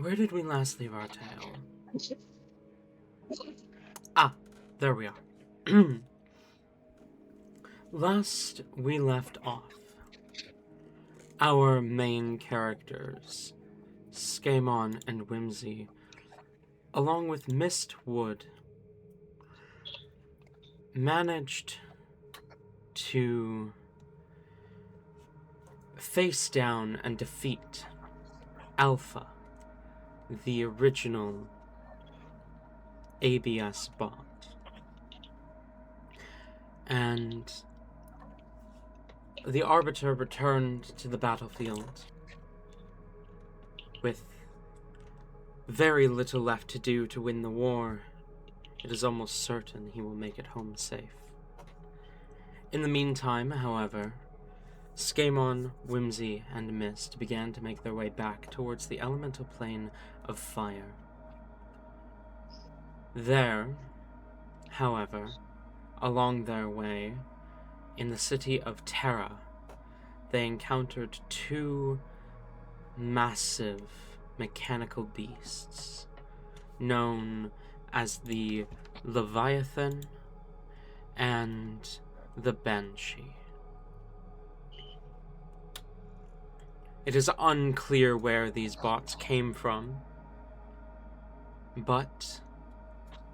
Where did we last leave our tale? Ah, there we are. Last we left off, our main characters, Skaaymon and Whimsy, along with Myst Wood, managed to face down and defeat Alpha, the original ABS bot. And the Arbiter returned to the battlefield with very little left to do to win the war. It is almost certain he will make it home safe. In the meantime, however, Skaaymon, Whimsy, and Myst began to make their way back towards the elemental plane of fire. There, however, along their way, in the city of Terra, they encountered two massive mechanical beasts known as the Leviathan and the Banshee. It is unclear where these bots came from, but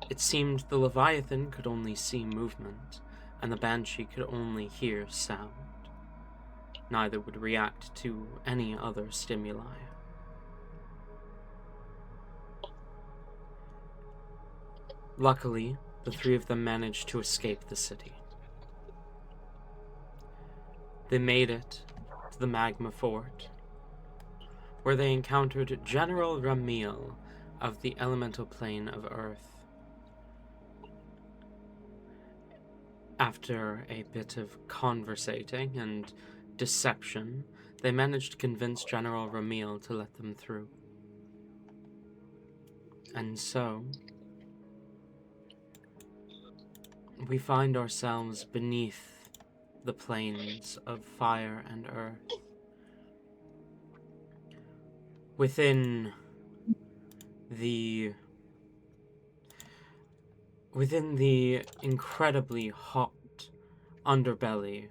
it seemed the Leviathan could only see movement, and the Banshee could only hear sound. Neither would react to any other stimuli. Luckily, the three of them managed to escape the city. They made it to the Magma Fort, where they encountered General Ramil of the elemental plane of Earth. After a bit of conversating and deception, they managed to convince General Ramil to let them through. And so, we find ourselves beneath the planes of fire and earth. Within the incredibly hot underbelly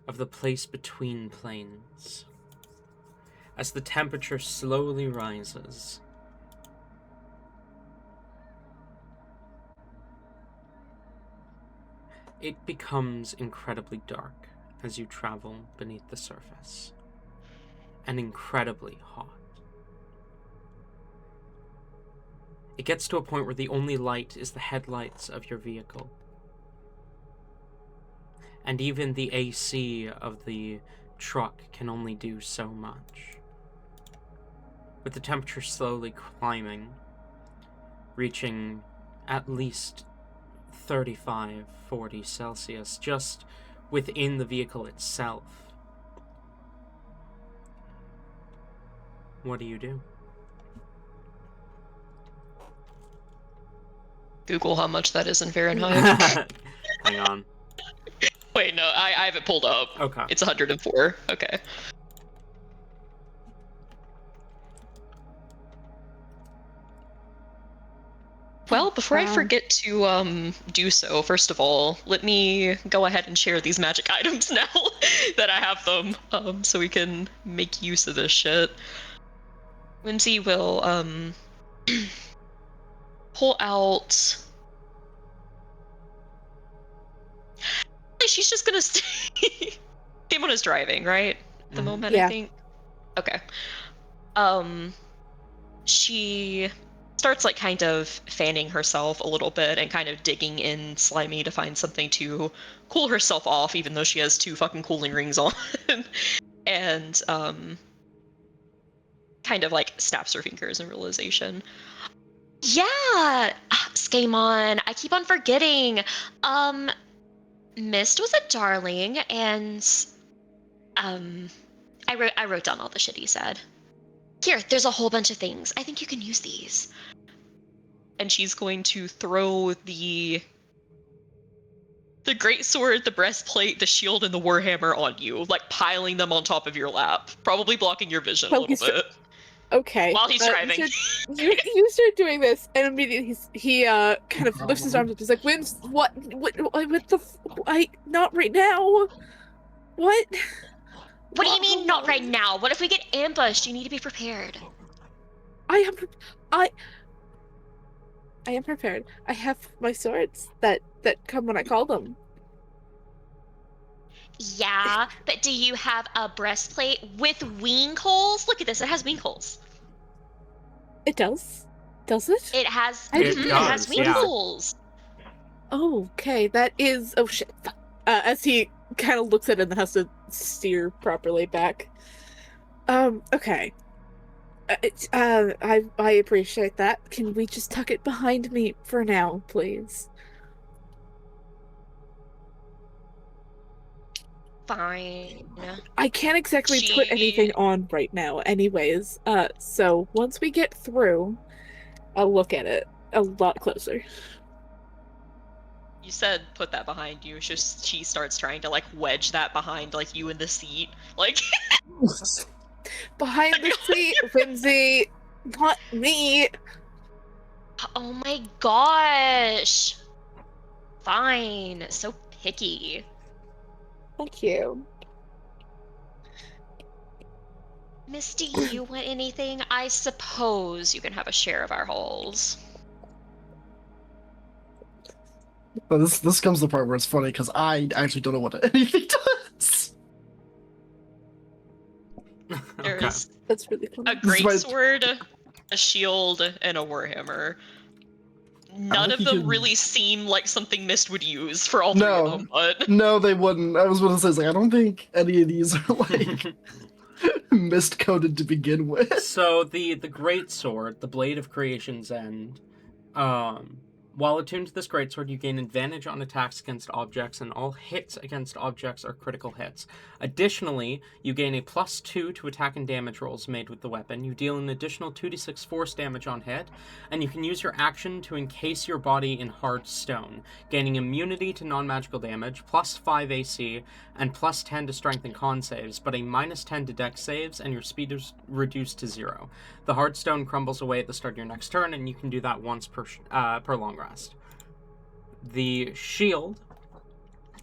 of the place between planes. As the temperature slowly rises, it becomes incredibly dark as you travel beneath the surface, and incredibly hot. It gets to a point where the only light is the headlights of your vehicle. And even the AC of the truck can only do so much. With the temperature slowly climbing, reaching at least 35-40 Celsius just within the vehicle itself. What do you do? Google how much that is in Fahrenheit. Hang on. Wait, no, I have it pulled up. Okay. It's 104. Okay. Well, before I forget to do so, first of all, let me go ahead and share these magic items now that I have them, so we can make use of this shit. Whimsy will pull out. She's just gonna stay. Skaaymon is driving, right? At the moment, Yeah. I think. Okay. She starts like kind of fanning herself a little bit and kind of digging in slimy to find something to cool herself off, even though she has 2 fucking cooling rings on. And kind of like snaps her fingers in realization. Yeah, Skaaymon, I keep on forgetting. Myst was a darling, and I wrote down all the shit he said. Here, there's a whole bunch of things. I think you can use these. And she's going to throw the greatsword, the breastplate, the shield, and the warhammer on you, like piling them on top of your lap, probably blocking your vision a little bit. Okay. While he's driving. You start doing this, and immediately he kind of lifts his arms up. He's like, "Whims, what the? Not right now. What? What do you mean, not right now? What if we get ambushed? You need to be prepared. I am prepared. I have my swords that come when I call them. Yeah, but do you have a breastplate with wing holes? Look at this, it has wing holes. It does? Does it? It has, It it has does, wing yeah. holes. Oh, okay, that is... Oh, shit. As he kind of looks at it and has to steer properly back. Okay. I appreciate that. Can we just tuck it behind me for now, please? Fine. I can't exactly put anything on right now anyways. So once we get through, I'll look at it a lot closer. You said put that behind you. Just she starts trying to like wedge that behind like you in the seat. Like behind the seat, Whimsy, not me. Oh my gosh. Fine. So picky. Thank you. Misty, you want anything? I suppose you can have a share of our holes. But this comes to the part where it's funny because I actually don't know what anything does. There's That's really funny. a greatsword, a shield, and a warhammer. None of them really seem like something Myst would use for all three of them, but... No, they wouldn't. I was going to say, like, I don't think any of these are, like, Myst-coded to begin with. So, the greatsword, the Blade of Creation's End, while attuned to this greatsword, you gain advantage on attacks against objects, and all hits against objects are critical hits. Additionally, you gain a +2 to attack and damage rolls made with the weapon. You deal an additional 2d6 force damage on hit, and you can use your action to encase your body in hard stone, gaining immunity to non-magical damage, +5 AC, and +10 to strength and con saves, but a -10 to dex saves, and your speed is reduced to 0. The hard stone crumbles away at the start of your next turn, and you can do that once per long rest. The shield,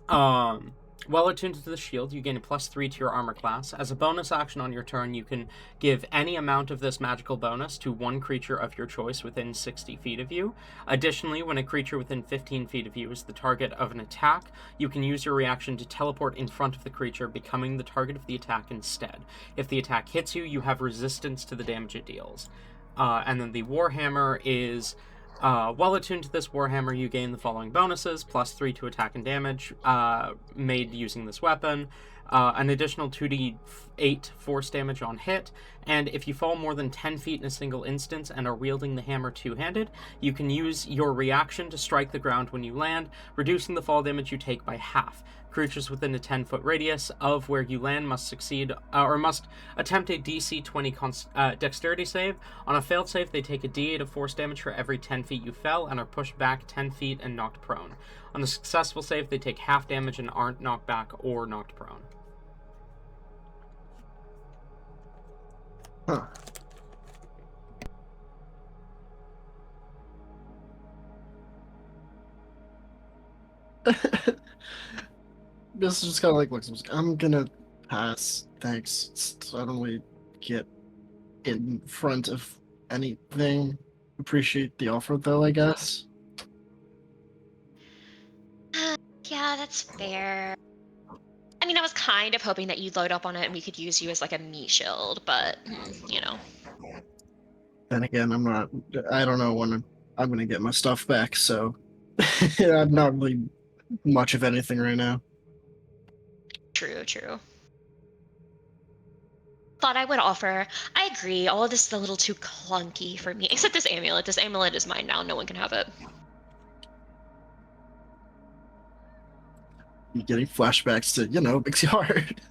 while attuned to the shield, you gain a +3 to your armor class. As a bonus action on your turn, you can give any amount of this magical bonus to one creature of your choice within 60 feet of you. Additionally, when a creature within 15 feet of you is the target of an attack, you can use your reaction to teleport in front of the creature, becoming the target of the attack instead. If the attack hits you, you have resistance to the damage it deals. And then the warhammer is... while attuned to this warhammer, you gain the following bonuses: +3 to attack and damage made using this weapon, an additional 2d8 force damage on hit, and if you fall more than 10 feet in a single instance and are wielding the hammer two-handed, you can use your reaction to strike the ground when you land, reducing the fall damage you take by half. Creatures within a 10-foot radius of where you land must succeed or must attempt a DC 20 dexterity save. On a failed save, they take a d8 of force damage for every 10 feet you fell and are pushed back 10 feet and knocked prone. On a successful save, they take half damage and aren't knocked back or knocked prone. Huh. This is just kind of like, look, I'm gonna pass. Thanks. I don't really get in front of anything. Appreciate the offer, though, I guess. Yeah, that's fair. I mean, I was kind of hoping that you'd load up on it and we could use you as like a meat shield, but, you know. Then again, I don't know when I'm gonna get my stuff back, so I'm not really much of anything right now. True. Thought I would offer. I agree, all of this is a little too clunky for me, except this amulet. This amulet is mine now, no one can have it. You're getting flashbacks to, makes you hard.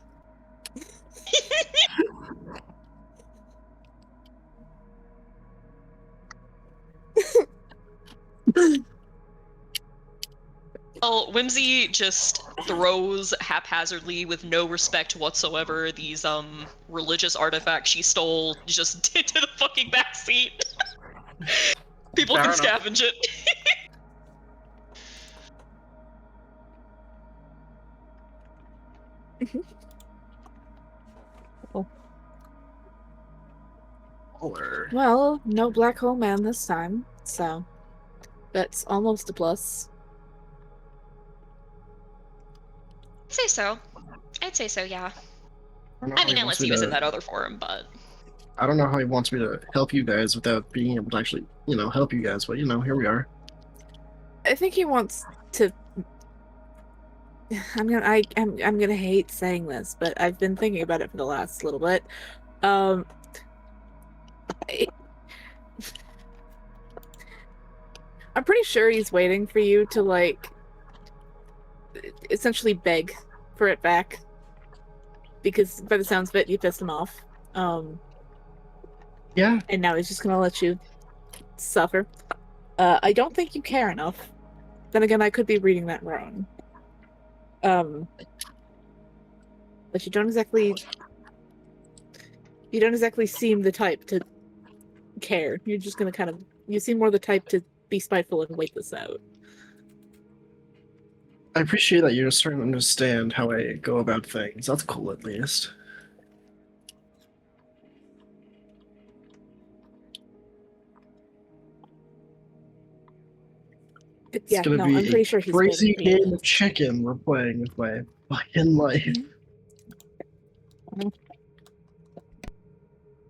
Well, Whimsy just throws haphazardly with no respect whatsoever these religious artifacts she stole just into the fucking backseat. People Fair can enough. scavenge it. Or Well, no black hole man this time, so that's almost a plus. I'd say so, yeah. I don't know I how mean, he wants unless me he was in to. that other forum, but... I don't know how he wants me to help you guys without being able to actually, help you guys. But here we are. I think he wants to. I'm gonna hate saying this, but I've been thinking about it for the last little bit. Um, I- I'm pretty sure he's waiting for you to like essentially beg for it back, because by the sounds of it, you pissed him off. Yeah, And now he's just gonna let you suffer. I don't think you care enough. Then again, I could be reading that wrong. But you don't exactly seem the type to care. You're just gonna you seem more the type to be spiteful and wait this out. I appreciate that you're starting to understand how I go about things. That's cool, at least. It's gonna I'm be pretty a sure he's crazy waiting for you. game of chicken we're playing with my fucking life.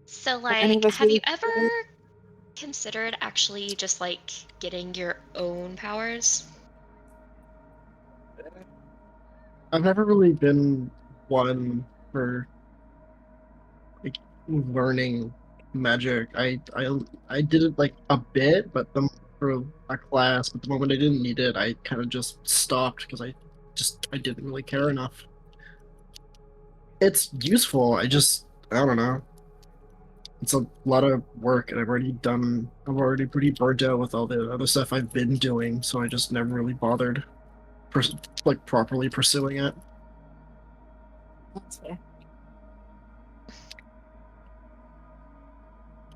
So, Are any of like, us have you really- ever considered actually just, like, getting your own powers? I've never really been one for like learning magic. I did it like a bit, but for a class. But the moment I didn't need it, I kind of just stopped because I didn't really care enough. It's useful. I don't know. It's a lot of work, and I'm already pretty burnt out with all the other stuff I've been doing. So I just never really bothered, like properly pursuing it. That's fair.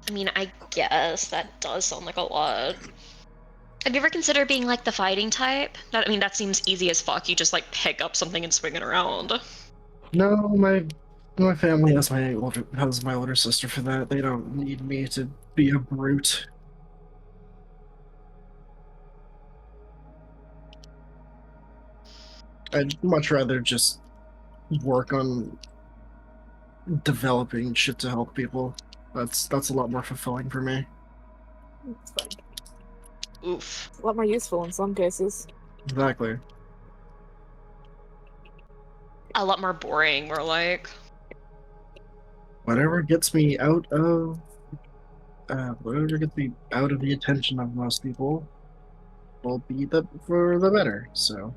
I mean, I guess that does sound like a lot. Have you ever considered being, like, the fighting type? I mean, that seems easy as fuck. You just, like, pick up something and swing it around. No, my family has my older sister for that. They don't need me to be a brute. I'd much rather just work on developing shit to help people. That's a lot more fulfilling for me. It's fine. Oof. It's a lot more useful in some cases. Exactly. A lot more boring, more like. Whatever gets me out of the attention of most people will be for the better. So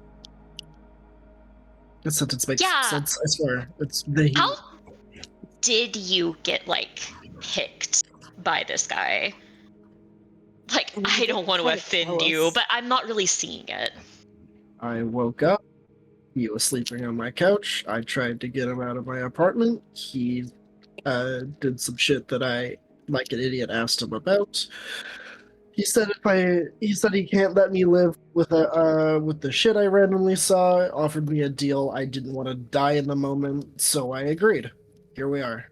that sentence makes Yeah. sense. I swear. It's the How did you get, like, picked by this guy? Like, I don't want to Try to offend tell you, us. but I'm not really seeing it. I woke up. He was sleeping on my couch. I tried to get him out of my apartment. He did some shit that I, like an idiot, asked him about. He said he can't let me live with the shit I randomly saw. Offered me a deal. I didn't want to die in the moment, so I agreed. Here we are.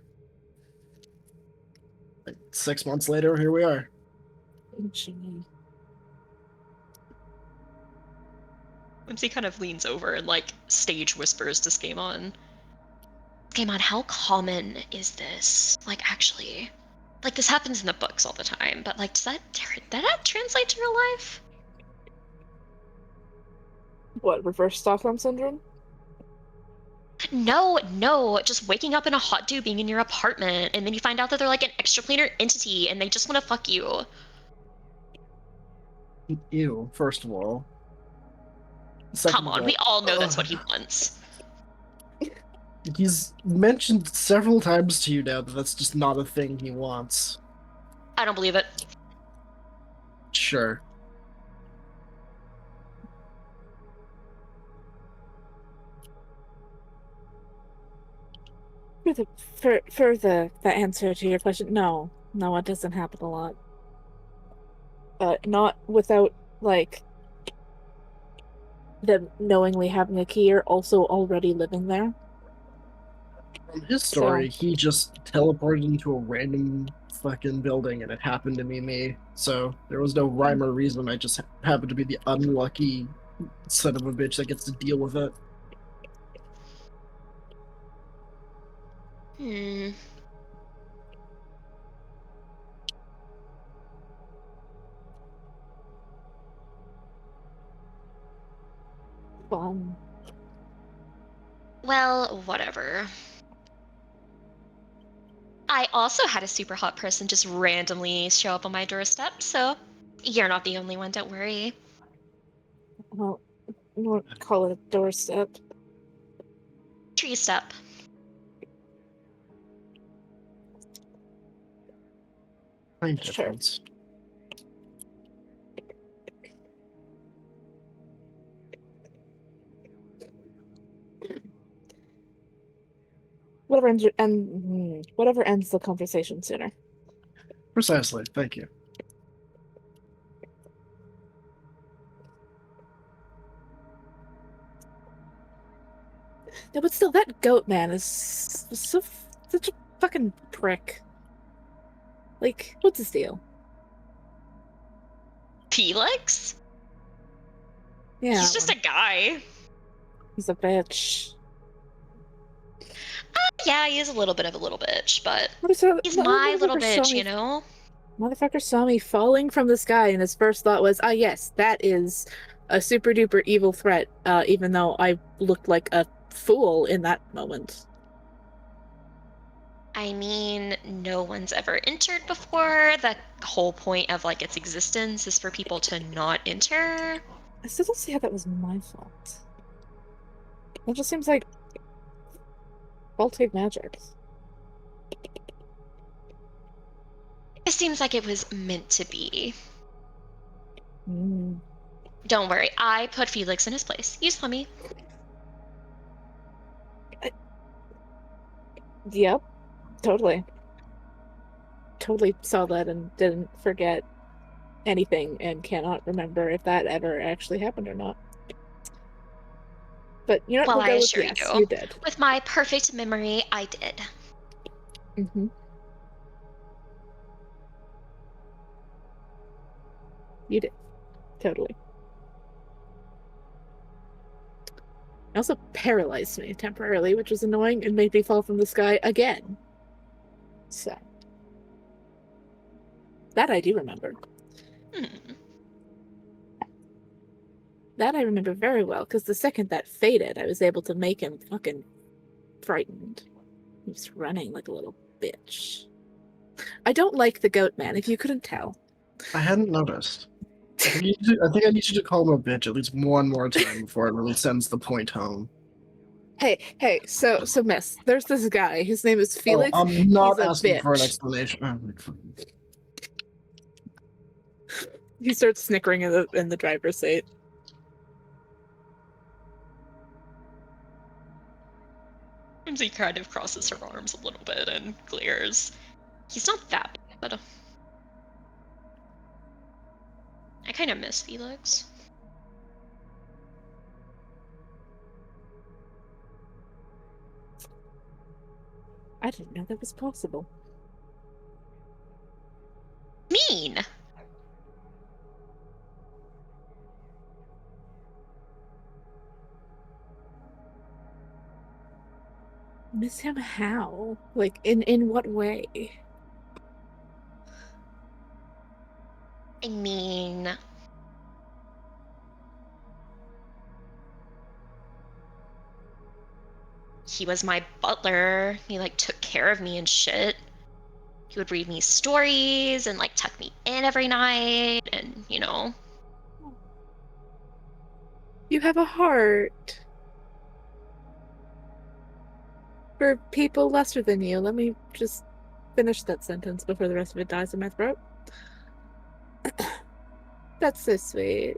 Like 6 months later, here we are. Gee. Whimsy kind of leans over and, like, stage whispers to Skaaymon. Skaaymon, how common is this? Like, actually. Like, this happens in the books all the time, but, like, does that translate to real life? What, reverse Stockholm syndrome? No, just waking up in a hot dew being in your apartment, and then you find out that they're, like, an extraplanar entity, and they just want to fuck you. Ew, first of all. Second Come of on, all, we all know that's what he wants. he's mentioned several times to you now that that's just not a thing he wants. I don't believe it. Sure. For the answer to your question, no. No, it doesn't happen a lot. Not without, like, them knowingly having a key or also already living there. From his story, he just teleported into a random fucking building and it happened to be me. So there was no rhyme or reason. I just happened to be the unlucky son of a bitch that gets to deal with it. Hmm. Fun. Well, whatever. I also had a super hot person just randomly show up on my doorstep, so you're not the only one, don't worry. Well, I won't call it a doorstep. Tree step. Fine Sure. difference. Whatever ends the conversation sooner. Precisely. Thank you. No, but still, that goat man is such a fucking prick. Like, what's his deal? Felix? Yeah, He's just a guy. he's a bitch. Yeah, he is a little bit of a little bitch, but he's Motherfucker my little saw bitch, me. you know? Motherfucker saw me falling from the sky, and his first thought was, "Ah, yes, that is a super duper evil threat." Even though I looked like a fool in that moment. I mean, no one's entered before. The whole point of like its existence is for people to not enter. I still don't see how that was my fault. It just seems like faulty magic. It seems like it was meant to be. Mm. Don't worry, I put Felix in his place. You saw me. Yep, totally. Totally saw that and didn't forget anything and cannot remember if that ever actually happened or not. But you know what? Well, We'll I go with assure yes, you, you did. with my perfect memory, I did. Mm-hmm. You did. Totally. It also paralyzed me temporarily, which was annoying and made me fall from the sky again. So. That I do remember. Hmm. That I remember very well, because the second that faded, I was able to make him fucking frightened. He was running like a little bitch. I don't like the goat man, if you couldn't tell. I hadn't noticed. I think I need you to call him a bitch at least one more time before it really sends the point home. Hey, so Miss, there's this guy. His name is Felix. Oh, I'm not He's a asking for an bitch. explanation. He starts snickering in the driver's seat. Whimsy kind of crosses her arms a little bit and glares. He's not that bad. I kind of miss Felix. I didn't know that was possible. Mean! Miss him how? Like, in what way? I mean, he was my butler. He like took care of me and shit. He would read me stories and like tuck me in every night and, you know. You have a heart. For people lesser than you. Let me just finish that sentence before the rest of it dies in my throat. That's so sweet.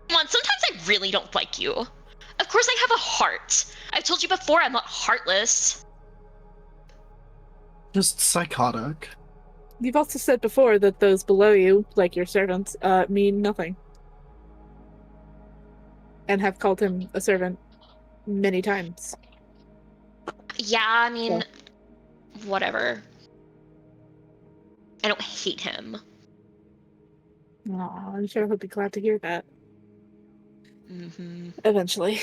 Come on, sometimes I really don't like you. Of course I have a heart. I've told you before, I'm not heartless. Just psychotic. You've also said before that those below you, like your servants, mean nothing. And have called him a servant many times. Yeah, I mean, whatever. I don't hate him. Aw, I'm sure he'll be glad to hear that. Mm-hmm. Eventually.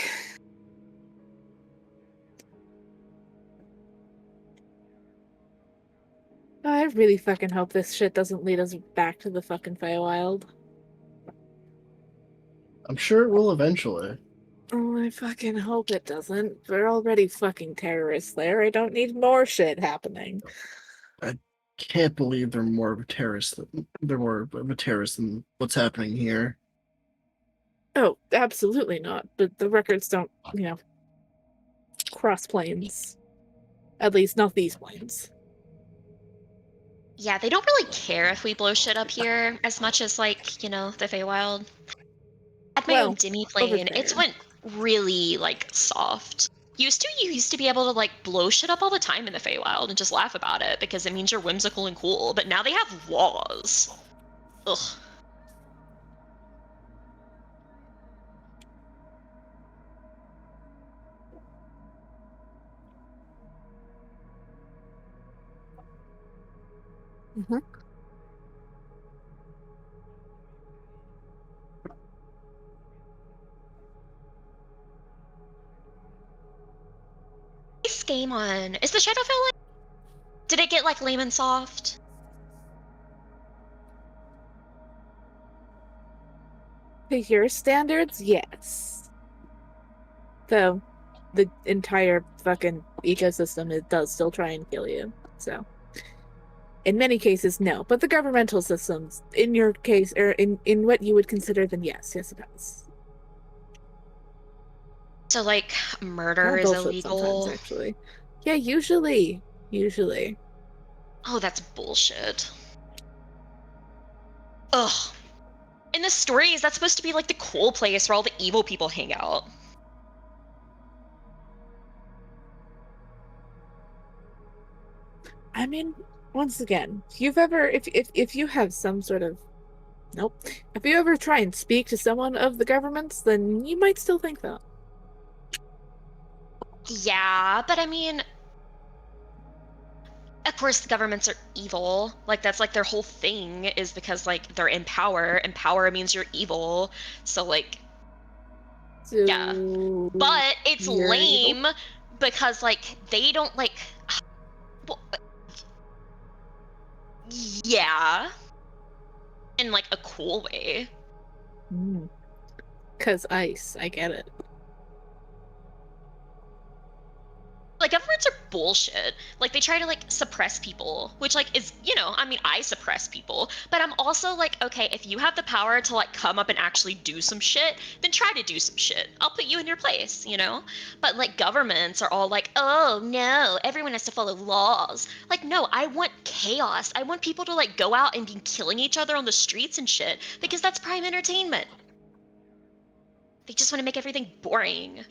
I really fucking hope this shit doesn't lead us back to the fucking Feywild. I'm sure it will eventually. Oh, I fucking hope it doesn't. We're already fucking terrorists there. I don't need more shit happening. I can't believe they're more of a terrorist than what's happening here. Oh, absolutely not. But the records don't, cross planes. At least not these planes. Yeah, they don't really care if we blow shit up here as much as, like, the Feywild. At my own demi plane, it's went really, like, soft. You used to be able to, like, blow shit up all the time in the Feywild and just laugh about it because it means you're whimsical and cool, but now they have laws. Ugh. Mm-hmm. Skaaymon, is the Shadowfell like? Did it get like lame and soft? To your standards, yes. Though the entire fucking ecosystem does still try and kill you. So in many cases, no. But the governmental systems, in your case, or in what you would consider them, yes it does. So like murder is illegal. Sometimes, actually. Yeah, usually. Oh, that's bullshit. Ugh. In the stories, that's supposed to be like the cool place where all the evil people hang out. I mean, once again, if you have some sort of if you ever try and speak to someone of the governments, then you might still think that. Yeah, but I mean, of course the governments are evil. Like that's like their whole thing is because like they're in power, and power means you're evil. So like, yeah. But it's lame evil? Because like they don't like. Well, yeah. In like a cool way. 'Cause ice, I get it. Like governments are bullshit. Like they try to like suppress people, which like is, I mean, I suppress people, but I'm also like, okay, if you have the power to like come up and actually do some shit, then try to do some shit. I'll put you in your place, But like governments are all like, oh no, everyone has to follow laws. Like, no, I want chaos. I want people to like go out and be killing each other on the streets and shit because that's prime entertainment. They just want to make everything boring.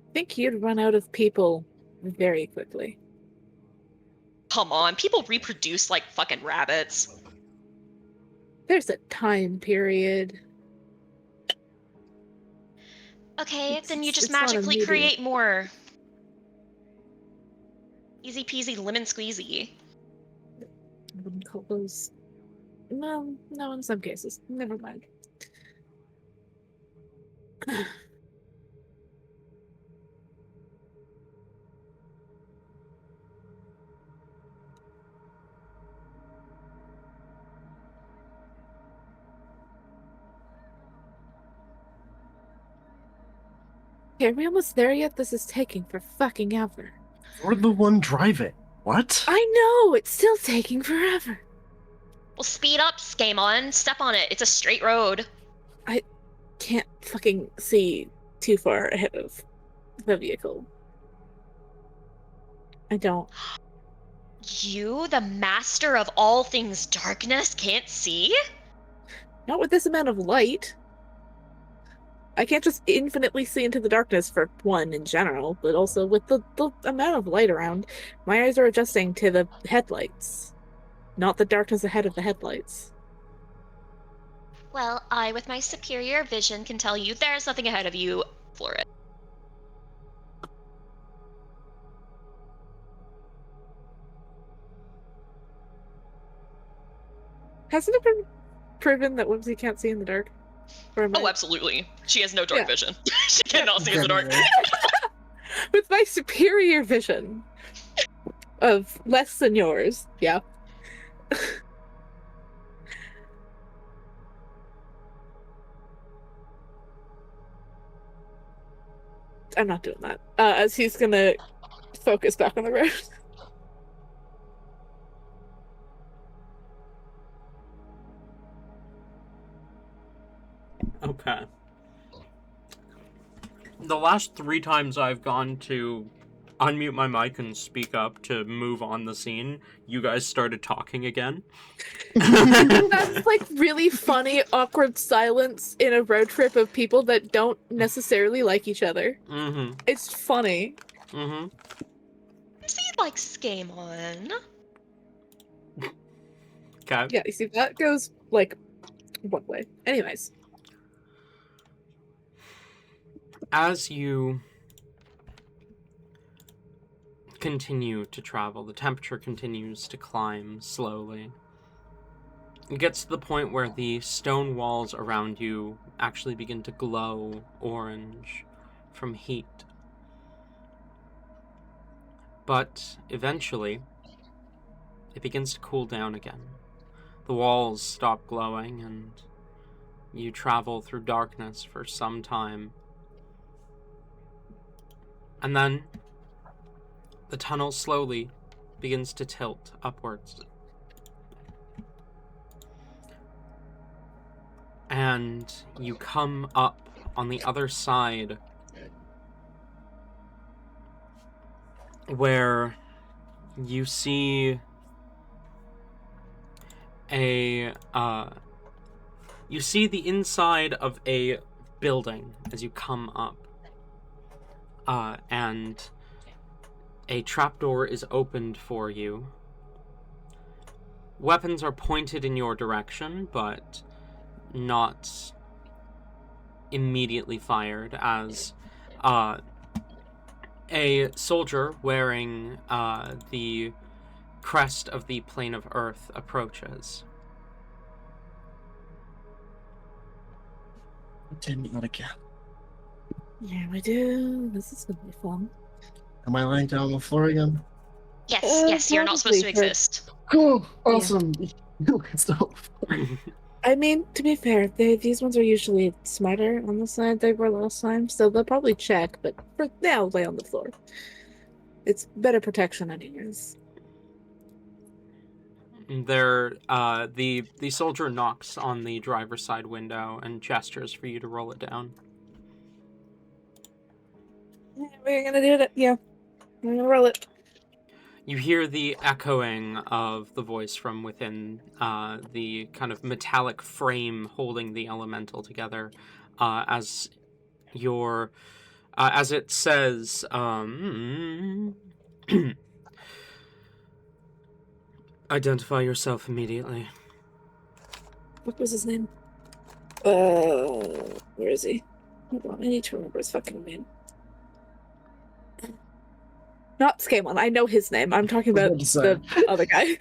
I think you'd run out of people very quickly. Come on, people reproduce like fucking rabbits. There's a time period. Okay, then you just magically create more. Easy peasy lemon squeezy. I wouldn't call those... No, in some cases. Never mind. Okay, are we almost there yet? This is taking for fucking ever. You're the one driving. What? I know! It's still taking forever. Well, speed up, Skaaymon. Step on it. It's a straight road. I can't fucking see too far ahead of the vehicle. I don't. You, the master of all things darkness, can't see? Not with this amount of light. I can't just infinitely see into the darkness for one in general, but also with the amount of light around, my eyes are adjusting to the headlights, not the darkness ahead of the headlights. Well, I, with my superior vision, can tell you there's nothing ahead of you for it. Hasn't it been proven that Whimsy can't see in the dark? Oh, absolutely. She has no dark vision. She cannot see in the dark. With my superior vision of less than yours, yeah. I'm not doing that. As he's gonna focus back on the road. Okay. The last 3 times I've gone to unmute my mic and speak up to move on the scene, you guys started talking again. That's like really funny, awkward silence in a road trip of people that don't necessarily like each other. Mm-hmm. It's funny. Mm-hmm. See, like Skaaymon. Okay. Yeah, you see, that goes like one way. Anyways. As you continue to travel, the temperature continues to climb slowly. It gets to the point where the stone walls around you actually begin to glow orange from heat. But eventually, it begins to cool down again. The walls stop glowing, and you travel through darkness for some time. And then, the tunnel slowly begins to tilt upwards. And you come up on the other side where you see the inside of a building as you come up. And a trapdoor is opened for you. Weapons are pointed in your direction, but not immediately fired, as a soldier wearing the crest of the plane of Earth approaches. Not again. Yeah, we do. This is gonna be fun. Am I lying down on the floor again? Yes, you're not supposed to probably, but- exist. Cool. Awesome. It's the whole floor. I mean, to be fair, these ones are usually smarter on the side they were last time, so they'll probably check, but for now, lay on the floor. It's better protection anyways. The soldier knocks on the driver's side window and gestures for you to roll it down. Yeah, we're gonna do it. Yeah, we're gonna roll it. You hear the echoing of the voice from within the kind of metallic frame holding the elemental together, as it says, identify yourself immediately. What was his name? Where is he? Hold on, I need to remember his fucking name. Not Skaaymon. I know his name. I'm talking about the other guy.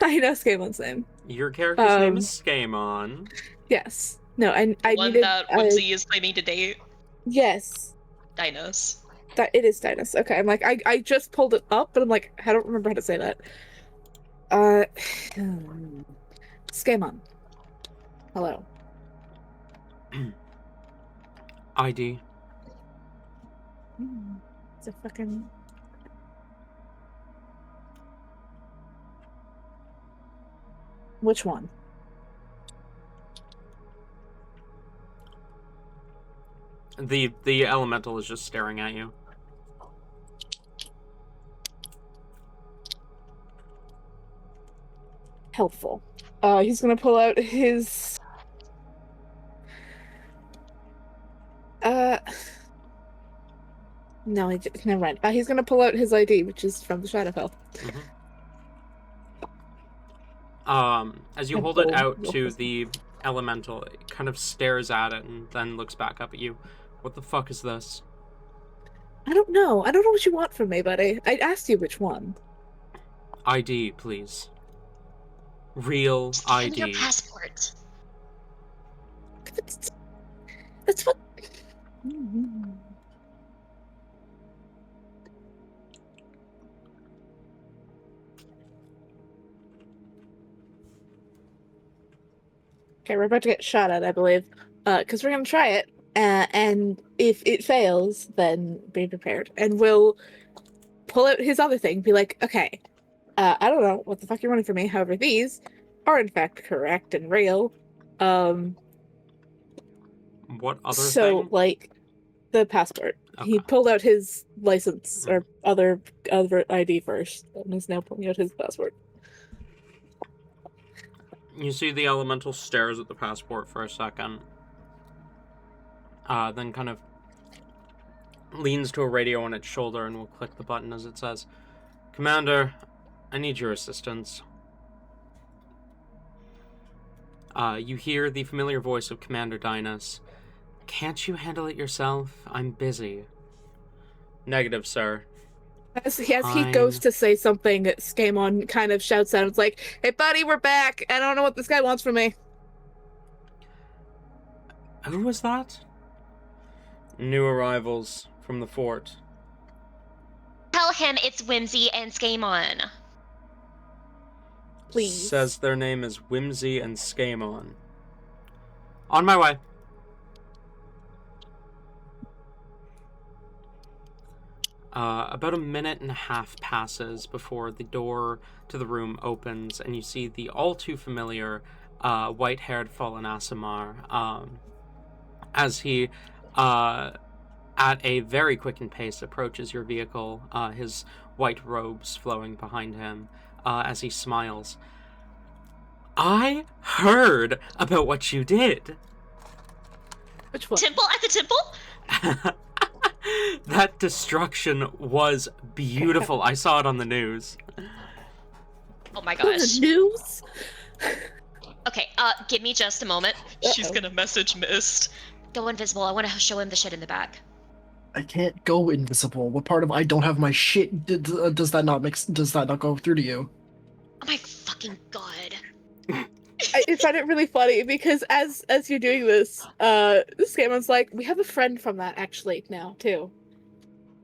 I know Skaymon's name. Your character's name is Skaaymon. Yes. No, I One needed, that Whimsy is claiming to date. Yes. Dinos. That it is Dinos. Okay, I'm like, I just pulled it up, but I'm like, I don't remember how to say that. Skaaymon. Hello. ID. It's a fucking... Which one? The elemental is just staring at you. Helpful. He's gonna pull out his... No, never mind. He's gonna pull out his ID, which is from the Shadowfell. As you And hold it pull out real to fast. the elemental, it kind of stares at it and then looks back up at you. What the fuck is this? I don't know. I don't know what you want from me, buddy. I asked you which one. ID, please. Real Just give him ID. your passport. That's what. Okay, we're about to get shot at, I believe. Because we're gonna try it, and if it fails, then be prepared. And we'll pull out his other thing, be like, okay, I don't know what the fuck you're wanting from me. However, these are in fact correct and real. What other So, thing? like, the passport. Okay. He pulled out his license or other ID first, and is now pulling out his passport. You see the elemental stares at the passport for a second. Then kind of leans to a radio on its shoulder and will click the button as it says, "Commander, I need your assistance." You hear the familiar voice of Commander Dynas. "Can't you handle it yourself? I'm busy." "Negative, sir." As he Fine. goes to say something, Skaaymon kind of shouts out, it's like, hey buddy, we're back! I don't know what this guy wants from me. Who was that? "New arrivals from the fort." Tell him it's Whimsy and Skaaymon. Please. Says their name is Whimsy and Skaaymon. On my way. About a minute and a half passes before the door to the room opens, and you see the all too familiar white-haired fallen Aasimar as he, at a very quickened pace, approaches your vehicle, his white robes flowing behind him, as he smiles. "I heard about what you did." Which one? Temple at the temple? That destruction was beautiful. I saw it on the news. Oh my The gosh. news? Okay, give me just a moment. She's gonna message Myst. Go invisible. I want to show him the shit in the back. I can't go invisible. What part of I don't have my shit does that not go through to you? Oh my fucking god. I find it really funny because as you're doing this, Skaaymon's like, we have a friend from that actually now too.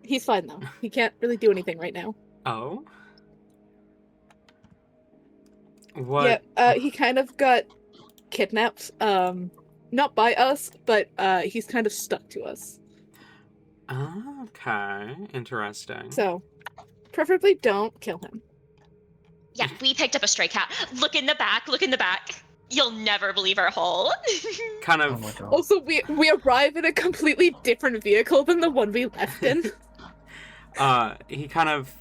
He's fine though. He can't really do anything right now. Oh? What? Yeah, he kind of got kidnapped. Not by us, but he's kind of stuck to us. Okay, interesting. So, preferably don't kill him. Yeah, we picked up a stray cat. Look in the back, look in the back. You'll never believe our haul. Kind Oh of. my god. Also, we arrive in a completely different vehicle than the one we left in. He kind of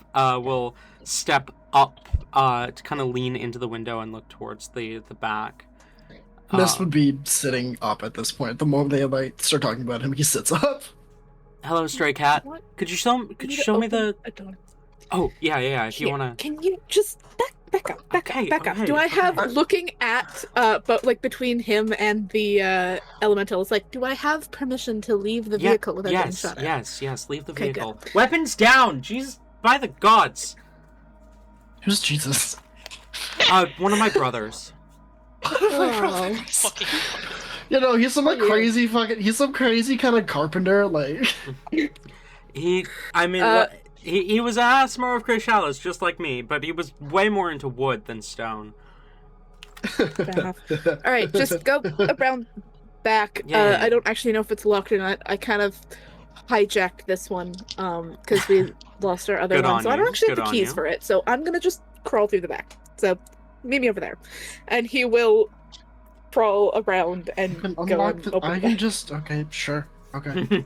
will step up to kind of lean into the window and look towards the back. Myst would be sitting up at this point. The moment they like start talking about him, he sits up. "Hello, stray cat. What? Could you show me the? A door. Oh, yeah. If you Here, wanna. Can you just back up? Okay, Back up. okay, Do I have okay. looking at but like between him and the elementals? Like, do I have permission to leave the vehicle without getting shot at? Yes. Leave the Okay, good. vehicle. Weapons down. Jesus, by the gods. Who's Jesus? One of my brothers. Oh. Fucking. You know, he's some like Weird. crazy fucking. He's some crazy kind of carpenter. Like, He was an Aasimar of Chrysalis, just like me, but he was way more into wood than stone. Fair enough. All right, just go around back. Yeah. I don't actually know if it's locked or not. I kind of hijacked this one because we lost our other Good one, on so I don't you. actually have Good the on keys you. for it. So I'm gonna just crawl through the back. So meet me over there, and he will crawl around and you can go unlock and the. open I the can back. just. Okay, sure. Okay.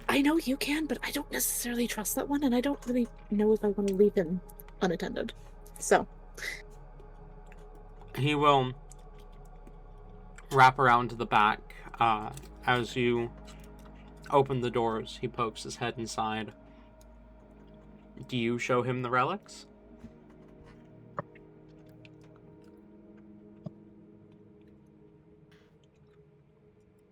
I know you can, but I don't necessarily trust that one, and I don't really know if I want to leave him unattended. So He will wrap around to the back as you open the doors, he pokes his head inside. Do you show him the relics?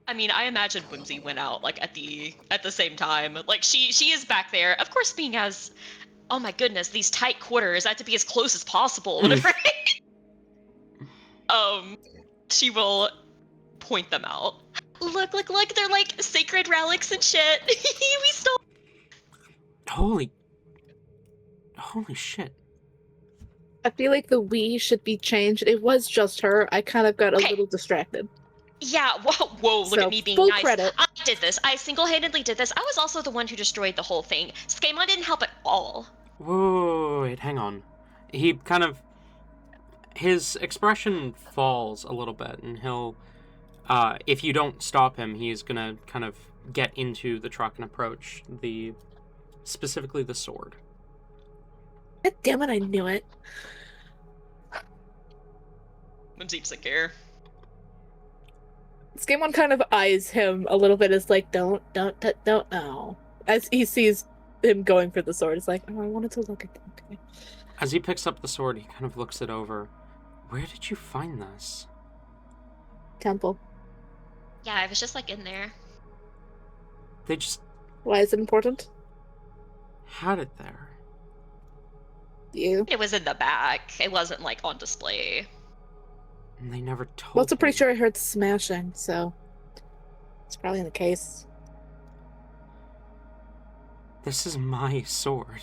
I mean, I imagine Whimsy went out like at the same time. Like she is back there, of course, being as, oh my goodness, these tight quarters. I have to be as close as possible. Whenever she will point them out. Look! They're like sacred relics and shit. We stole. Holy shit! I feel like the we should be changed. It was just her. I kind of got a little distracted. Yeah, whoa, look So, at me being full nice. credit. I did this. I single-handedly did this. I was also the one who destroyed the whole thing. Skaaymon didn't help at all. Whoa, wait, hang on. He kind of... His expression falls a little bit, and he'll... if you don't stop him, he's gonna kind of get into the truck and approach specifically the sword. God damn it, I knew it. Whimsy doesn't care. Skaaymon kind of eyes him a little bit as like, don't know. As he sees him going for the sword, it's like, oh, I wanted to look at them. Okay. As he picks up the sword, he kind of looks it over. Where did you find this? Temple. Yeah, I was just like in there. They just Why is it important? had it there. You. It was in the back. It wasn't like on display. And they never told Well, also pretty me. sure I heard smashing, so it's probably in the case. This is my sword.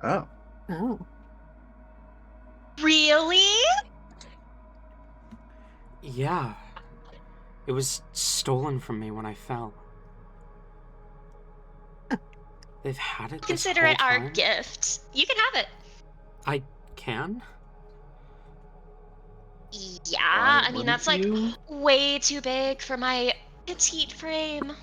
Oh. Oh. Really? Yeah. It was stolen from me when I fell. They've had it this Consider whole it our time? gift. You can have it. I can? Yeah, Why I mean, that's like wouldn't you? way too big for my petite frame.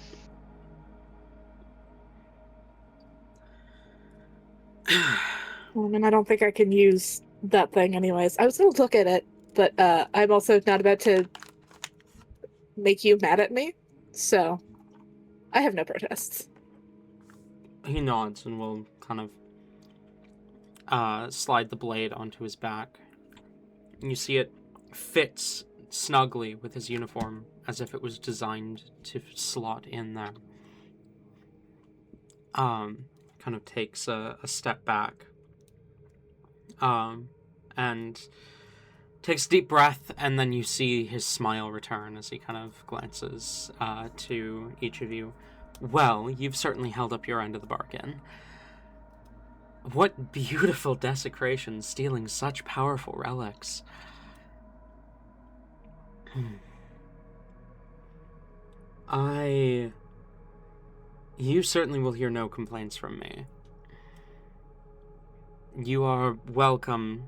Well, I mean, I don't think I can use that thing anyways. I was gonna look at it, but I'm also not about to make you mad at me, so I have no protests. He nods and will kind of slide the blade onto his back. You see it fits snugly with his uniform, as if it was designed to slot in there. Kind of takes a step back. And takes a deep breath, and then you see his smile return as he kind of glances to each of you. Well, you've certainly held up your end of the bargain. What beautiful desecration, stealing such powerful relics. You certainly will hear no complaints from me. You are welcome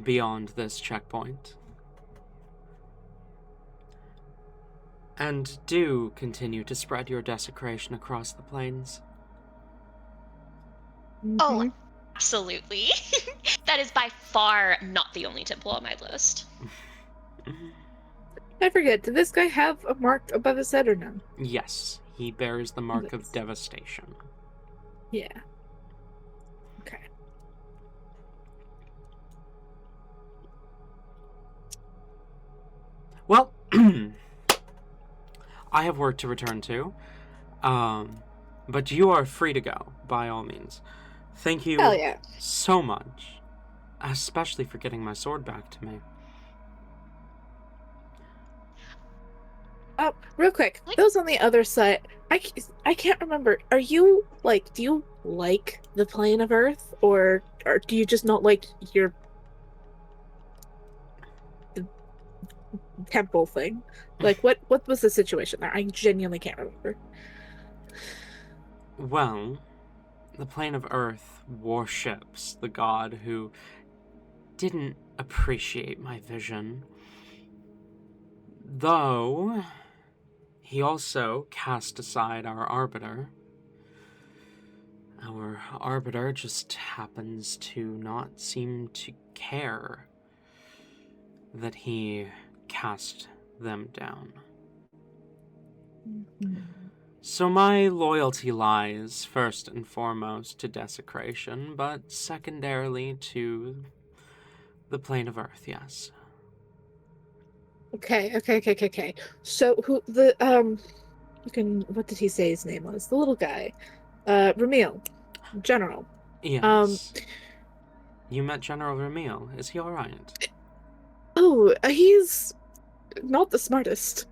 beyond this checkpoint. And do continue to spread your desecration across the plains. Oh, Mhm. absolutely. That is by far not the only temple on my list. I forget, did this guy have a mark above his head or no? Yes, he bears the mark of Nice. devastation. Yeah. Okay. Well, I have work to return to, but you are free to go, by all means. Thank you Hell yeah. so much, especially for getting my sword back to me. Oh, real quick, Like- those on the other side, I can't remember. Are you, like, do you like the plane of Earth, or do you just not like your the temple thing? Like, what was the situation there? I genuinely can't remember. Well, the plane of Earth worships the god who didn't appreciate my vision. Though, he also cast aside our arbiter. Our arbiter just happens to not seem to care that he cast them down. So my loyalty lies first and foremost to desecration, but secondarily to the plane of Earth, yes. Okay. So what did he say his name was? The little guy. Ramil. General. Yes. You met General Ramil. Is he alright? Oh, he's not the smartest.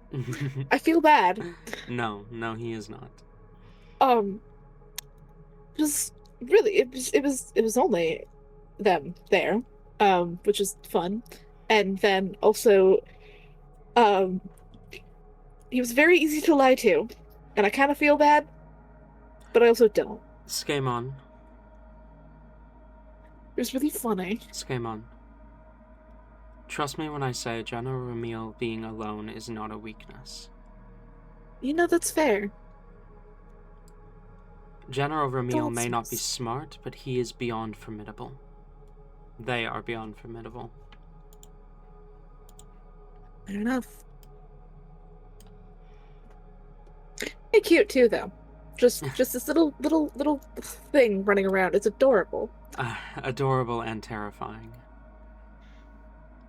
I feel bad. No, he is not. Just really, it was only them there, which is fun. And then also, um, he was very easy to lie to, and I kind of feel bad, but I also don't. Skaaymon. It was really funny. Skaaymon. Trust me when I say General Ramil being alone is not a weakness. You know, that's fair. General Ramil may not be That's- smart, but he is beyond formidable. They are beyond formidable. Fair enough. They're cute too, though. Just this little thing running around. It's adorable. Adorable and terrifying.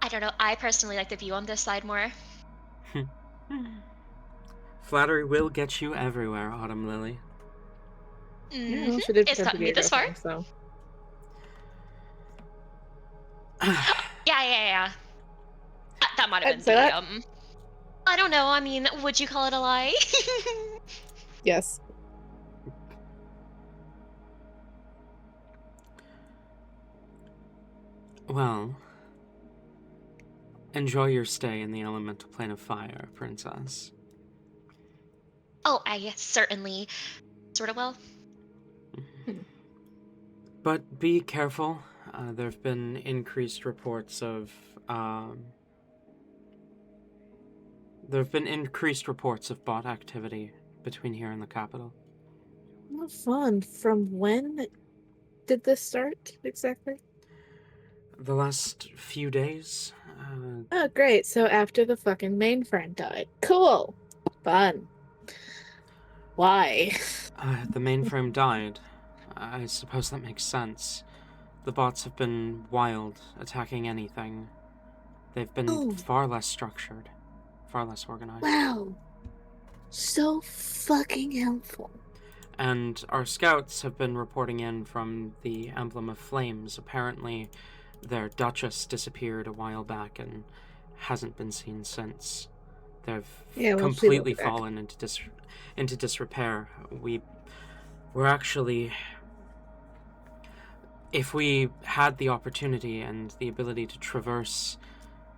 I don't know. I personally like the view on this side more. Flattery will get you everywhere, Autumn Lily. Yeah, she did It's pretend to gotten be me a this far. girlfriend, so. Yeah. That might have I'd been say the that. I don't know. I mean, would you call it a lie? Yes. Well, enjoy your stay in the elemental plane of fire, princess. Oh, I certainly sort of will. But be careful. There have been increased reports of bot activity between here and the capital. Oh, fun. From when did this start exactly? The last few days. Oh, great. So after the fucking mainframe died. Cool. Fun. Why? The mainframe died. I suppose that makes sense. The bots have been wild, attacking anything. They've been Oh. far less structured, far less organized. Wow. So fucking helpful. And our scouts have been reporting in from the Emblem of Flames. Apparently, their Duchess disappeared a while back and hasn't been seen since. They've completely fallen into disrepair. We're actually... If we had the opportunity and the ability to traverse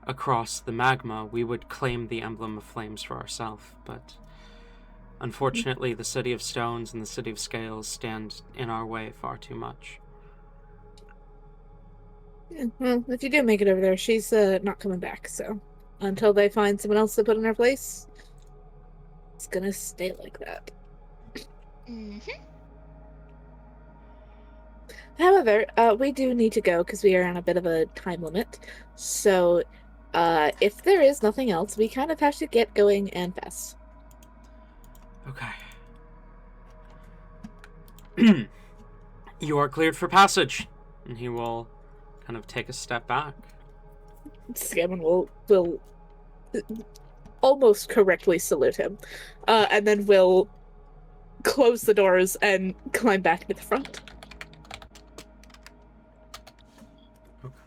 across the magma, we would claim the Emblem of Flames for ourselves, but unfortunately the City of Stones and the City of Scales stand in our way far too much. Yeah, well, if you do make it over there, she's not coming back, so until they find someone else to put in her place, it's gonna stay like that. However, we do need to go because we are on a bit of a time limit. So, if there is nothing else, we kind of have to get going and fast. Okay. You are cleared for passage. And he will kind of take a step back. Skaaymon will almost correctly salute him, and then will close the doors and climb back to the front.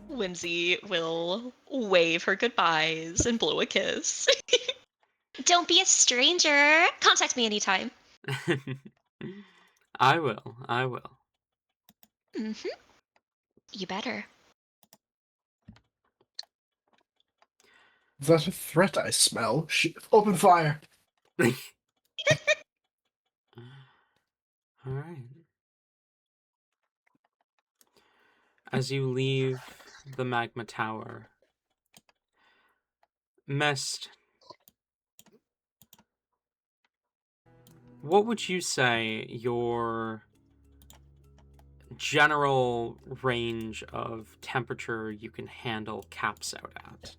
Whimsy will wave her goodbyes and blow a kiss. Don't be a stranger. Contact me anytime. I will. You better. Is that a threat I smell? Open fire! Alright. As you leave the magma tower, Myst, what would you say your general range of temperature you can handle caps out at?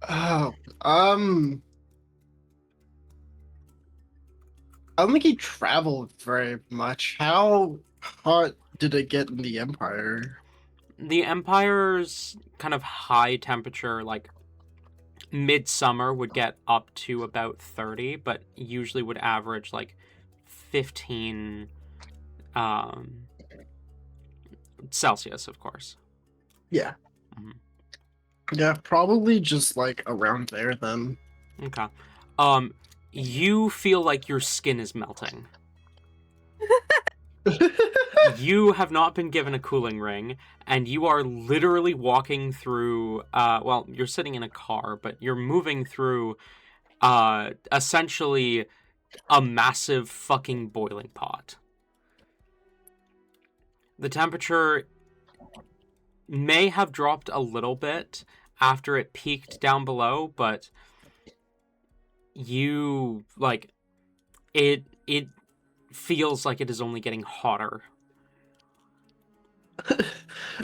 Oh, I don't think he traveled very much. How hot did it get in the Empire? The Empire's kind of high temperature, like midsummer, would get up to about 30, but usually would average like 15 Celsius, of course. Yeah. Mhm. Yeah, probably just like around there then. Okay. You feel like your skin is melting. You have not been given a cooling ring, and you are literally walking through, well, you're sitting in a car, but you're moving through, essentially a massive fucking boiling pot. The temperature may have dropped a little bit after it peaked down below, but you, like, it feels like it is only getting hotter.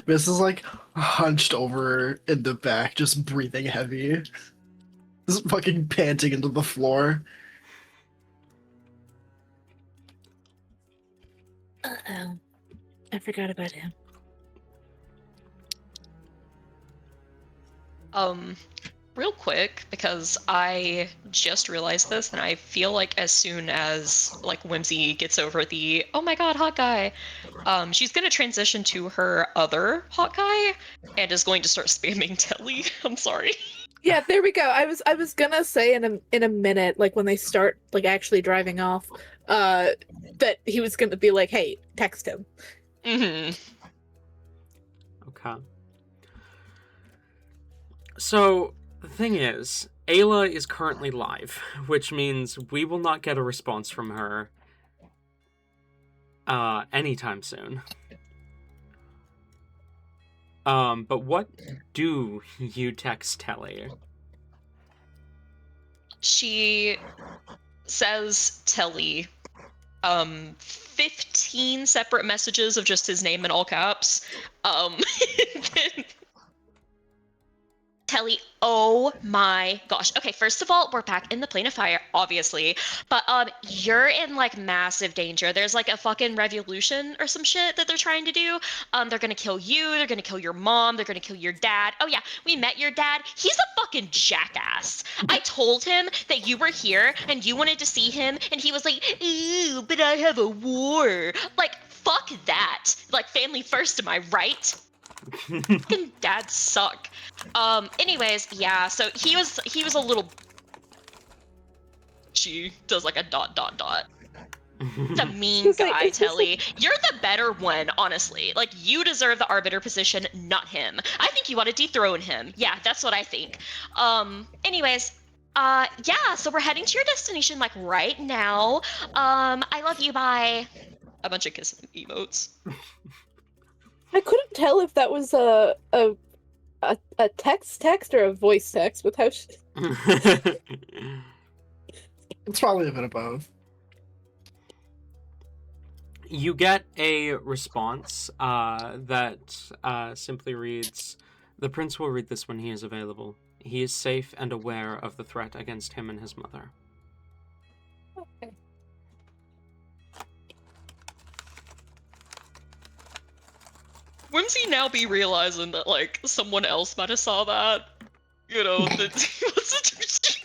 This is like hunched over in the back, just breathing heavy. Just fucking panting into the floor. Uh-oh. I forgot about him. Real quick, because I just realized this, and I feel like as soon as like Whimsy gets over the oh my god hot guy, she's gonna transition to her other hot guy and is going to start spamming Telly. I'm sorry. Yeah, there we go. I was gonna say in a minute, like when they start like actually driving off, that he was gonna be like, "Hey, text him." Mm-hmm. Okay. So, the thing is, Ayla is currently live, which means we will not get a response from her anytime soon. But what do you text Telly? She says Telly 15 separate messages of just his name in all caps. Then Telly, oh my gosh. Okay, first of all, we're back in the plane of fire, obviously. But you're in like massive danger. There's like a fucking revolution or some shit that they're trying to do. They're gonna kill you, they're gonna kill your mom, they're gonna kill your dad. Oh yeah, we met your dad. He's a fucking jackass. I told him that you were here and you wanted to see him, and he was like, ew, but I have a war. Like, fuck that. Like, family first, am I right? Fucking dads suck. Anyways, yeah, so he was a little. She does like a ... The mean She's like, guy, it's just Telly. You're the better one, honestly. Like, you deserve the arbiter position, not him. I think you want to dethrone him. Yeah, that's what I think. Anyways, yeah, so we're heading to your destination, like, right now. I love you, bye. a bunch of kissing emotes. I couldn't tell if that was a text or a voice text with how she... It's probably a bit of both. You get a response that simply reads, "The prince will read this when he is available. He is safe and aware of the threat against him and his mother." Okay. Whimsy now be realizing that like someone else might have saw that. You know, that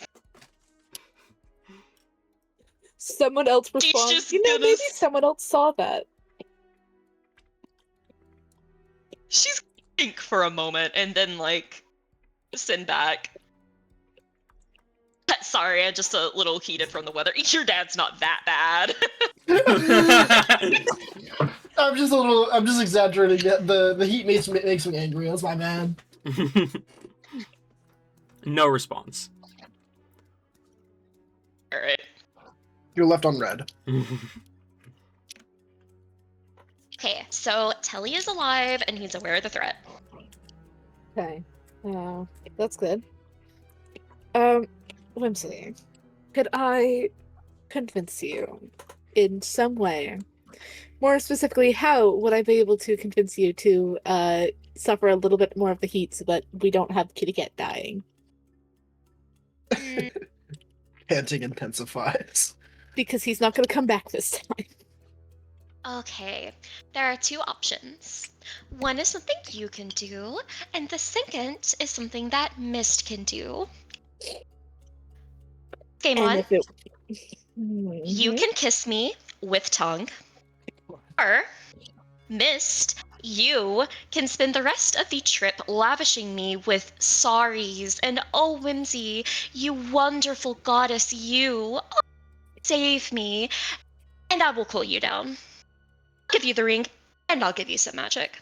Someone else She's responds. just You know, gonna maybe someone else saw that. she's think for a moment and then like send back. Sorry, I'm just a little heated from the weather. Your dad's not that bad. I'm just exaggerating. The heat makes me angry. That's my bad. No response. All right. You're left on red. Okay, so Telly is alive and he's aware of the threat. Okay. That's good. Whimsy, could I convince you in some way? More specifically, how would I be able to convince you to suffer a little bit more of the heat so that we don't have Kitty Cat dying? Panting intensifies. because he's not going to come back this time. Okay, there are two options. One is something you can do, and the second is something that Myst can do. Game And on. if it... You can kiss me with tongue, or Myst, you can spend the rest of the trip lavishing me with sorries and oh, Whimsy, you wonderful goddess, you save me, and I will cool you down. I'll give you the ring, and I'll give you some magic.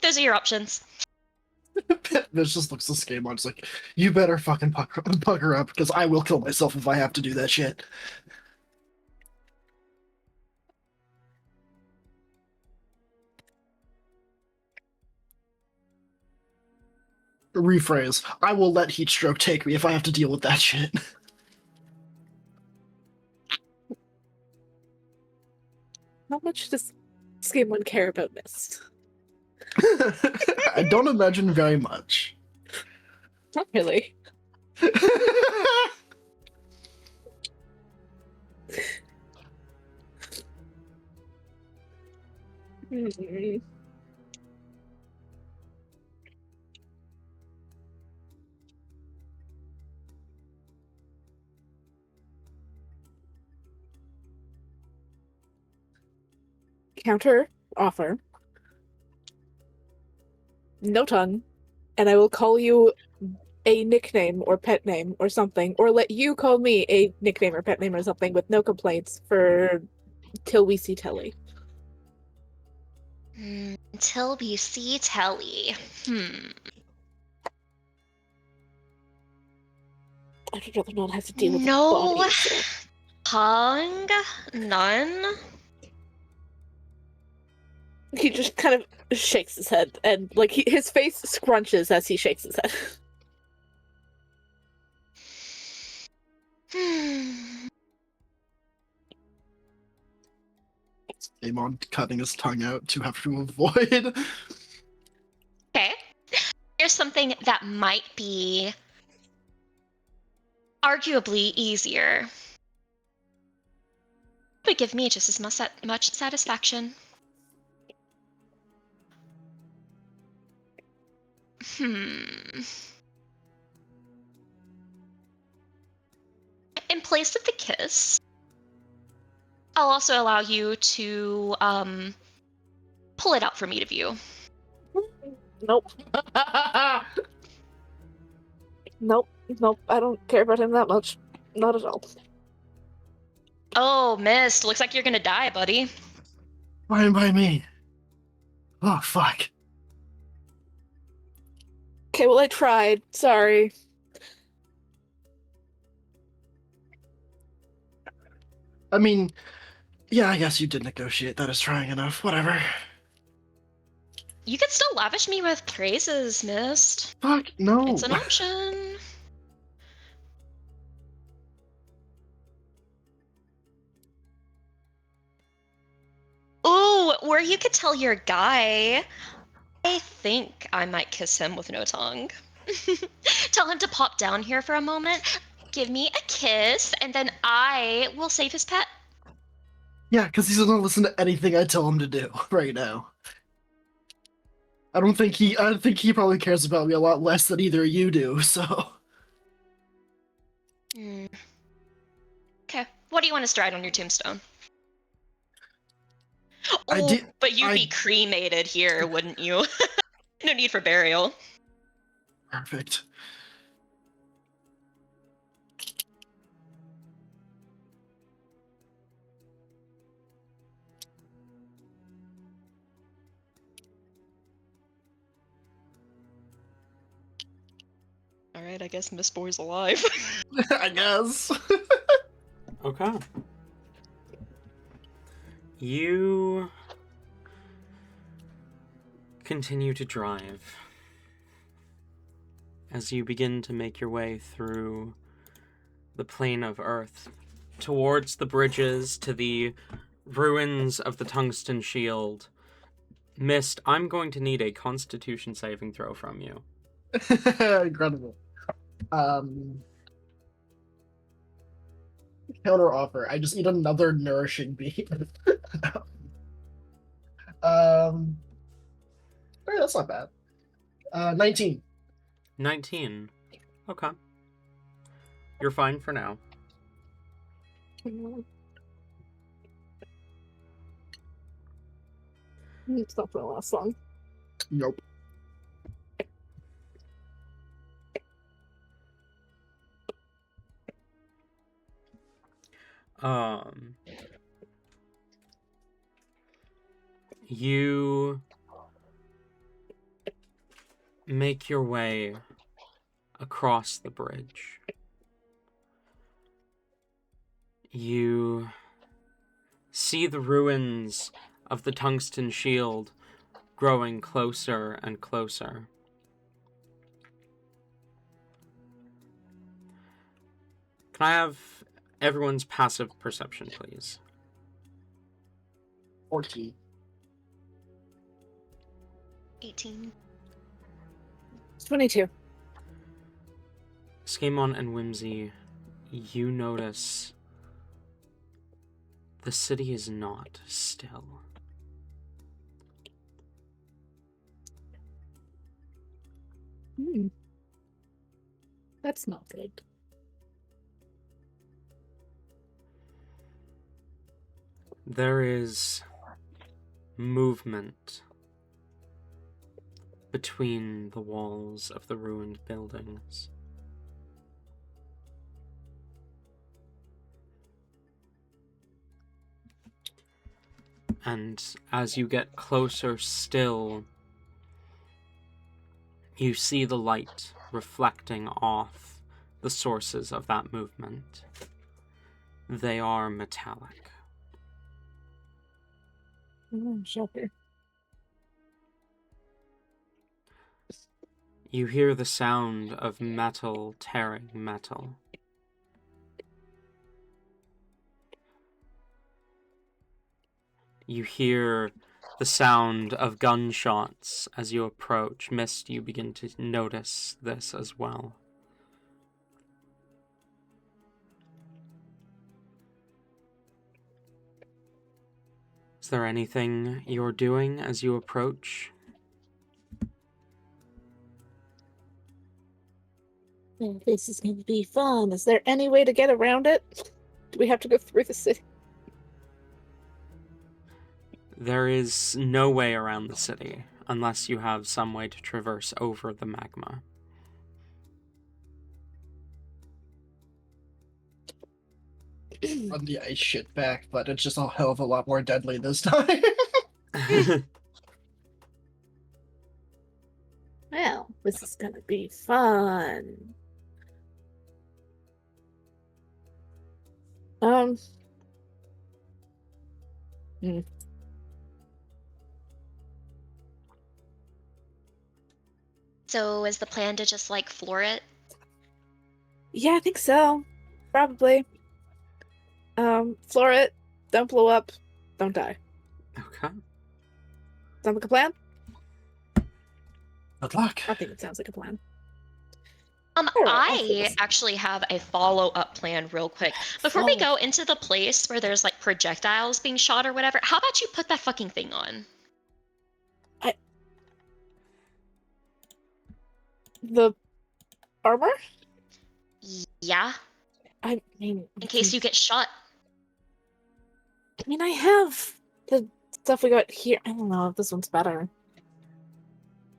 Those are your options. This just looks at Skaaymon, it's like, you better fucking pucker up, because I will kill myself if I have to do that shit. Rephrase, I will let Heatstroke take me if I have to deal with that shit. How much does Skaaymon care about Myst? I don't imagine very much. Not really. Hmm. Counter offer. No tongue, and I will call you a nickname or pet name or something, or let you call me a nickname or pet name or something with no complaints for till we see Telly. Until we see Telly. I'd rather not have to deal with No the body. So. tongue, none. He just kind of shakes his head, and like his face scrunches as he shakes his head. Skaaymon cutting his tongue out to have to avoid. Okay. Here's something that might be arguably easier. It would give me just as much satisfaction. In place of the kiss, I'll also allow you to pull it out for me to view. Nope. Nope. I don't care about him that much. Not at all. Oh, Myst, looks like you're gonna die, buddy. Fine by me. Oh, fuck. Okay, well, I tried. Sorry. I mean, yeah, I guess you did negotiate. That is trying enough. Whatever. You could still lavish me with praises, Myst. Fuck, no. It's an option. Ooh, or you could tell your guy. I think I might kiss him with no tongue. Tell him to pop down here for a moment, give me a kiss, and then I will save his pet. Yeah, because he's gonna listen to anything I tell him to do right now. I think he probably cares about me a lot less than either of you do, so. Okay, what do you want to stride on your tombstone? But you'd be cremated here, wouldn't you? No need for burial. Perfect. Alright, I guess Miss Boy's alive. I guess. Okay. You continue to drive as you begin to make your way through the plane of Earth towards the bridges to the ruins of the tungsten shield. Myst, I'm going to need a Constitution saving throw from you. Incredible. counter offer. I just eat another nourishing bean. Alright, that's not bad. 19. 19. Okay. You're fine for now. It's not gonna last long. Nope. You make your way across the bridge. You see the ruins of the tungsten shield growing closer and closer. Can I have everyone's passive perception, please? 14. 18. 22. Skaaymon and Whimsy, you notice the city is not still. That's not good. There is movement between the walls of the ruined buildings. And as you get closer still, you see the light reflecting off the sources of that movement. They are metallic. Shocker. You hear the sound of metal tearing metal. You hear the sound of gunshots as you approach. Myst, you begin to notice this as well. Is there anything you're doing as you approach? Oh, this is going to be fun. Is there any way to get around it? Do we have to go through the city? There is no way around the city, unless you have some way to traverse over the magma. Run the ice shit back, but it's just a hell of a lot more deadly this time. Well, this is going to be fun. So is the plan to just like floor it? Yeah, I think so. Probably. Floor it. Don't blow up. Don't die. Okay. Sound like a plan? Good luck. I think it sounds like a plan. I actually have a follow-up plan real quick. Before we go into the place where there's like projectiles being shot or whatever, how about you put that fucking thing on? The armor? Yeah, I mean... in case you get shot. I mean, I have the stuff we got here. I don't know if this one's better.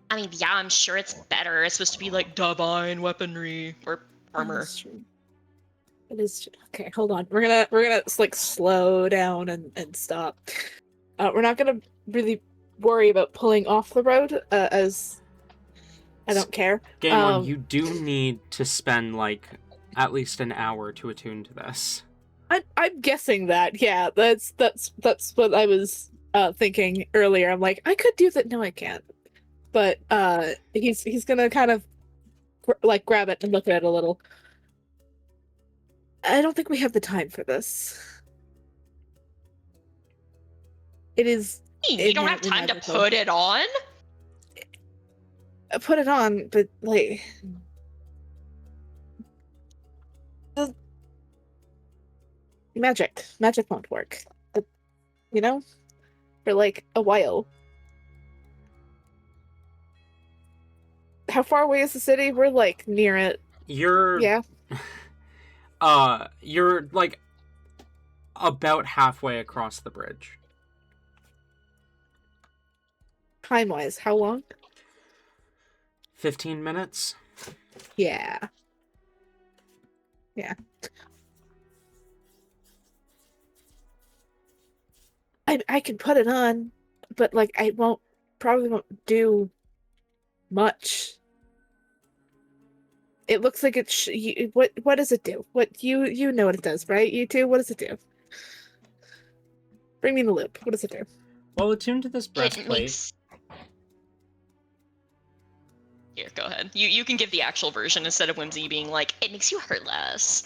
I mean, yeah, I'm sure it's better. It's supposed to be like divine weaponry or armor. That's true. It is true. Okay, hold on. We're gonna like slow down and stop. We're not gonna really worry about pulling off the road as I don't care. Skaaymon, you do need to spend like at least an hour to attune to this. I'm guessing that. Yeah, that's what I was thinking earlier. I'm like, I could do that. No, I can't. But he's gonna kind of like grab it and look at it a little. I don't think we have the time for this. It is. You don't have time to put it on? Put it on, but like. magic won't work. But, you know, for like a while. How far away is the city? We're like near it. You're Yeah. You're like about halfway across the bridge. Time-wise, how long? 15 minutes. Yeah. Yeah. I can put it on, but like I probably won't do much. It looks like what does it do? What you know what it does, right? You two, what does it do? Bring me in the loop. What does it do? Well, attuned to this It breastplate. makes. Here, go ahead. You can give the actual version instead of Whimsy being like, it makes you hurt less.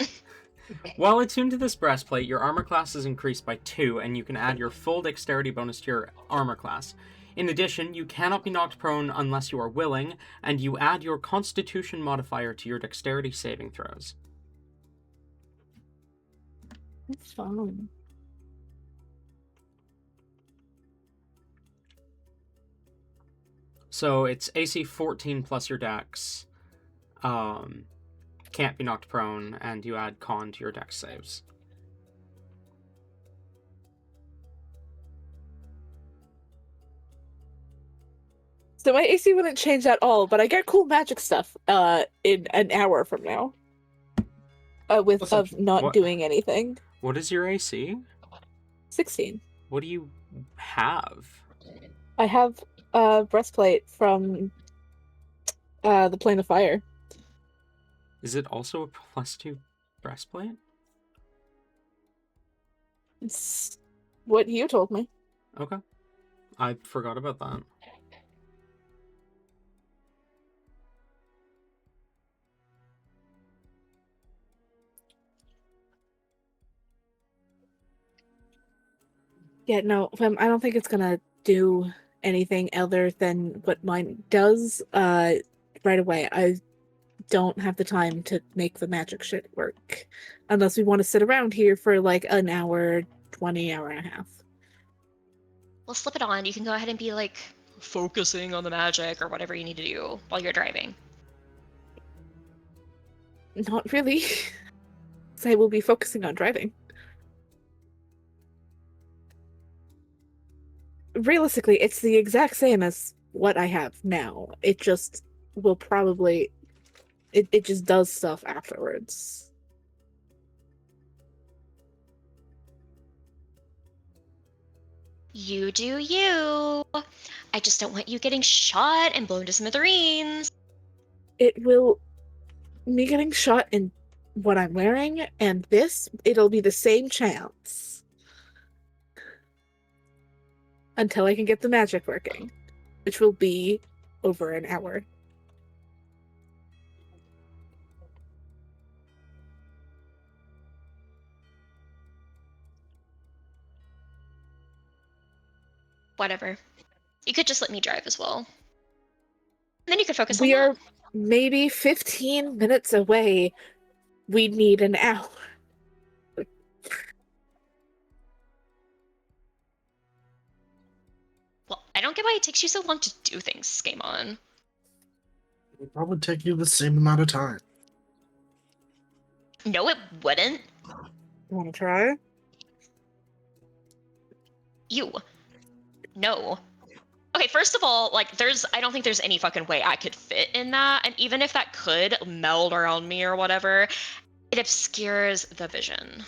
While attuned to this breastplate, your armor class is increased by 2, and you can add your full dexterity bonus to your armor class. In addition, you cannot be knocked prone unless you are willing, and you add your constitution modifier to your dexterity saving throws. That's fine. So it's AC 14 plus your dex. Can't be knocked prone, and you add con to your dex saves. So my AC wouldn't change at all, but I get cool magic stuff in an hour from now. Of not What? doing anything. What is your AC? 16. What do you have? I have a breastplate from the Plane of Fire. Is it also a +2 breastplate? It's what you told me. Okay. I forgot about that. Yeah, no, I don't think it's gonna do anything other than what mine does right away. I don't have the time to make the magic shit work. Unless we want to sit around here for like an hour, 20 hour and a half. We'll slip it on. You can go ahead and be like focusing on the magic or whatever you need to do while you're driving. Not really. I will be focusing on driving. Realistically, it's the exact same as what I have now. It just will probably... It just does stuff afterwards. You do you. I just don't want you getting shot and blown to smithereens. It will... Me getting shot in what I'm wearing and this, it'll be the same chance. Until I can get the magic working. Which will be over an hour. Whatever. You could just let me drive as well. And then you could focus on We that. are maybe 15 minutes away. We need an hour. Well, I don't get why it takes you so long to do things, Skaaymon. It'll probably take you the same amount of time. No, it wouldn't. You want to try? You. No. Okay, first of all, like, I don't think there's any fucking way I could fit in that, and even if that could meld around me or whatever, it obscures the vision.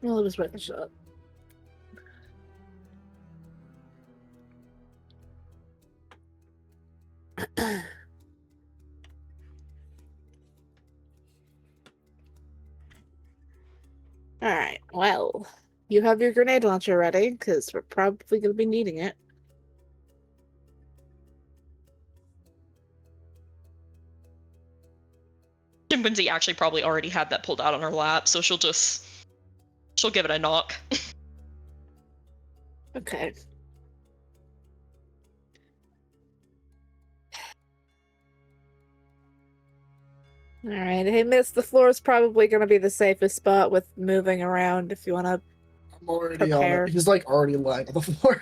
Well, it was worth a shot. Alright, well, you have your grenade launcher ready, because we're probably going to be needing it. Chimpanzee actually probably already had that pulled out on her lap, so she'll give it a knock. Okay. Alright, hey Miss, the floor is probably gonna be the safest spot with moving around if you wanna I'm already prepare. on it. He's like already lying on the floor.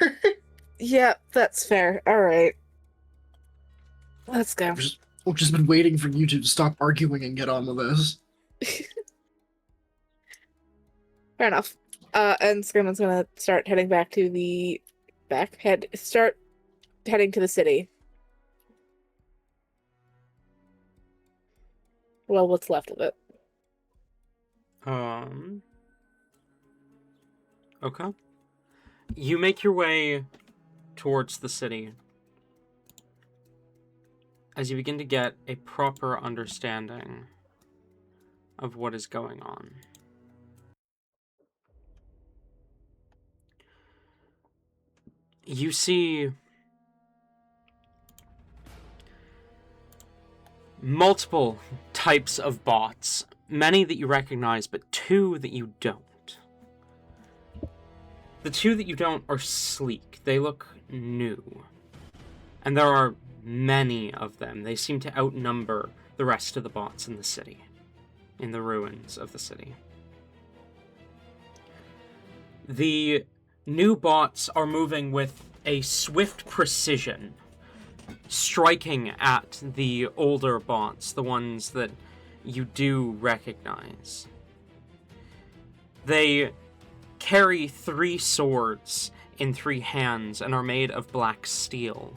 Yeah, that's fair. Alright. Let's go. We've just been waiting for you to stop arguing and get on with this. Fair enough. And Skaamon's gonna start heading back to the start heading to the city. Well, what's left of it. Okay. You make your way towards the city as you begin to get a proper understanding of what is going on. You see multiple types of bots, many that you recognize, but two that you don't. The two that you don't are sleek. They look new. And there are many of them. They seem to outnumber the rest of the bots in the city, in the ruins of the city. The new bots are moving with a swift precision, striking at the older bots, the ones that you do recognize. They carry 3 swords in 3 hands and are made of black steel.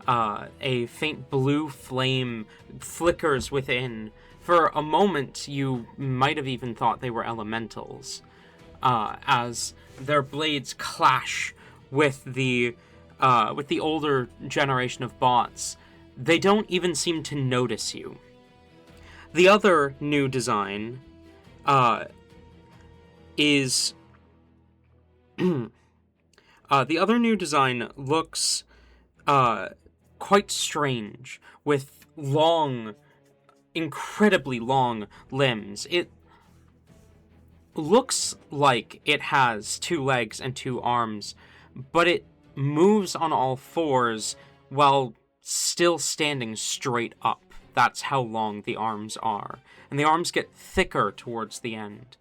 A faint blue flame flickers within. For a moment, you might have even thought they were elementals, as their blades clash with the older generation of bots. They don't even seem to notice you. The other new design is the other new design looks quite strange, with long, incredibly long limbs. It looks like it has 2 legs and 2 arms, but it moves on all 4s while still standing straight up. That's how long the arms are. And the arms get thicker towards the end.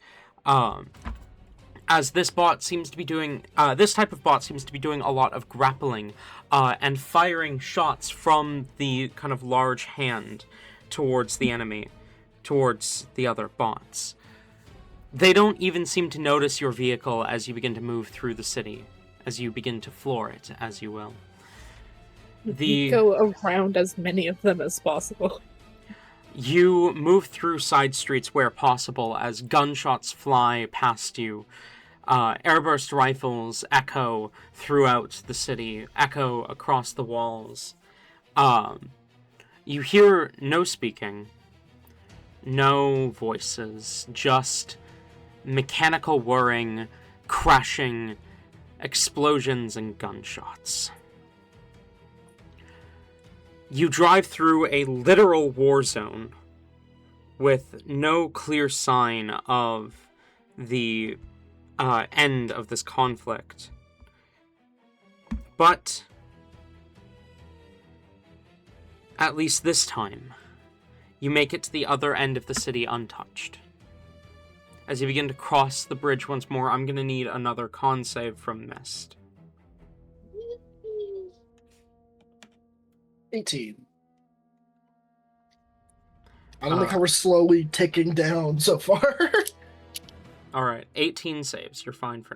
As this bot seems to be doing, this type of bot seems to be doing a lot of grappling and firing shots from the kind of large hand towards the enemy, towards the other bots. They don't even seem to notice your vehicle as you begin to move through the city, as you begin to floor it, as you will. You go around as many of them as possible. You move through side streets where possible as gunshots fly past you. Airburst rifles echo throughout the city, echo across the walls. You hear no speaking, no voices, just mechanical whirring, crashing, explosions, and gunshots. You drive through a literal war zone with no clear sign of the end of this conflict. But at least this time, you make it to the other end of the city untouched. As you begin to cross the bridge once more, I'm going to need another con save from Myst. 18. I don't like how we're slowly ticking down so far. Alright, 18 saves. You're fine for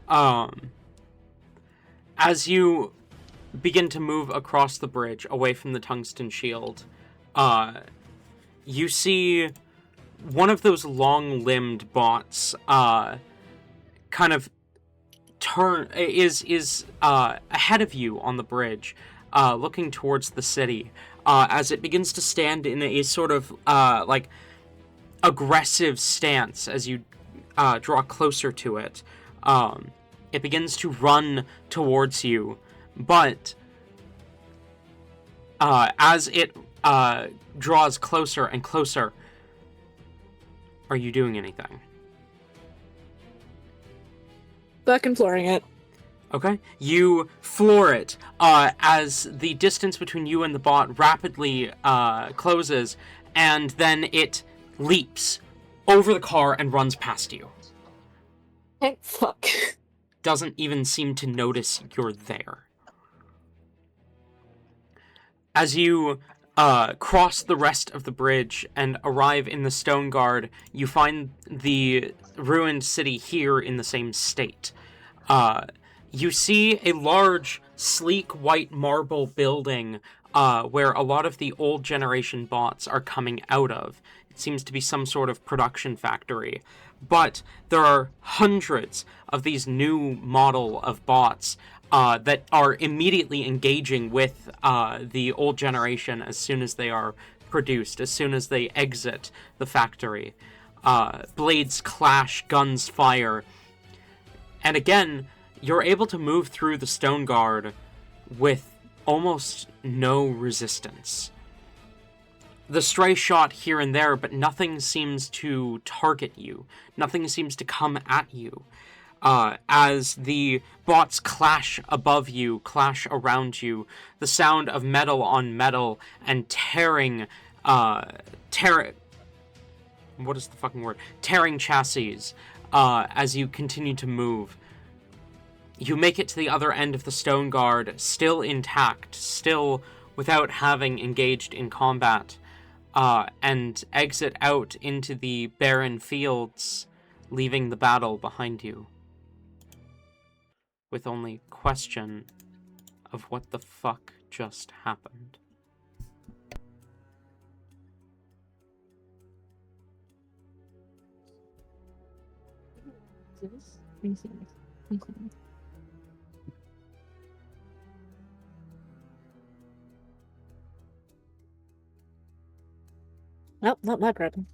now. As you begin to move across the bridge, away from the tungsten shield, you see one of those long-limbed bots, kind of is ahead of you on the bridge, looking towards the city, as it begins to stand in a sort of, like, aggressive stance as you draw closer to it. It begins to run towards you, but as it draws closer and closer, are you doing anything? Fucking flooring it. Okay, you floor it as the distance between you and the bot rapidly closes, and then it leaps over the car and runs past you. Thank fuck. Doesn't even seem to notice you're there. As you cross the rest of the bridge and arrive in the Stone Guard, you find the ruined city here in the same state. You see a large, sleek white marble building where a lot of the old generation bots are coming out of. It seems to be some sort of production factory. But there are hundreds of these new model of bots that are immediately engaging with the old generation as soon as they are produced, as soon as they exit the factory. Blades clash, guns fire. And again, you're able to move through the Stone Guard with almost no resistance. The stray shot here and there, but nothing seems to target you. Nothing seems to come at you. As the bots clash above you, clash around you, the sound of metal on metal and tearing chassis as you continue to move. You make it to the other end of the Stone Guard, still intact, still without having engaged in combat, and exit out into the barren fields, leaving the battle behind you. With only question of what the fuck just happened. Well, not my problem.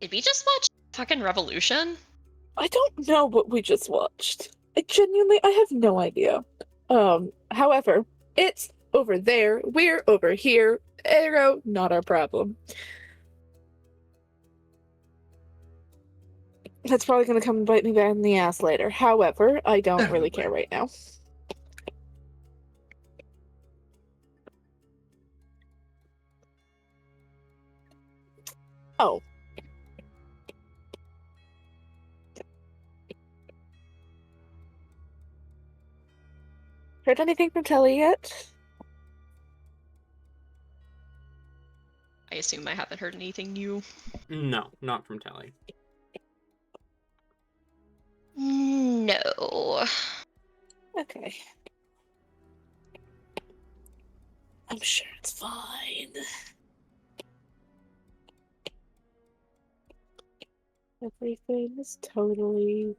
Did we just watch fucking Revolution? I don't know what we just watched. I have no idea. However, it's over there, we're over here, ergo, not our problem. That's probably gonna come and bite me back in the ass later. However, I don't really care right now. Oh. Heard anything from Telly yet? I assume I haven't heard anything new. No, not from Telly. No. Okay. I'm sure it's fine. Everything is totally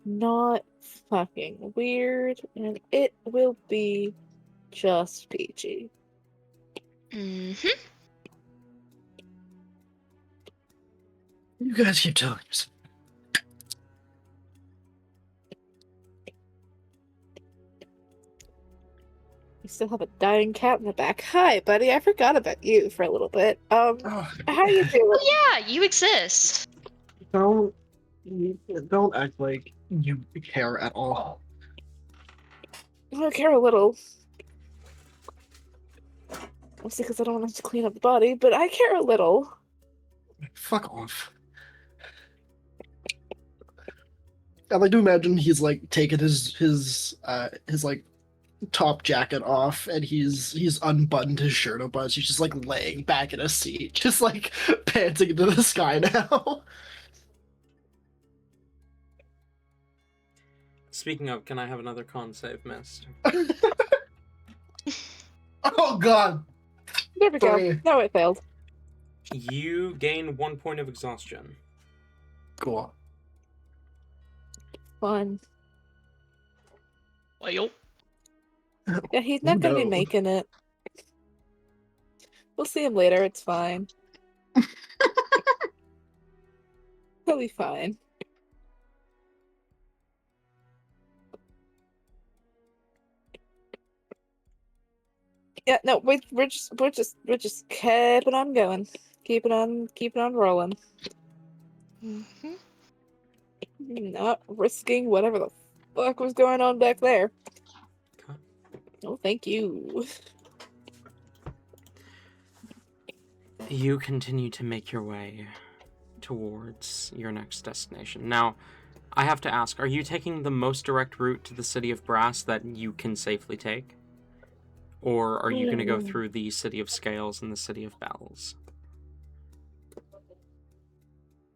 not fucking weird, and it will be just peachy. Mm-hmm. You guys keep telling us. You still have a dying cat in the back. Hi, buddy. I forgot about you for a little bit. Oh, How you doing? Oh yeah, you exist. don't act like you care at all. I care a little. Mostly because I don't want to have to clean up the body, but I care a little. Fuck off. I like to imagine he's like taking his like top jacket off and he's unbuttoned his shirt a bunch. He's just like laying back in a seat, just like panting into the sky now. Speaking of, can I have another con save, Myst? Oh god. There we go. Sorry. No, it failed. You gain 1 point of exhaustion. Cool. Fun. Well, Yeah, he's not gonna be No. making it. We'll see him later. It's fine. He'll be fine. Yeah, no, we're just keeping on going, keeping on rolling. Mm-hmm. Not risking whatever the fuck was going on back there? Okay. Oh, thank you. You continue to make your way towards your next destination. Now, I have to ask, are you taking the most direct route to the City of Brass that you can safely take? Or are you going to go through the City of Scales and the City of Bells?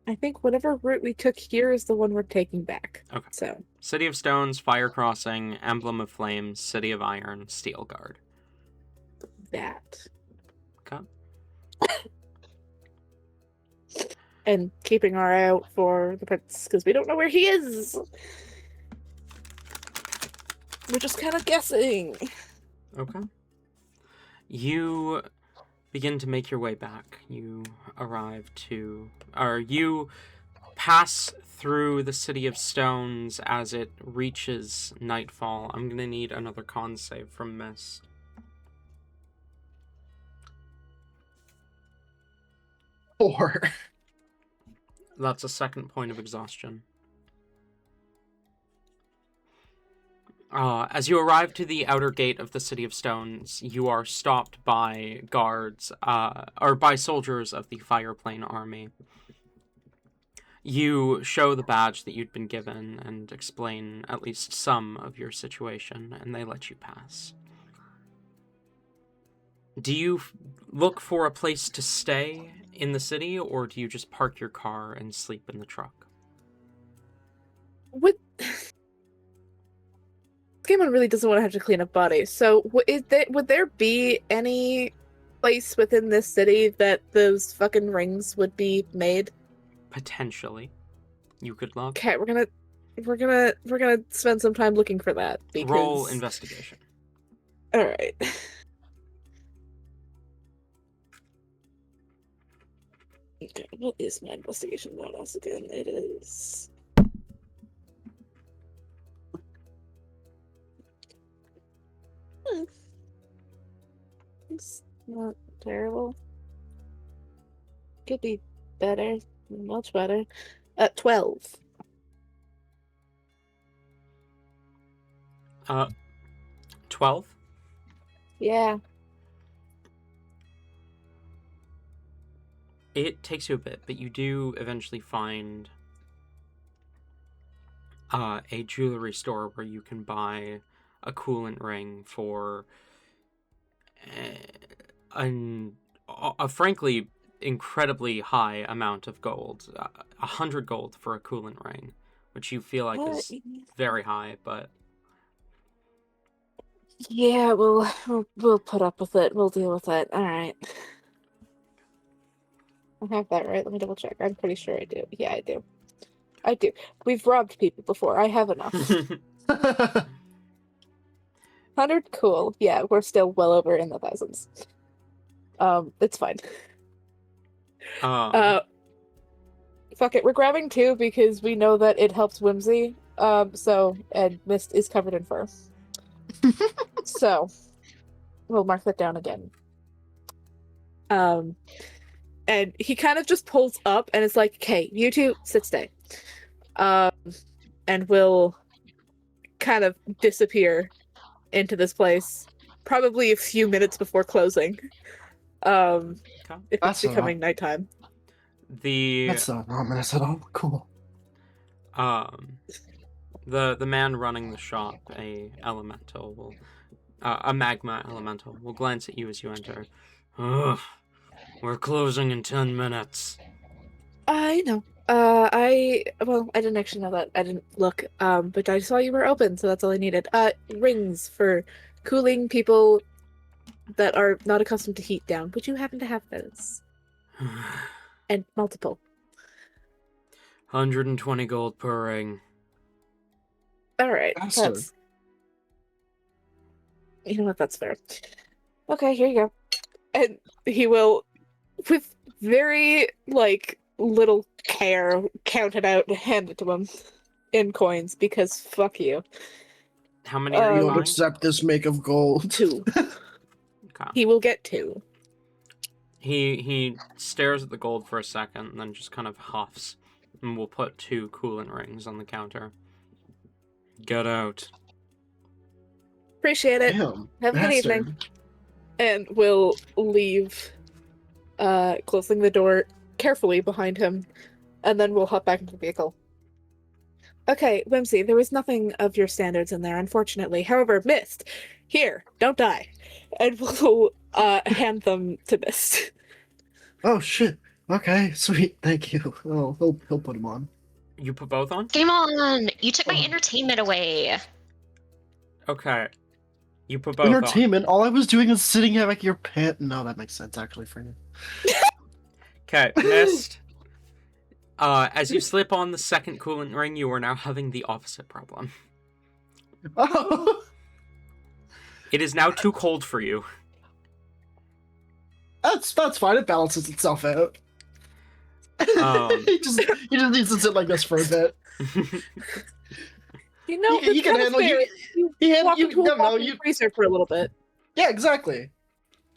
I think whatever route we took here is the one we're taking back. Okay. So, City of Stones, Fire Crossing, Emblem of Flames, City of Iron, Steel Guard. that. Okay. And keeping our eye out for the prince, because we don't know where he is. We're just kind of guessing. Okay. You begin to make your way back. You pass through the City of Stones as it reaches nightfall. I'm gonna need another con save from Myst. Four. That's a second point of exhaustion. As you arrive to the outer gate of the City of Stones, you are stopped by guards, or by soldiers of the Fireplane Army. You show the badge that you'd been given and explain at least some of your situation, and they let you pass. Do you look for a place to stay in the city, or do you just park your car and sleep in the truck? Would Skaaymon really doesn't want to have to clean up bodies, so would there be any place within this city that those fucking rings would be made? Potentially. You could look. Okay, we're gonna spend some time looking for that because Roll investigation. All right. Okay, what is my investigation bonus again? It is. It's not terrible. Could be better, much better. 12. 12? Yeah. It takes you a bit, but you do eventually find a jewelry store where you can buy a coolant ring for a frankly incredibly high amount of gold. 100 gold for a coolant ring, which you feel like is very high, but yeah, we'll put up with it. We'll deal with it. All right. I have that right. Let me double check. I'm pretty sure I do. Yeah, I do. I do. We've robbed people before. I have enough. 100, cool. Yeah, we're still well over in the thousands. It's fine. Fuck it. We're grabbing 2 because we know that it helps Whimsy. And Myst is covered in fur. So, we'll mark that down again. And he kind of just pulls up and is like, okay, you two, sit stay. And we'll kind of disappear into this place, probably a few minutes before closing. If it's becoming nighttime. That's not ominous at all. Cool. The man running the shop, a magma elemental, will glance at you as you enter. Ugh, we're closing in 10 minutes. I know. I didn't actually know that. I didn't look. But I saw you were open, so that's all I needed. Rings for cooling people that are not accustomed to heat down. Would you happen to have those? And multiple. 120 gold per ring. All right. Bastard. You know what? That's fair. Okay, here you go. And he will, with very, little care, count it out and hand it to him in coins, because fuck you. How many are you Don't buying? accept this make of gold. 2. Okay. He will get 2. He stares at the gold for a second and then just kind of huffs, and will put 2 coolant rings on the counter. Get out. Appreciate it. Damn. Have a good bastard. evening. And we'll leave, closing the door carefully behind him, and then we'll hop back into the vehicle. Okay, Whimsy, there was nothing of your standards in there, unfortunately. However, Myst, here, don't die. And we'll hand them to Myst. Oh shit. Okay, sweet. Thank you. Oh, he'll put him on. You put both on? Skaaymon, you took my Oh. entertainment away. Okay. You put both on. Entertainment. All I was doing is sitting at like your pant. No, that makes sense actually for you. Okay, Myst. As you slip on the second coolant ring, you are now having the opposite problem. Oh. It is now too cold for you. That's fine. It balances itself out. Um. he just needs to sit like this for a bit. You know, He can handle you. you. You freezer for a little bit. Yeah, exactly.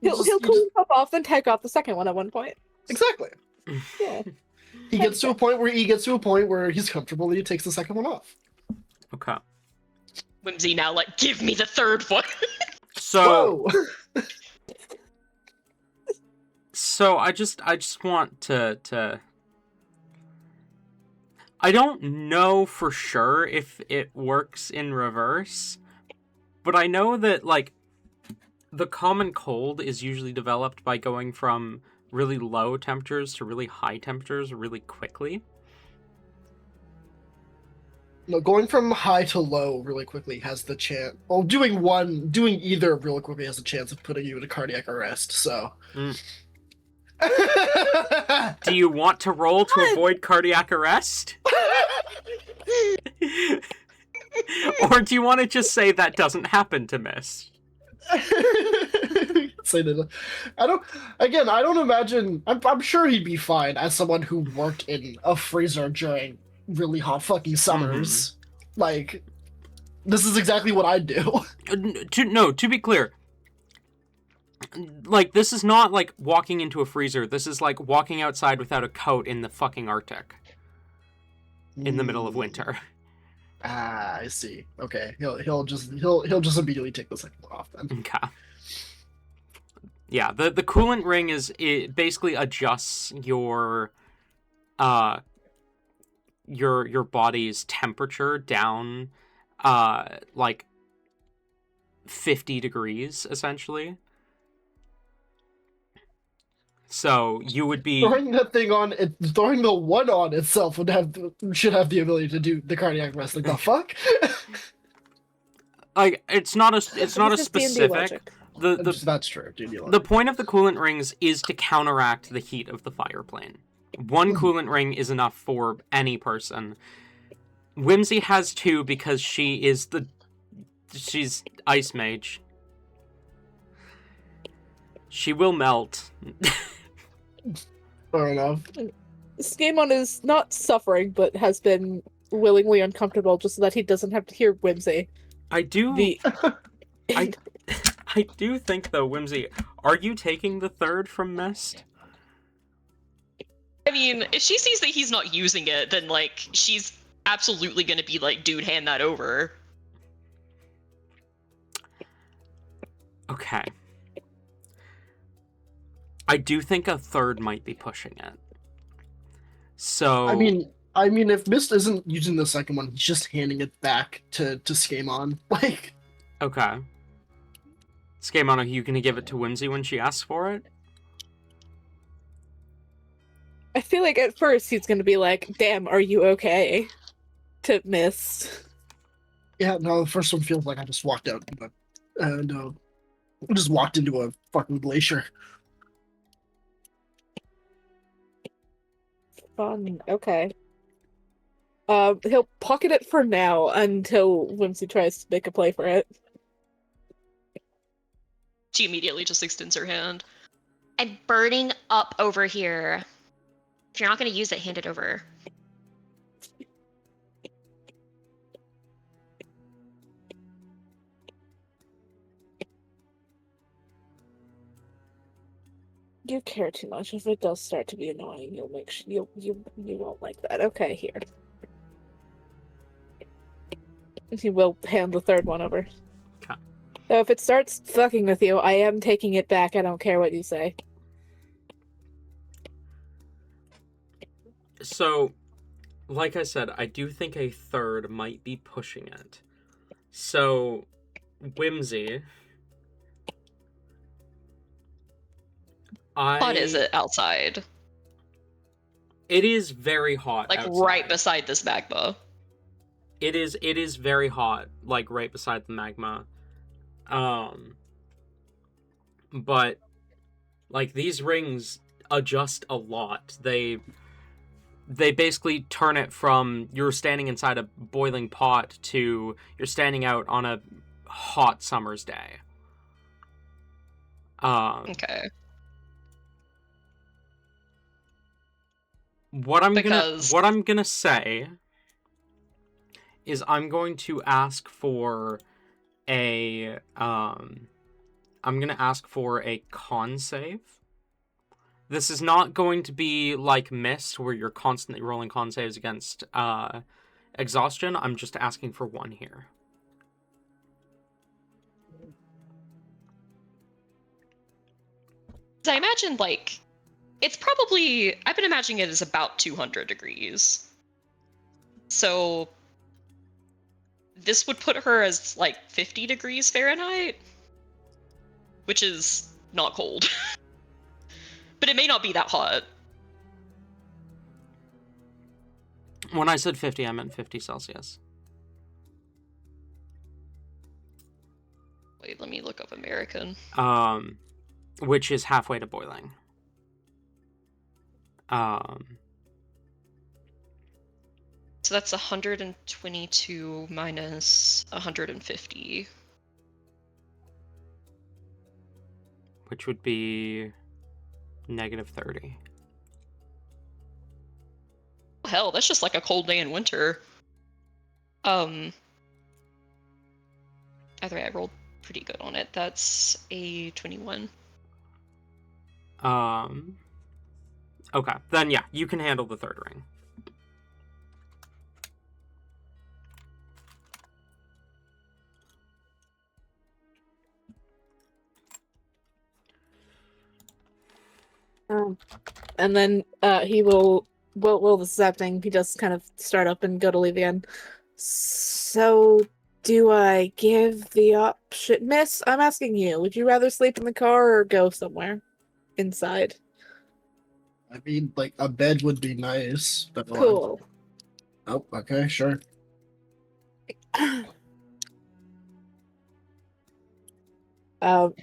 He'll cool himself off, then take off the second one at one point. Exactly. Yeah. He gets to a point where he's comfortable and he takes the second one off. Okay. Whimsy now, like, give me the third one. So, Whoa. so I just want to. I don't know for sure if it works in reverse, but I know that, like, the common cold is usually developed by going from really low temperatures to really high temperatures really quickly. No, going from high to low really quickly has the chance. Well, doing either really quickly has a chance of putting you in a cardiac arrest. So. Do you want to roll to avoid cardiac arrest? Or do you want to just say that doesn't happen to Myst? Say that. I don't imagine. I'm sure he'd be fine as someone who worked in a freezer during really hot fucking summers. Like, this is exactly what I'd do. To be clear, like, this is not like walking into a freezer. This is like walking outside without a coat in the fucking Arctic in the middle of winter. Ah, I see. Okay, he'll just immediately take the second one off then. Okay. Yeah, the coolant ring it basically adjusts your body's temperature down like 50 degrees essentially. So you would be throwing the one on itself should have the ability to do the cardiac arrest. Like the fuck? Like it's not a specific. That's true. The point of the coolant rings is to counteract the heat of the fire plane. One coolant ring is enough for any person. Whimsy has two because she's ice mage. She will melt. Fair enough. Skaaymon is not suffering, but has been willingly uncomfortable just so that he doesn't have to hear Whimsy. I do think, though, Whimsy, are you taking the third from Myst? I mean, if she sees that he's not using it, then, like, she's absolutely gonna be like, dude, hand that over. Okay. I do think a third might be pushing it. So I mean, if Myst isn't using the second one, he's just handing it back to Skaaymon. Like, okay. Skaaymon, are you gonna give it to Whimsy when she asks for it? I feel like at first he's gonna be like, damn, are you okay? To Myst. yeah, no, the first one feels like I just walked out and just walked into a fucking glacier. Fun. Okay. He'll pocket it for now until Whimsy tries to make a play for it. She immediately just extends her hand. I'm burning up over here. If you're not gonna use it, hand it over. You care too much. If it does start to be annoying, you'll make sure you won't like that. Okay, here. He will hand the third one over. Okay. So if it starts fucking with you, I am taking it back. I don't care what you say. So, like I said, I do think a third might be pushing it. So, Whimsy. What is it outside? It is very hot Like outside. right beside this magma. It is very hot, like right beside the magma. But like these rings adjust a lot. They basically turn it from you're standing inside a boiling pot to you're standing out on a hot summer's day. Okay. What I'm gonna say is I'm going to ask for a con save. This is not going to be like Myst, where you're constantly rolling con saves against exhaustion. I'm just asking for one here. I imagine, like, it's probably... I've been imagining it as about 200 degrees. So... this would put her as, like, 50 degrees Fahrenheit? Which is not cold. But it may not be that hot. When I said 50, I meant 50 Celsius. Wait, let me look up American. Which is halfway to boiling. So that's 122 minus 150. Which would be -30. Hell, that's just like a cold day in winter. Either way, I rolled pretty good on it. That's a 21. Okay, then yeah, you can handle the third ring. And then he will this is happening, he does kind of start up and go to leave again. So do I give the option? Miss, I'm asking you, would you rather sleep in the car or go somewhere inside? I mean, like, a bed would be nice, but Cool. Oh, okay, sure.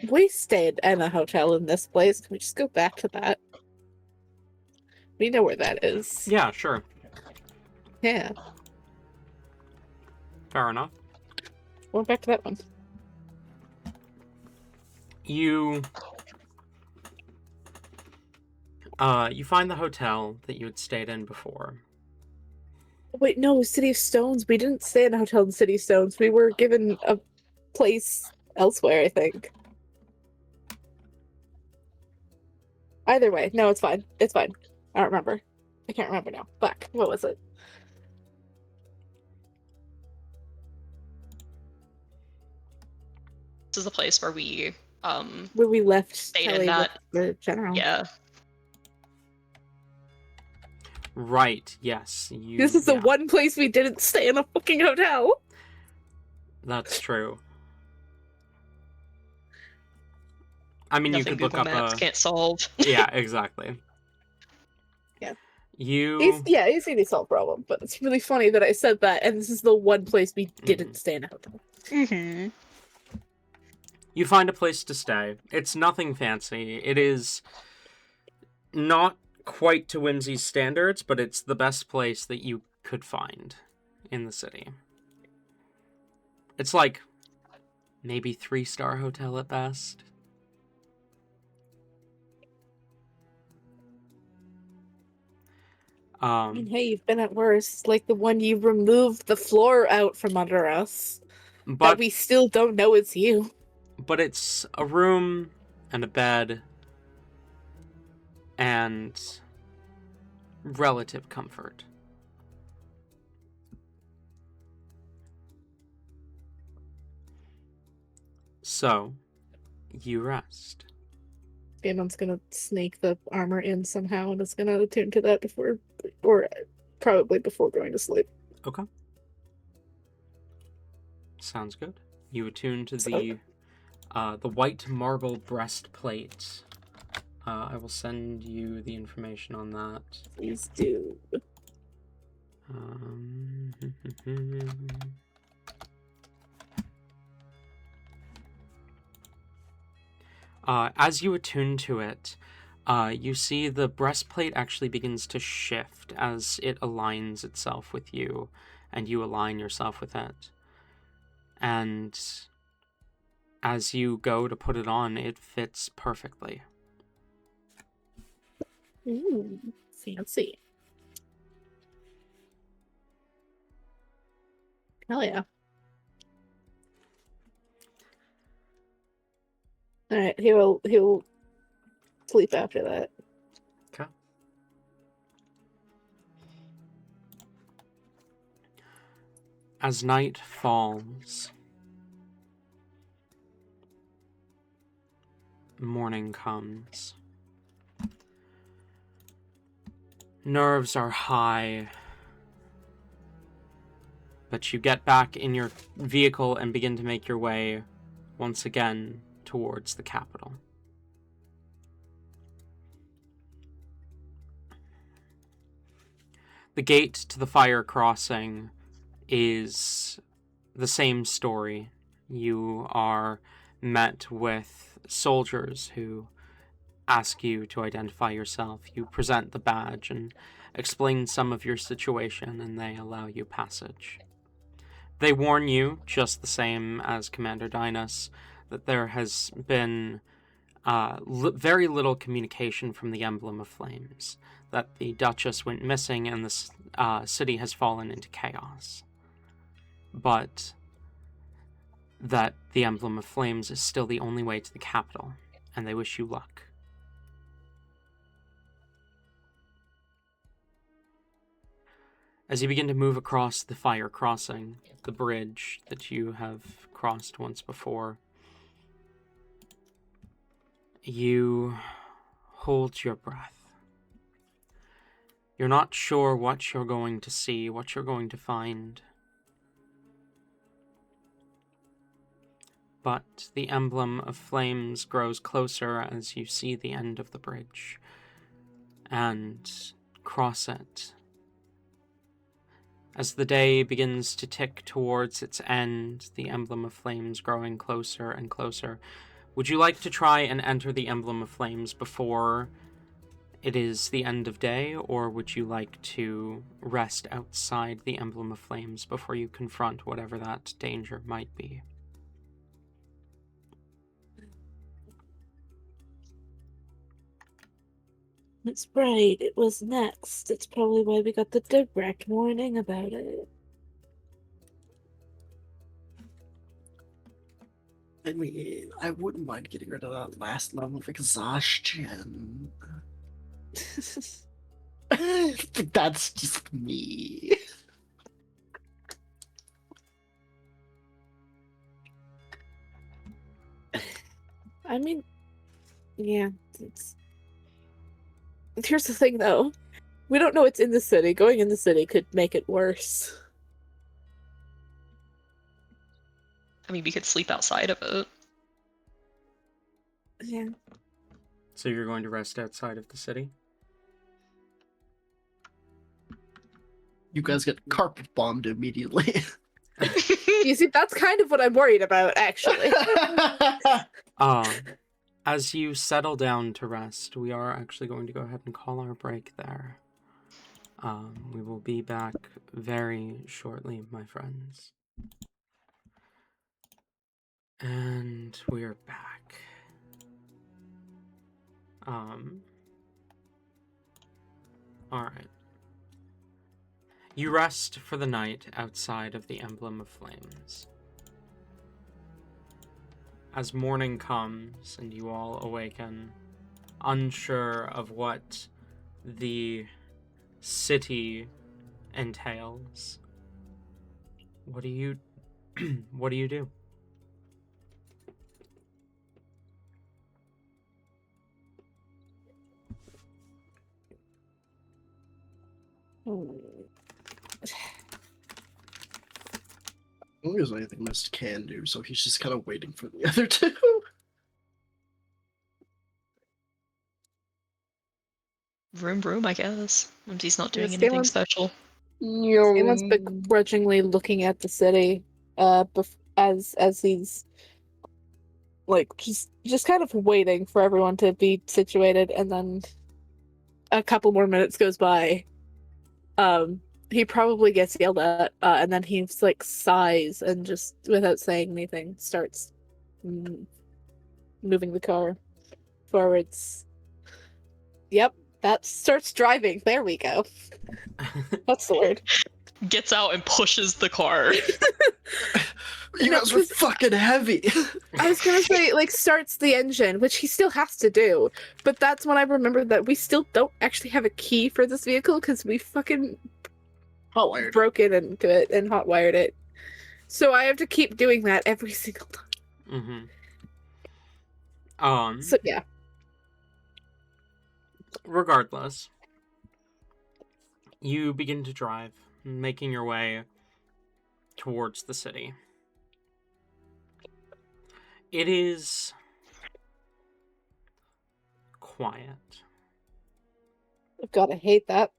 We stayed in a hotel in this place. Can we just go back to that? We know where that is. Yeah, sure. Yeah. Fair enough. We're back to that one. You find the hotel that you had stayed in before. Wait, no, City of Stones. We didn't stay in a hotel in City of Stones. We were given a place elsewhere, I think. Either way, no, it's fine. It's fine. I don't remember. I can't remember now. Fuck. What was it? This is the place where we left stayed Kelly in that. with the general. Yeah. Right, yes. This is the one place we didn't stay in a fucking hotel. That's true. I mean, Nothing you could look Google up Maps can't solve. Yeah, exactly. Yeah. Easy to solve problem, but it's really funny that I said that, and this is the one place we didn't stay in a hotel. Mm-hmm. You find a place to stay. It's nothing fancy. It is not quite to Whimsy's standards, but it's the best place that you could find in the city. It's like maybe 3-star hotel at best. I mean, hey, you've been at worse. Like the one you removed the floor out from under us. But we still don't know it's you. But it's a room and a bed and relative comfort. So, you rest. Skaymon's gonna sneak the armor in somehow and is gonna attune to that before, or probably before going to sleep. Okay. Sounds good. You attune to So- the white marble breastplate. I will send you the information on that. Please do. As you attune to it, you see the breastplate actually begins to shift as it aligns itself with you, and you align yourself with it. And as you go to put it on, it fits perfectly. Ooh, fancy. Hell yeah. Alright, he'll sleep after that. Okay. As night falls, morning comes. Nerves are high, but you get back in your vehicle and begin to make your way once again towards the capital. The gate to the fire crossing is the same story. You are met with soldiers who ask you to identify yourself. You present the badge and explain some of your situation, and they allow you passage. They warn you, just the same as Commander Dynas, that there has been very little communication from the Emblem of Flames, that the Duchess went missing and the city has fallen into chaos. But that the Emblem of Flames is still the only way to the capital, and they wish you luck. As you begin to move across the fire crossing, the bridge that you have crossed once before, you hold your breath. You're not sure what you're going to see, what you're going to find. But the Emblem of Flames grows closer as you see the end of the bridge and cross it. As the day begins to tick towards its end, the Emblem of Flames growing closer and closer, would you like to try and enter the Emblem of Flames before it is the end of day, or would you like to rest outside the Emblem of Flames before you confront whatever that danger might be? It's right, it was next. It's probably why we got the direct warning about it. I mean, I wouldn't mind getting rid of that last level of exhaustion. But that's just me. I mean, yeah, here's the thing though. We don't know what's in the city. Going in the city could make it worse. I mean, we could sleep outside of it. Yeah. So you're going to rest outside of the city? You guys get carpet bombed immediately. You see, that's kind of what I'm worried about, actually. As you settle down to rest, we are actually going to go ahead and call our break there. We will be back very shortly, my friends. And we are back. Alright. You rest for the night outside of the Emblem of Flames. As morning comes and you all awaken, unsure of what the city entails, what do you do? I don't think there's anything Myst can do, so he's just kind of waiting for the other two. Room, I guess. Whimsy's not doing Yes, anything Skaamon's- special. Skaamon's begrudgingly looking at the city, as he's like just kind of waiting for everyone to be situated, and then a couple more minutes goes by. He probably gets yelled at, and then he's like sighs and just without saying anything starts moving the car forwards. Yep, that starts driving. There we go. That's the word. Gets out and pushes the car. You guys were fucking heavy. I was gonna say, like, starts the engine, which he still has to do, but that's when I remembered that we still don't actually have a key for this vehicle because we fucking Hotwired. broke it into it and hotwired it. So I have to keep doing that every single time. So yeah. Regardless, you begin to drive, making your way towards the city. It is quiet. Gotta hate that.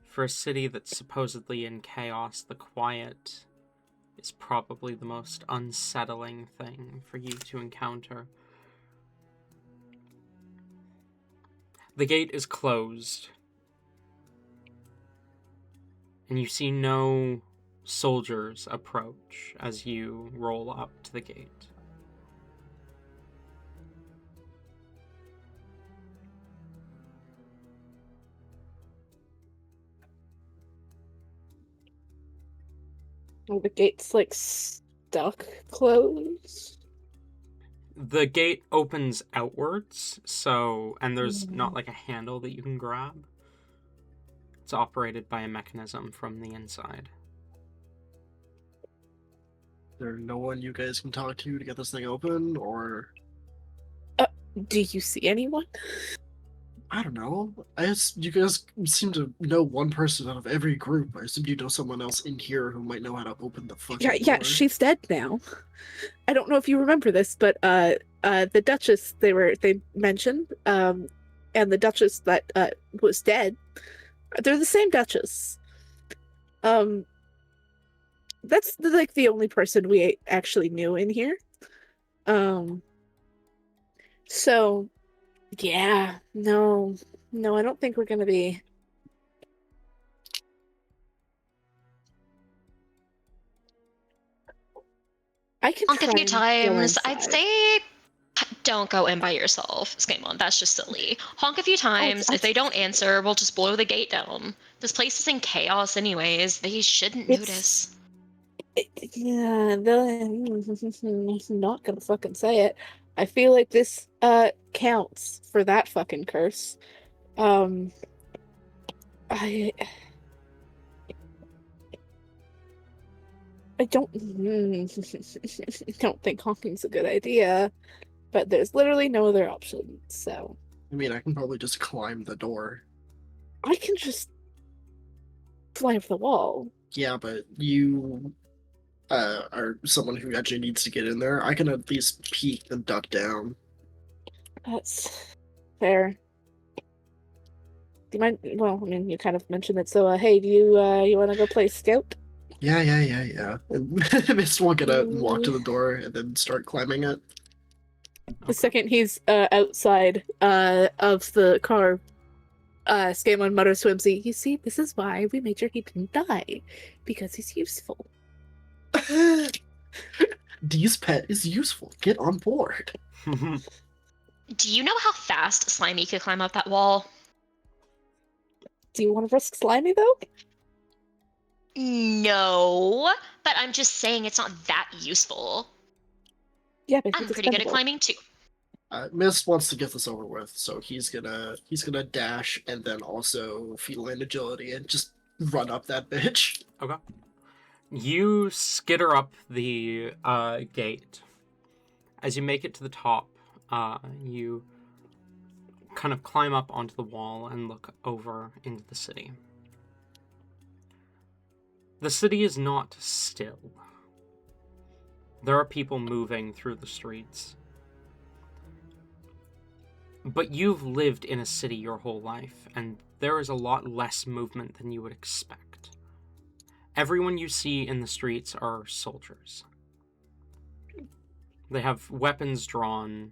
For a city that's supposedly in chaos, the quiet is probably the most unsettling thing for you to encounter. The gate is closed, and you see no soldiers approach as you roll up to the gate. Oh, the gate's like stuck closed. The gate opens outwards, and there's not like a handle that you can grab. It's operated by a mechanism from the inside. There no one you guys can talk to get this thing open, or Do you see anyone? I don't know. You guys seem to know one person out of every group. I assume you know someone else in here who might know how to open the fucking Yeah, door. she's dead now. I don't know if you remember this, but the Duchess they mentioned, and the Duchess that was dead, they're the same Duchess. That's like the only person we actually knew in here. So yeah, no, I don't think we're gonna be. I can Honk a try few and go times. I'd inside. say don't go in by yourself, Skaaymon. That's just silly. Honk a few times. If they don't answer, we'll just blow the gate down. This place is in chaos anyways. They shouldn't notice. Yeah, not gonna fucking say it. I feel like this counts for that fucking curse. I don't don't think honking's a good idea, but there's literally no other option. So I mean, I can probably just climb the door. I can just fly off the wall. Yeah, but you are someone who actually needs to get in there. I can at least peek and duck down. That's fair. Do you mind? Well, I mean, you kind of mentioned it. So, hey, do you want to go play Scout? Yeah. And Myst will get out and walk to the door and then start climbing it. The second he's outside of the car, Skaaymon mutters to Whimsy, "You see, this is why we made sure he didn't die, because he's useful." Dee's pet is useful. Get on board. Do you know how fast Slimy could climb up that wall? Do you want to risk Slimy though? No, but I'm just saying it's not that useful. Yeah, but I'm pretty good at climbing too. Myst wants to get this over with, so he's gonna dash and then also feline agility and just run up that bitch. Okay. You skitter up the gate. As you make it to the top, you kind of climb up onto the wall and look over into the city. The city is not still. There are people moving through the streets. But you've lived in a city your whole life, and there is a lot less movement than you would expect. Everyone you see in the streets are soldiers. They have weapons drawn,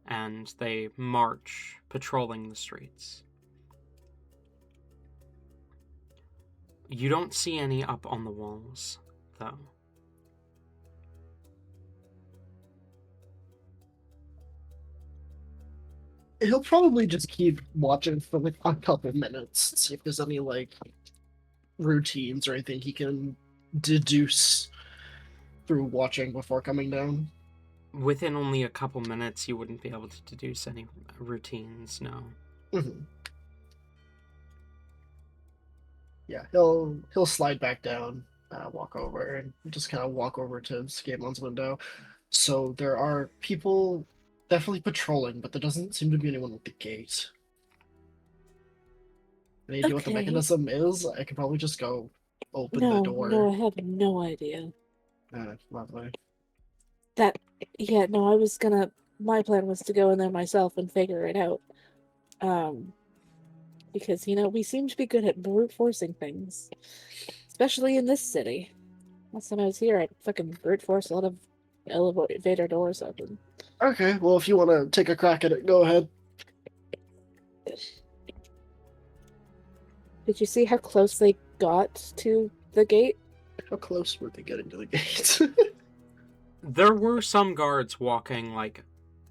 and they march, patrolling the streets. You don't see any up on the walls, though. He'll probably just keep watching for like a couple minutes, see if there's any like routines or anything he can deduce through watching before coming down. Within only a couple minutes, you wouldn't be able to deduce any routines, no. Mm-hmm. Yeah, he'll slide back down, walk over, and just kind of walk over to Skaymon's window. So there are people definitely patrolling, but there doesn't seem to be anyone at the gate. Any idea what the Okay. mechanism is? I could probably just go open the door. No, I have no idea. Lovely. My plan was to go in there myself and figure it out. Because, we seem to be good at brute forcing things. Especially in this city. Last time I was here, I fucking brute forced a lot of elevator doors open. Okay, well, if you want to take a crack at it, go ahead. Did you see how close they got to the gate? How close were they getting to the gate? There were some guards walking,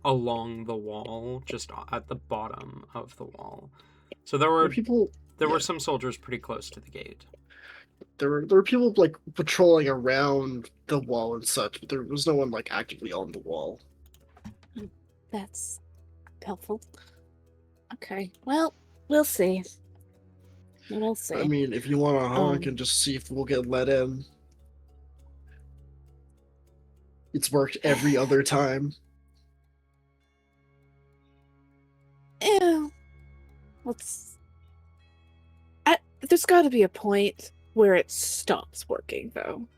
along the wall, just at the bottom of the wall. So there were people. There were some soldiers pretty close to the gate. There were people patrolling around the wall and such, but there was no one actively on the wall. That's helpful. Okay, well, we'll see. We'll see. I mean, if you want to honk and just see if we'll get let in. It's worked every other time. Yeah. There's got to be a point where it stops working, though.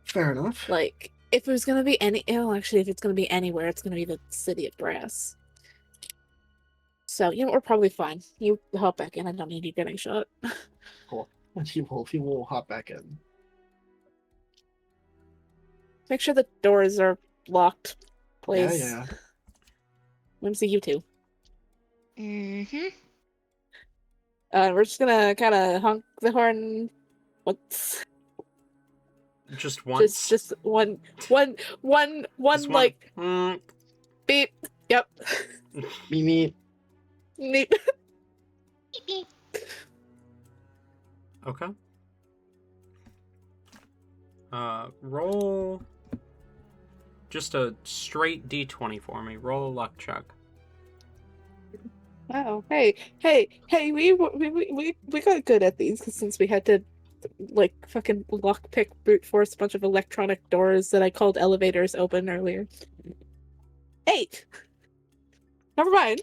Fair enough. If it was going to be if it's going to be anywhere, it's going to be the city of brass. So, we're probably fine. You hop back in. I don't need you getting shot. Cool. He will hop back in. Make sure the doors are locked, please. Yeah. Whimsy, you too. Mm-hmm. We're just gonna kind of honk the horn once. Just once? Just one, Just one. Beep. Yep. Mimi. Neat. Okay. Roll just a straight D20 for me. Roll a luck check. Oh, hey, we got good at these since we had to fucking lockpick brute force a bunch of electronic doors that I called elevators open earlier. 8. Never mind.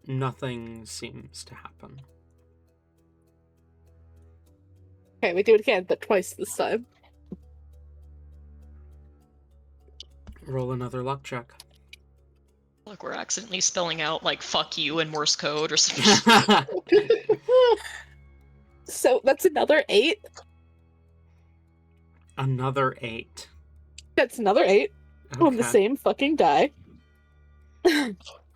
Nothing seems to happen. Okay, we do it again, but twice this time. Roll another luck check. Look, we're accidentally spelling out fuck you in Morse code or something. So that's another 8. Another 8. That's another 8 on the Okay. same fucking die.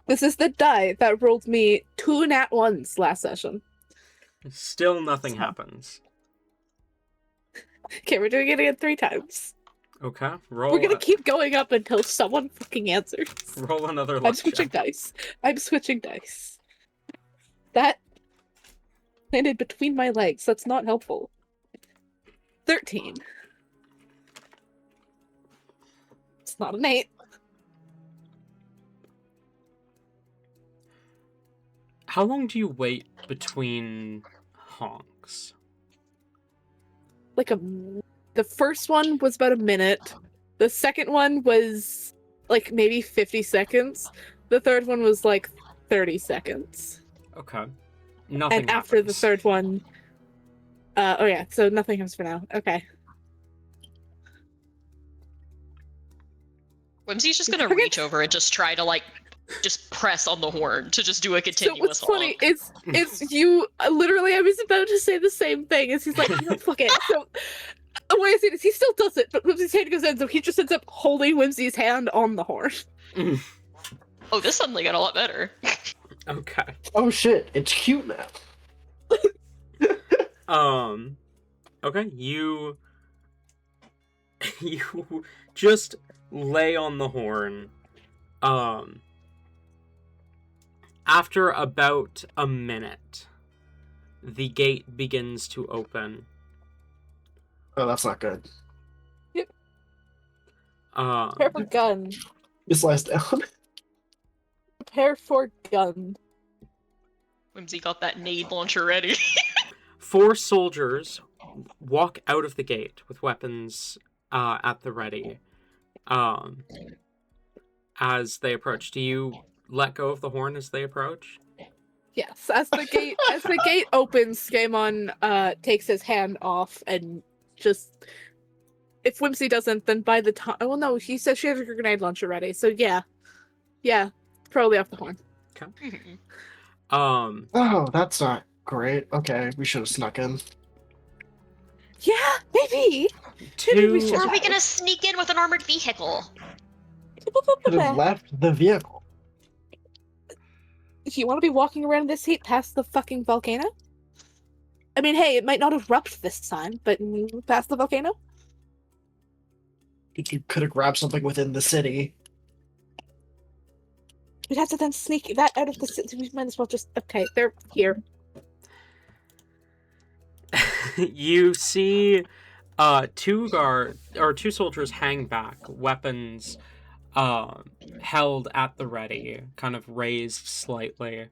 This is the die that rolled me 2 nat 1s last session. Still nothing happens. Okay, we're doing it again 3 times. Okay, roll. We're gonna keep going up until someone fucking answers. Roll another I'm luck switching check. dice. That landed between my legs. That's not helpful. 13. It's not an 8. How long do you wait between honks? The first one was about a minute. The second one was maybe 50 seconds. The third one was 30 seconds. Okay. Nothing And after the happens. third one, oh yeah, so nothing happens for now. Okay. Whimsy's just gonna reach over and just try to, like, just press on the horn to just do a So continuous what's funny honk. is you literally, I was about to say the same thing as he's like, you know, fuck it. So the way I see it is he still does it, but Whimsy's hand goes in, so he just ends up holding Whimsy's hand on the horn. Oh, this suddenly got a lot better. Okay. Oh shit, it's cute now. Okay, you just lay on the horn. After about a minute, the gate begins to open. Oh, that's not good. Prepare for gun. This lies down. Prepare for gun. Whimsy got that nade launcher ready. 4 soldiers walk out of the gate with weapons at the ready. As they approach, do you let go of the horn as they approach? Yes, as the gate opens, Skaaymon takes his hand off and just, if Whimsy doesn't, then by the time, oh well, no, he says she has a grenade launcher ready, so yeah, probably off the horn. Okay. Oh, that's not great. Okay, we should have snuck in. Yeah, maybe. Maybe we Two should Or are we have. gonna sneak in with an armored vehicle? Could have left the vehicle. Do you want to be walking around in this heat past the fucking volcano? I mean, hey, it might not erupt this time, but past the volcano? You could have grabbed something within the city. We'd have to then sneak that out of the city. We might as well just, okay, they're here. You see two soldiers hang back, weapons held at the ready, kind of raised slightly,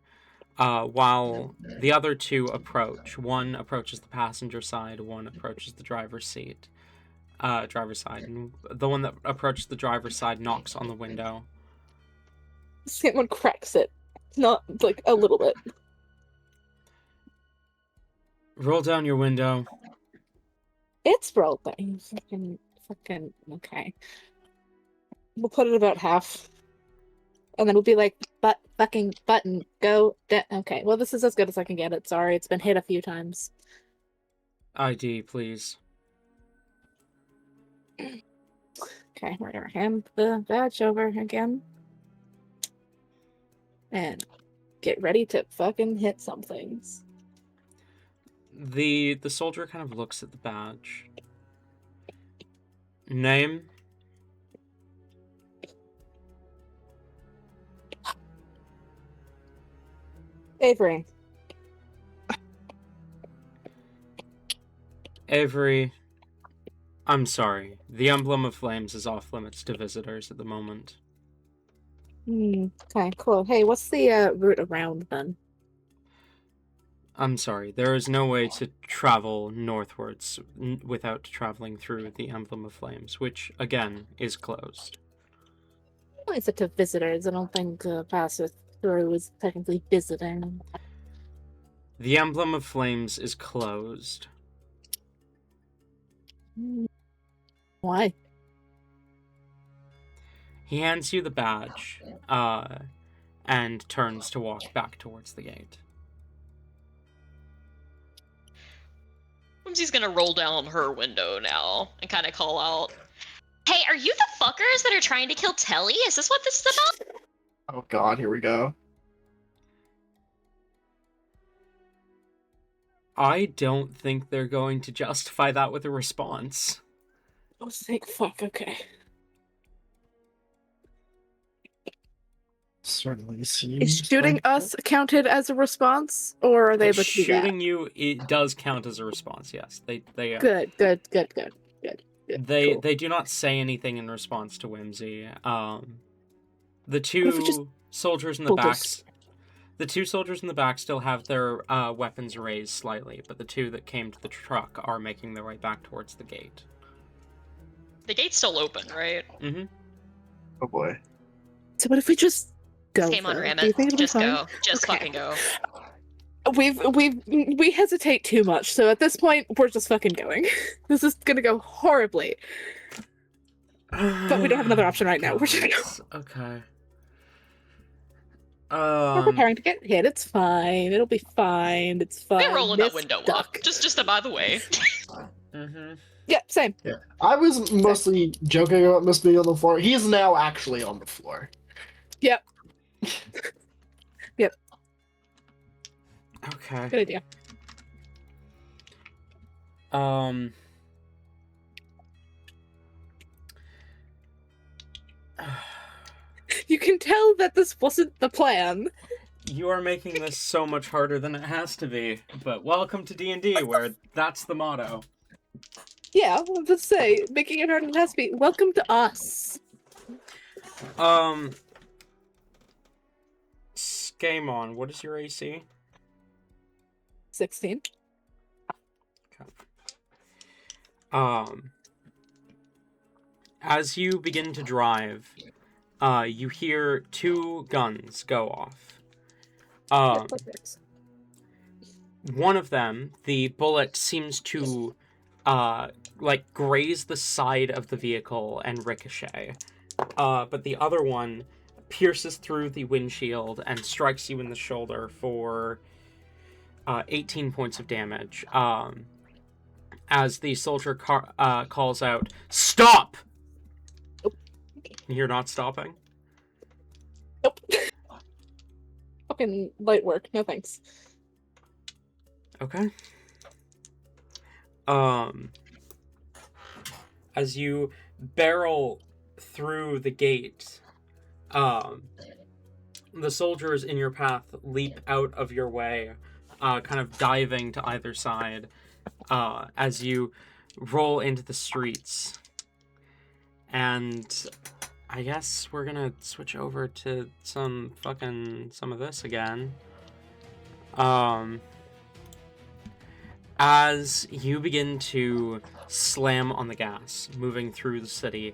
while the other 2 approach. One approaches the passenger side, one approaches the driver's side. And the one that approaches the driver's side knocks on the window. Someone cracks it. Not, like, a little bit. Roll down your window. It's rolled down. Fucking, okay. We'll put it about half. And then we'll be like, fucking button, go, okay. Well, this is as good as I can get it. Sorry, it's been hit a few times. ID, please. Okay, we're gonna hand the badge over again. And get ready to fucking hit some things. The soldier kind of looks at the badge. Name? Avery. Avery. I'm sorry. The emblem of flames is off limits to visitors at the moment. Okay, cool. Hey, what's the route around then? I'm sorry. There is no way to travel northwards without traveling through the emblem of flames, which, again, is closed. Well, it's to visitors. I don't think passer through is technically visiting. The emblem of flames is closed. Why? He hands you the badge, and turns to walk back towards the gate. Whimsy's gonna roll down her window now and kind of call out, Hey, are you the fuckers that are trying to kill Telly? Is this what this is about? Oh god, here we go. I don't think they're going to justify that with a response. Oh, thank fuck, okay. Certainly seems. Is shooting like us counted as a response, or are they able to do that? Shooting you, it does count as a response, yes. They Good. Cool. They do not say anything in response to Whimsy. The if we just two soldiers in the back, focus? the 2 soldiers in the back still have their weapons raised slightly, but the 2 that came to the truck are making their way back towards the gate. the gate's still open, right? Mm-hmm. Oh boy. So what if we just go? Skaaymon, though? ram Do you it. think it'll be Just fine? go. Just Okay. fucking go. We hesitate too much, so at this point we're just fucking going. This is gonna go horribly. But we don't have another option right now. We're just go. Okay. We're preparing to get hit. It's fine. It'll be fine. It's fine. They're rolling that Miss window Duck. up. Just by the way. Yeah, same. Yeah, I was mostly joking about Miss being on the floor. He is now actually on the floor. Yep. Yep. Okay. Good idea. You can tell that this wasn't the plan. You are making this so much harder than it has to be, but welcome to D&D, where that's the motto. Yeah, I'll just say, making it harder than it has to be. Welcome to us. Skaaymon, what is your AC? 16. Okay. As you begin to drive, you hear 2 guns go off. One of them, the bullet seems to, graze the side of the vehicle and ricochet. But the other one pierces through the windshield and strikes you in the shoulder for 18 points of damage. As the soldier calls out, "Stop!" Nope. You're not stopping? Nope. Fucking light work. No thanks. Okay. As you barrel through the gate, the soldiers in your path leap out of your way, kind of diving to either side, as you roll into the streets. And I guess we're gonna switch over to some of this again. As you begin to slam on the gas, moving through the city,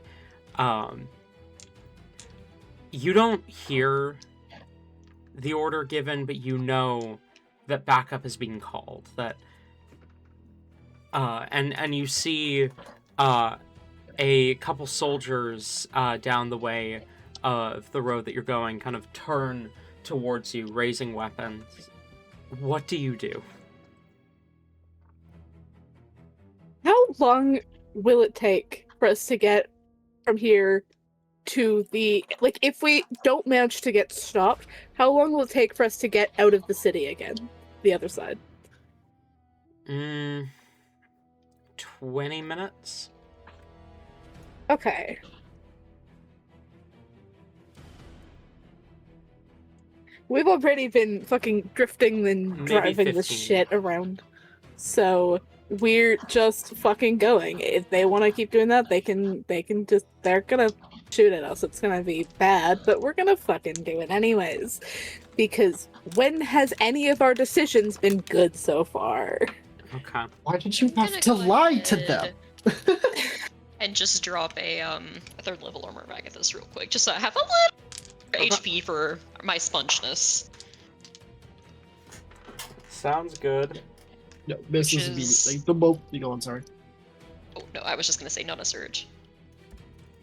you don't hear the order given, but you know that backup is being called. That, and you see a couple soldiers down the way of the road that you're going kind of turn towards you, raising weapons. What do you do? How long will it take for us to get from here to the... Like, if we don't manage to get stopped, how long will it take for us to get out of the city again? The other side. 20 minutes? Okay. We've already been fucking drifting and Maybe driving this 15. shit around. So we're just fucking going. If they want to keep doing that, they can just... They're gonna shoot at us. It's gonna be bad, but we're gonna fucking do it anyways. Because when has any of our decisions been good so far? Okay. Why did you have Gonna to go lie to them? ahead and just drop a 3rd level armor bag at this real quick, just so I have a little HP for my spongeness. Sounds good. No, this Which is is- immediately the moment. You go on, sorry. Oh no, I was just gonna say not a surge.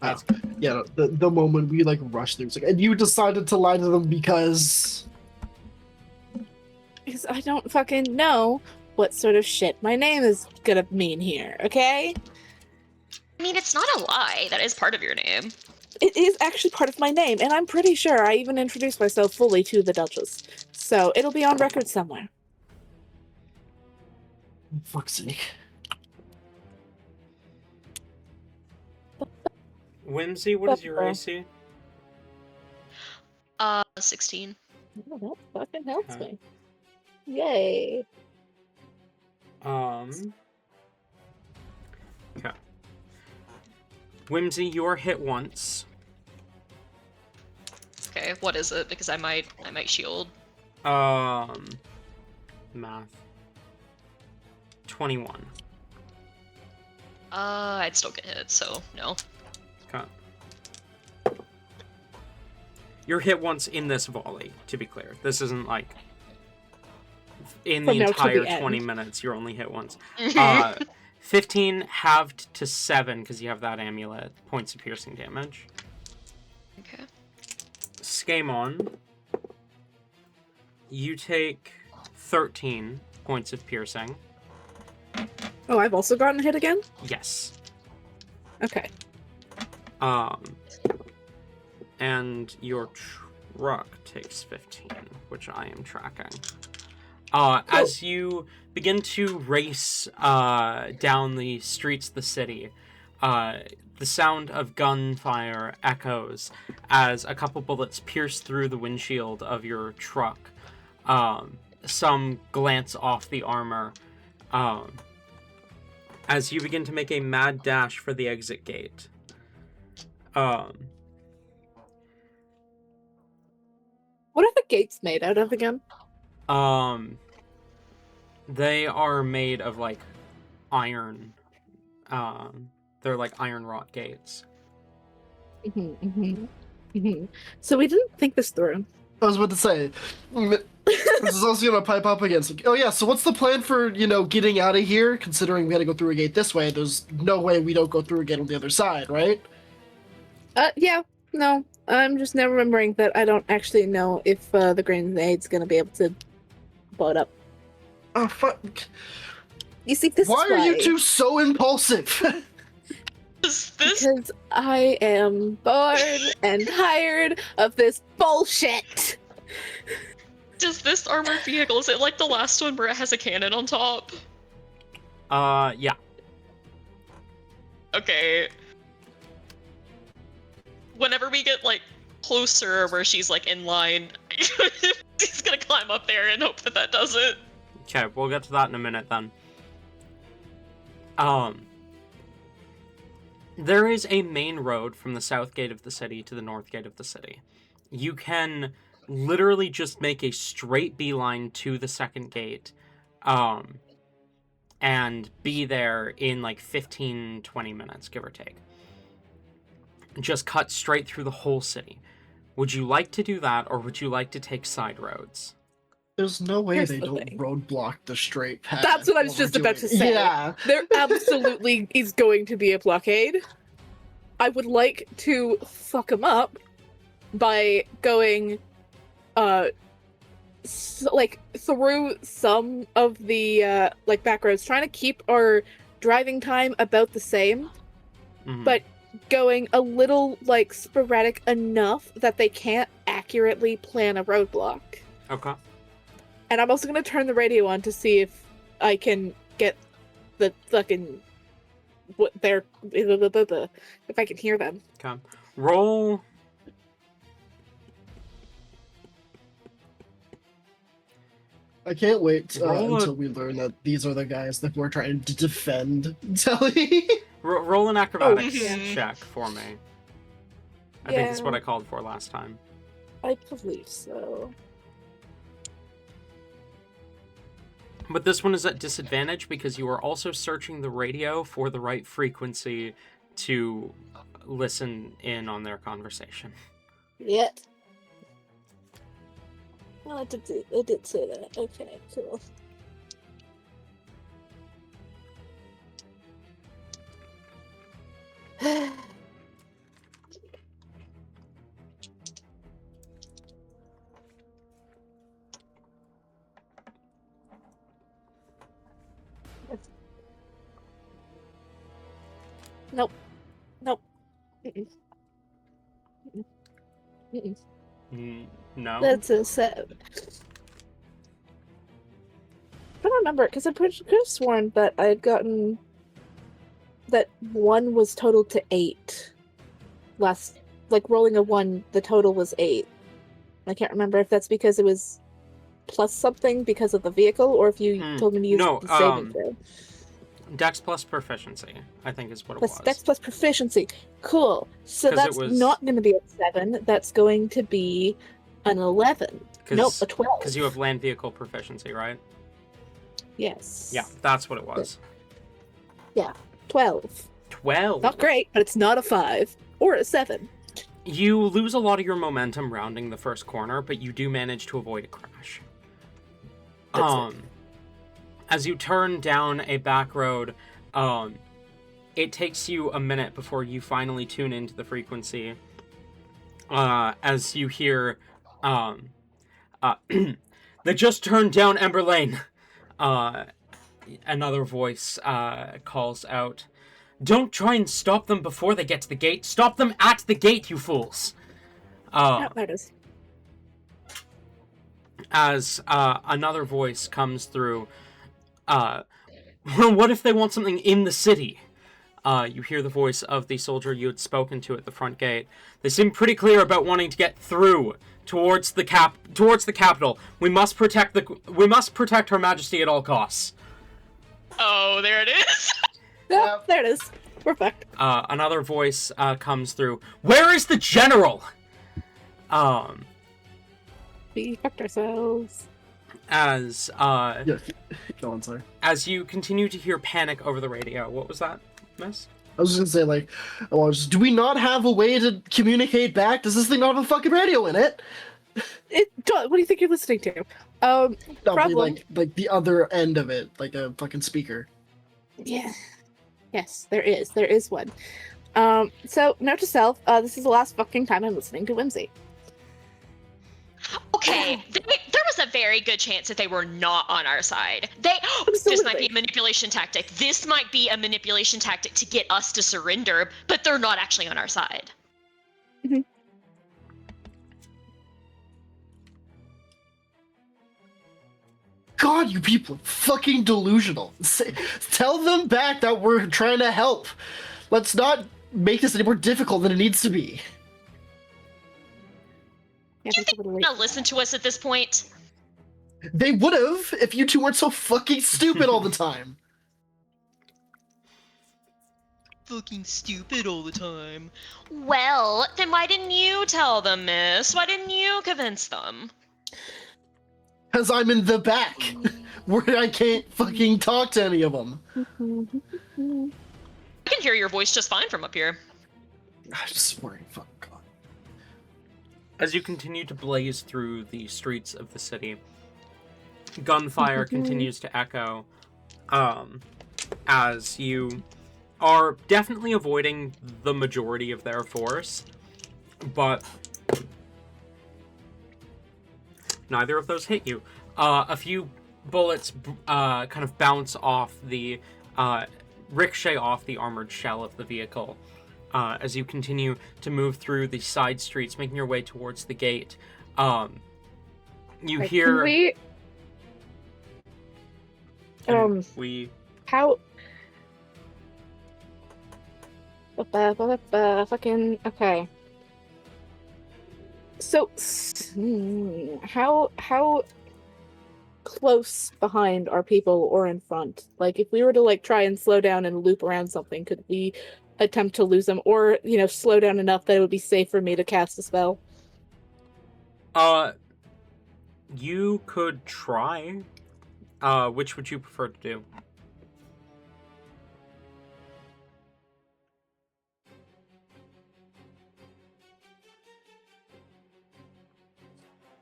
That's Yeah, the moment we like rushed through, it's like, and you decided to lie to them because Because I don't fucking know what sort of shit my name is gonna mean here, okay? I mean, it's not a lie. That is part of your name. It is actually part of my name, and I'm pretty sure I even introduced myself fully to the Duchess. So it'll be on record somewhere. fuck's sake. Whimsy, what is your AC? 16. Oh, that fucking helps Okay. me. Yay. Okay. Whimsy, you are hit once. Okay, what is it? Because I might shield. Math. 21. I'd still get hit, so no. Okay. You're hit once in this volley, to be clear. This isn't like in the From now to the entire 20 end. minutes, you're only hit once. Mhm. 15 halved to 7 because you have that amulet. Points of piercing damage. Okay. Skaaymon, you take 13 points of piercing. Oh, I've also gotten hit again? Yes. Okay. And your truck takes 15, which I am tracking. As you begin to race down the streets of the city, the sound of gunfire echoes as a couple bullets pierce through the windshield of your truck. Some glance off the armor. As you begin to make a mad dash for the exit gate. What are the gates made out of again? They are made of, like, iron. They're like iron wrought gates. So we didn't think this through. I was about to say, this is also gonna pipe up against. Like, oh yeah, so what's the plan for getting out of here? Considering we had to go through a gate this way, there's no way we don't go through a gate on the other side, right? Yeah, no. I'm just now remembering that I don't actually know if the grenade's gonna be able to blow it up. Oh fuck! You see, this Why is are you two so impulsive? Is this Because I am bored and tired of this bullshit. does this armored vehicle, is it like the last one where it has a cannon on top? Yeah. Okay. Whenever we get like closer where she's like in line, he's gonna climb up there and hope that that does it. Okay, we'll get to that in a minute then. There is a main road from the south gate of the city to the north gate of the city. You can literally just make a straight beeline to the second gate, and be there in like 15-20 minutes, give or take. Just cut straight through the whole city. Would you like to do that, or would you like to take side roads? There's no way Here's they the don't thing. roadblock the straight path. That's what I was while we're just about doing to it. say. Yeah. There absolutely is going to be a blockade. I would like to fuck them up by going, through some of the, back roads, trying to keep our driving time about the same, Mhm. but going a little, sporadic enough that they can't accurately plan a roadblock. Okay. And I'm also gonna turn the radio on to see if I can get the fucking if I can hear them. Okay. Roll. I can't wait Roll until we learn that these are the guys that we're trying to defend Telly. Roll an acrobatics yeah. check for me. I think that's what Yeah. I called for last time. I believe so. But this one is at disadvantage because you are also searching the radio for the right frequency to listen in on their conversation. Yet. Well, I did say that. Okay, cool. Nope. Nope. Mm-mm. Mm-mm. Mm-mm. No? That's a 7. I don't remember, because I could have sworn that I had gotten that 1 was total to 8. Rolling a 1, the total was 8. I can't remember if that's because it was plus something because of the vehicle, or if you told me to use No, the saving throw. Dex plus proficiency, I think is what it Plus was. Dex plus proficiency. Cool. So 'Cause it that's was- not going to be a 7. That's going to be an 11. Nope, a 12. Because you have land vehicle proficiency, right? Yes. Yeah, that's what it was. 12. 12. Not great, but it's not a 5 or a 7. You lose a lot of your momentum rounding the first corner, but you do manage to avoid a crash. That's it. As you turn down a back road, it takes you a minute before you finally tune into the frequency. As you hear, they just turned down Ember Lane. Another voice calls out, "Don't try and stop them before they get to the gate. Stop them at the gate, you fools!" Oh, there it is. As another voice comes through, what if they want something in the city? You hear the voice of the soldier you had spoken to at the front gate. They seem pretty clear about wanting to get through towards the capital. We must protect Her Majesty at all costs. Oh, there it is. Oh, there it is. We're fucked. Another voice comes through. Where is the general? We fucked ourselves. As Yeah, go on, sorry. as you continue to hear panic over the radio. What was that, Miss? I was just gonna say, like, do we not have a way to communicate back? Does this thing not have a fucking radio in it? What do you think you're listening to? No, Problem. like the other end of it, like a fucking speaker. Yeah. Yes, there is. There is one. So, note to self, this is the last fucking time I'm listening to Whimsy. Okay, there was a very good chance that they were not on our side. This might be a manipulation tactic. This might be a manipulation tactic to get us to surrender, but they're not actually on our side. Mhm. God, you people are fucking delusional. Tell them back that we're trying to help. Let's not make this any more difficult than it needs to be. Yeah, You think they're gonna listen to us at this point? They would have if you two weren't so fucking stupid all the time. Fucking stupid all the time. Well, then why didn't you tell them, miss? Why didn't you convince them? Because I'm in the back, where I can't fucking talk to any of them. I can hear your voice just fine from up here. I just worry, fuck God. As you continue to blaze through the streets of the city, gunfire continues to echo, as you are definitely avoiding the majority of their force, but neither of those hit you. A few bullets kind of bounce off the ricochet off the armored shell of the vehicle. As you continue to move through the side streets, making your way towards the gate, you hear... How... Fucking... Okay. So... How close behind are people or in front? Like, if we were to, like, try and slow down and loop around something, could we attempt to lose them, or slow down enough that it would be safe for me to cast a spell? You could try. Which would you prefer to do?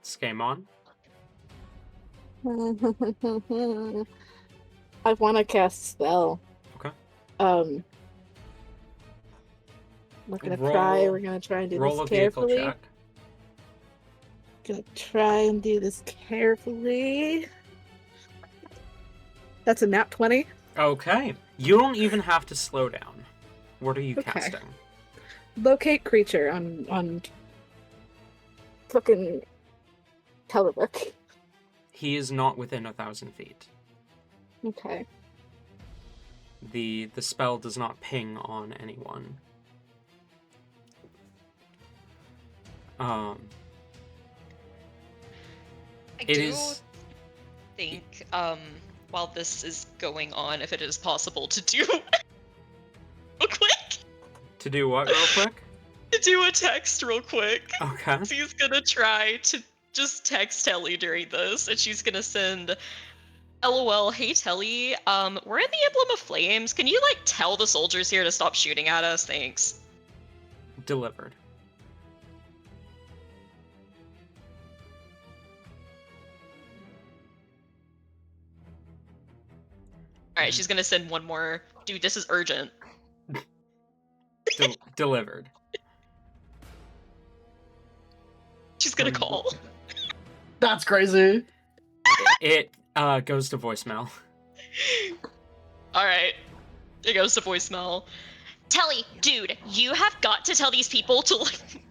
Skaaymon? I want to cast spell. Okay. We're gonna try. We're gonna try and do roll this a vehicle carefully. check. Gonna try and do this carefully. That's a nat 20. Okay. You don't even have to slow down. What are you Okay. casting? Locate creature on fucking Tellerbook. He is not within 1,000 feet. Okay. The spell does not ping on anyone. I It do is... think, while this is going on, if it is possible to do real quick, To do what, real quick? to do a text real quick. Okay. She's gonna try to just text Telly during this, and she's gonna send, LOL, hey Telly, we're in the Emblem of Flames. Can you, like, tell the soldiers here to stop shooting at us? Thanks. Delivered. Alright, she's gonna send one more. Dude, this is urgent. Delivered. She's gonna call. That's crazy. It goes to voicemail. Alright. It goes to voicemail. Telly, dude, You have got to tell these people to like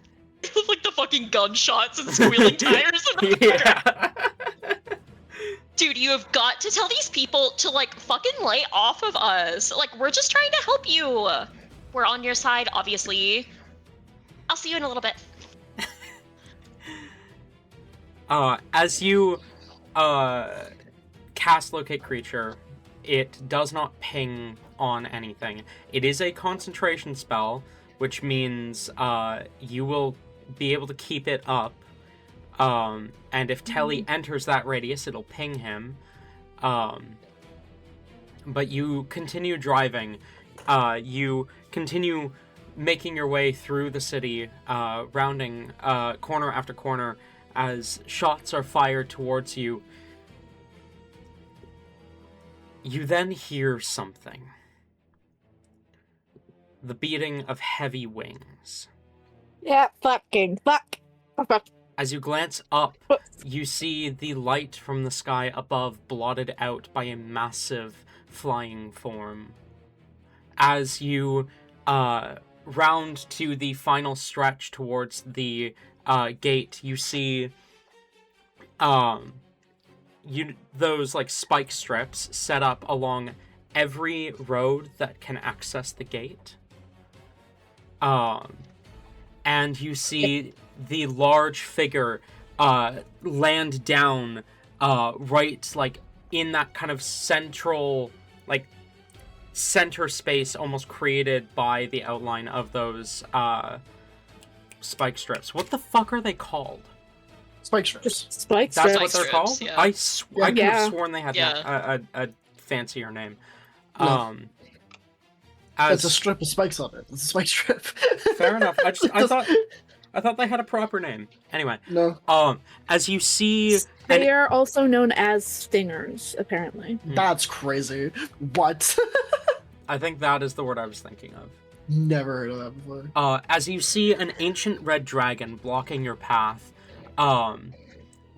like the fucking gunshots and squealing tires in the background. Yeah. dude, you have got to tell these people to like fucking lay off of us. Like, we're just trying to help you. We're on your side, obviously. I'll see you in a little bit. As you cast Locate Creature, it does not ping on anything. It is a concentration spell, which means you will be able to keep it up. And if Telly enters that radius, it'll ping him. But you continue driving. You continue making your way through the city, rounding corner after corner as shots are fired towards you. You then hear something. The beating of heavy wings. Yeah, fucking fuck. As you glance up, you see the light from the sky above blotted out by a massive flying form. As you round to the final stretch towards the gate, you see those like spike strips set up along every road that can access the gate. And you see the large figure land down right like in that kind of central like center space almost created by the outline of those spike strips. What the fuck are they called? Spike strips. Spike That's strips. what they're Strips, called? yeah. I could Yeah. have sworn they had a fancier name. No. As It's a strip with spikes on it. It's a spike strip. fair enough. I thought they had a proper name. Anyway, No, as you see, They are also known as stingers, apparently. that's crazy. What? I think that is the word I was thinking of. Never heard of that before. As you see an ancient red dragon blocking your path,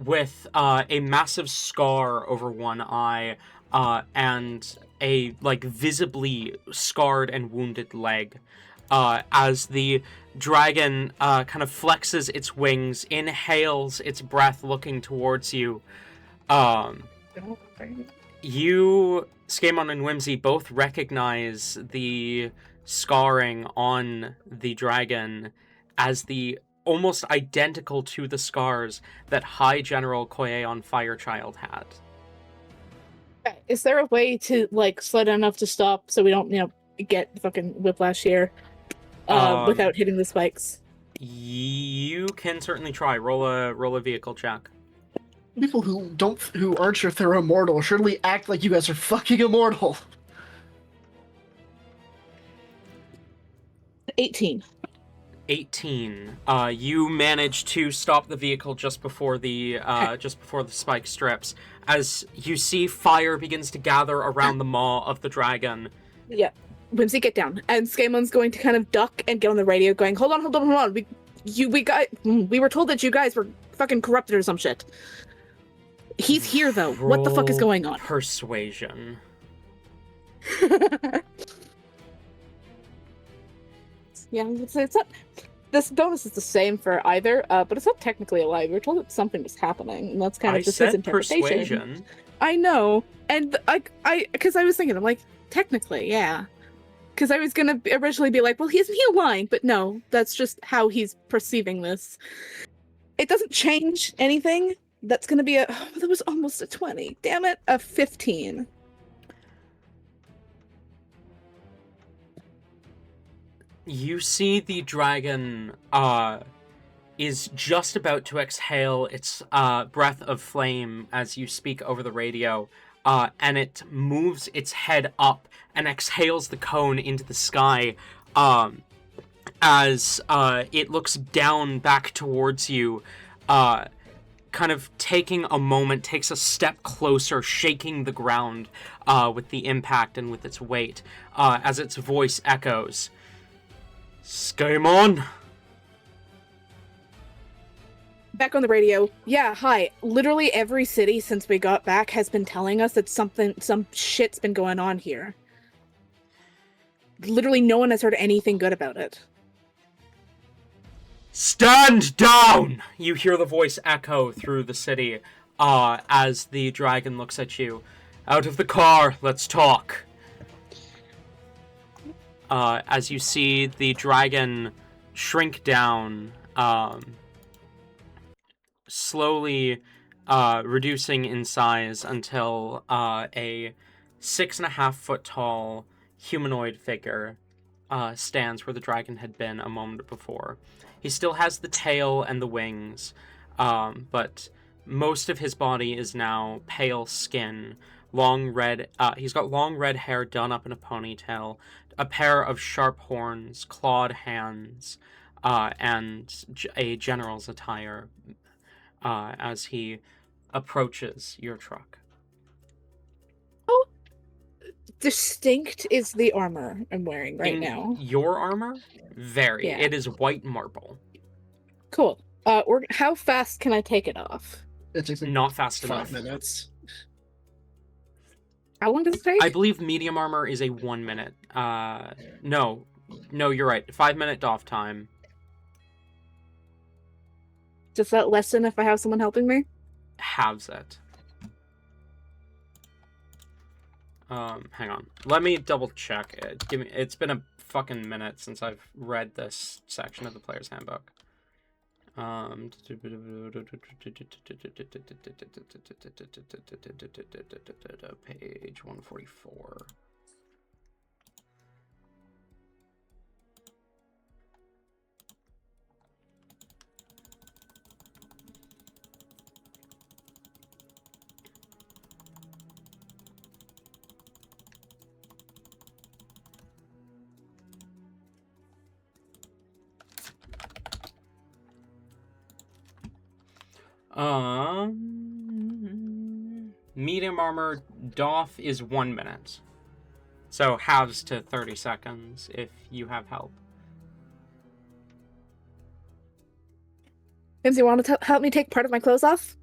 with a massive scar over one eye, and a like visibly scarred and wounded leg. As the dragon kind of flexes its wings, inhales its breath looking towards you. You, Skaaymon and Whimsy, both recognize the scarring on the dragon as the almost identical to the scars that High General Koyeon Firechild had. Is there a way to like slow down enough to stop so we don't, get fucking whiplash here without hitting the spikes? You can certainly try. Roll a vehicle check. People who aren't sure if they're immortal surely act like you guys are fucking immortal. 18. 18. You manage to stop the vehicle just before the spike strips. As you see, fire begins to gather around the maw of the dragon. Yeah. Whimsy, get down. And Skaaymon's going to kind of duck and get on the radio going, hold on. We were told that you guys were fucking corrupted or some shit. He's here, though. What the fuck is going on? Persuasion. Yeah, it's not. This bonus is the same for either, but it's not technically a lie. We were told that something was happening, and that's kind of just his interpretation. Persuasion. I know, and because I was thinking, I'm like, technically, yeah. Because I was gonna originally be like, well, isn't he lying? But no, that's just how he's perceiving this. It doesn't change anything. That's gonna be that was almost a 20. Damn it, a 15. You see the dragon is just about to exhale its breath of flame as you speak over the radio, and it moves its head up and exhales the cone into the sky as it looks down back towards you. kind of taking a moment, takes a step closer, shaking the ground with the impact and with its weight, as its voice echoes. Skaaymon? Back on the radio. Yeah, hi. Literally every city since we got back has been telling us that some shit's been going on here. Literally no one has heard anything good about it. Stand down! You hear the voice echo through the city as the dragon looks at you. Out of the car, let's talk. As you see the dragon shrink down, slowly reducing in size until a 6.5 foot tall humanoid figure stands where the dragon had been a moment before. He still has the tail and the wings, but most of his body is now pale skin, long red. He's got long red hair done up in a ponytail, a pair of sharp horns, clawed hands, and a general's attire as he approaches your truck. Oh, distinct is the armor I'm wearing right now. Your armor? Very. Yeah. It is white marble. Cool. How fast can I take it off? It takes like Not fast 5 enough. minutes. How long does it take? I believe medium armor is a 1 minute. No, you're right. 5-minute doff time. Does that lessen if I have someone helping me? Halves it. Hang on. Let me double check it. It's been a fucking minute since I've read this section of the player's handbook. Page 144. Medium armor doff is 1 minute. So halves to 30 seconds if you have help. Whimsy, want to help me take part of my clothes off?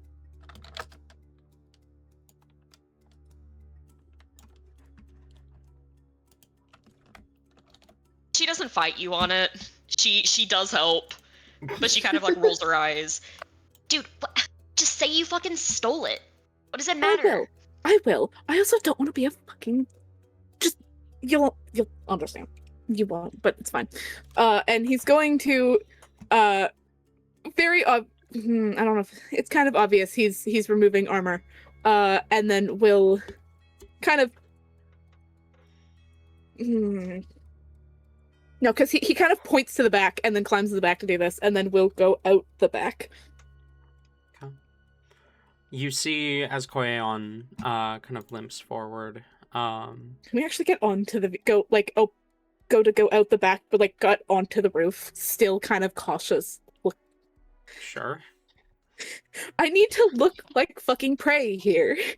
She doesn't fight you on it. She does help, but she kind of like rolls her eyes. Dude, just say you fucking stole it. What does it matter? I will. I also don't want to be a fucking... Just... You'll understand. You won't, but it's fine. And he's going to... I don't know if... It's kind of obvious he's removing armor. And then will kind of... No, because he kind of points to the back and then climbs to the back to do this, and then will go out the back. Okay. You see as Koyeon kind of limps forward. Can we actually get onto the go out the back, but like got onto the roof, still kind of cautious. Sure. I need to look like fucking prey here. I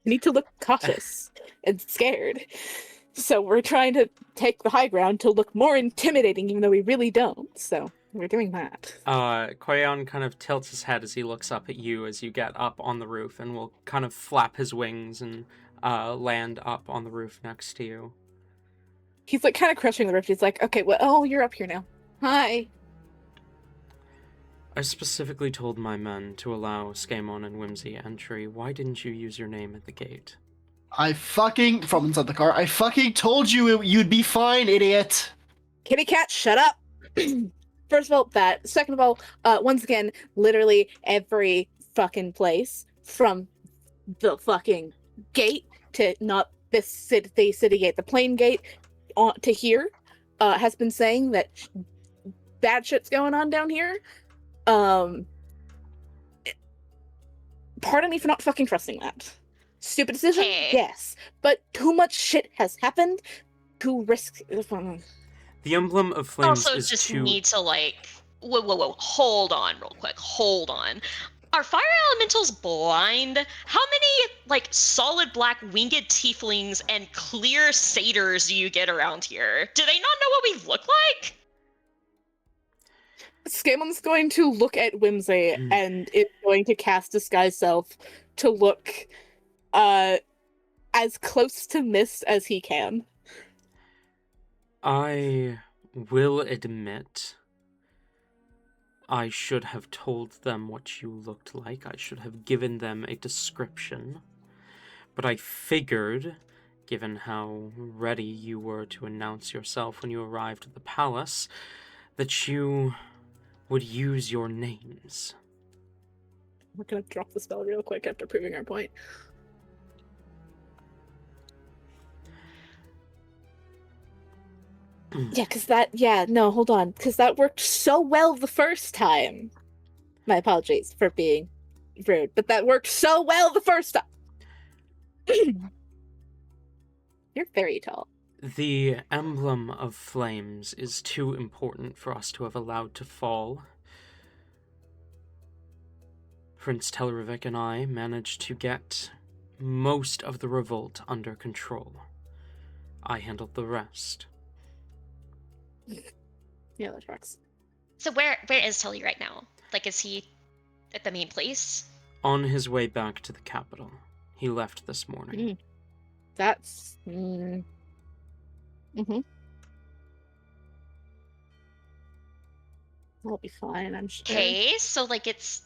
need to look cautious and scared. So we're trying to take the high ground to look more intimidating, even though we really don't. So we're doing that. Koyeon kind of tilts his head as he looks up at you as you get up on the roof, and will kind of flap his wings and land up on the roof next to you. He's like kind of crushing the roof. He's like, okay, well, oh, you're up here now. Hi. I specifically told my men to allow Skaaymon and Whimsy entry. Why didn't you use your name at the gate? From inside the car, I fucking told you you'd be fine, idiot! Kitty cat, shut up! First of all, that. Second of all, once again, literally every fucking place, from the fucking gate to not this city gate, the plane gate, to here, has been saying that bad shit's going on down here. Pardon me for not fucking trusting that. Stupid decision? Hey. Yes. But too much shit has happened to risk... The emblem of flames Also, is just too... need to like Whoa. Hold on real quick. Hold on. Are fire elementals blind? How many, like, solid black winged tieflings and clear satyrs do you get around here? Do they not know what we look like? Skaymon's going to look at Whimsy and is going to cast Disguise Self to look as close to Myst as he can. I will admit I should have told them what you looked like. I should have given them a description. But I figured, given how ready you were to announce yourself when you arrived at the palace, that you would use your names. We're gonna drop the spell real quick after proving our point. Hold on. Because that worked so well the first time. My apologies for being rude, but that worked so well the first time. You're very tall. The emblem of flames is too important for us to have allowed to fall. Prince Telerivic and I managed to get most of the revolt under control. I handled the rest. Yeah, that tracks. So where is Tully right now? Like, is he at the main place? On his way back to the capital. He left this morning. That's... I'll be fine, I'm sure. Okay, so, like, it's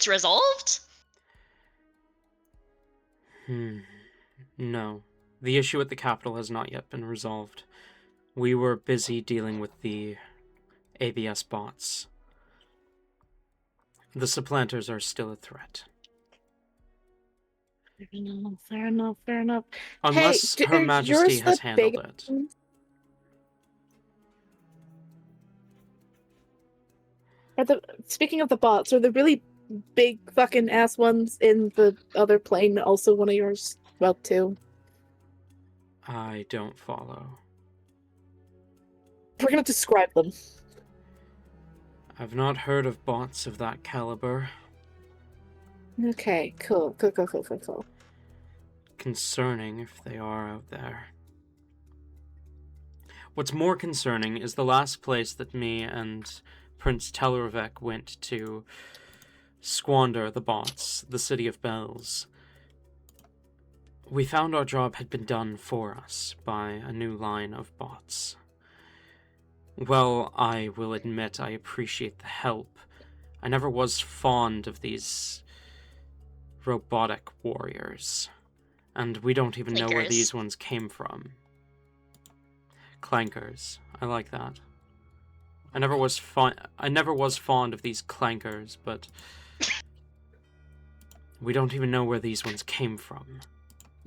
resolved? No. The issue at the capital has not yet been resolved. We were busy dealing with the ABS bots. The supplanters are still a threat. Fair enough. Unless hey, Her Majesty has handled it. Speaking of the bots, are the really big fucking ass ones in the other plane also one of yours? Well, too. I don't follow. We're gonna describe them. I've not heard of bots of that caliber. Okay, cool. Concerning if they are out there. What's more concerning is the last place that me and Prince Telerivic went to squander the bots, the City of Bells. We found our job had been done for us by a new line of bots. Well, I will admit I appreciate the help. I never was fond of these robotic warriors. And we don't even know where these ones came from. Clankers. I like that. I never was fond of these clankers, but we don't even know where these ones came from.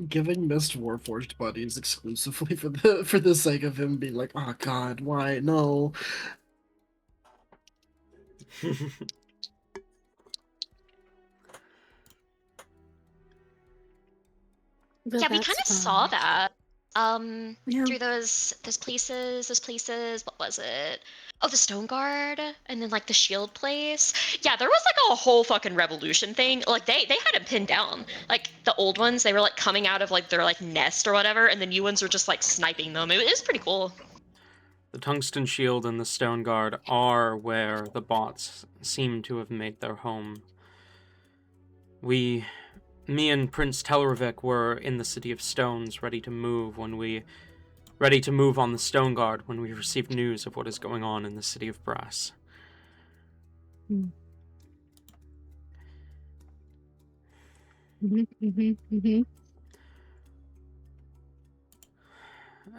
Giving Myst Warforged buddies exclusively for the sake of him being like, oh god, why? No. Yeah, we kind of saw that. Yeah. Through those places. What was it? Oh, the Stone Guard, and then like the Shield place. Yeah, there was like a whole fucking revolution thing. Like they had it pinned down. Like the old ones, they were like coming out of like their like nest or whatever, and the new ones were just like sniping them. It was pretty cool. The Tungsten Shield and the Stone Guard are where the bots seem to have made their home. Me and Prince Telerivic were in the City of Stones, ready to move on the Stone Guard when we received news of what is going on in the City of Brass.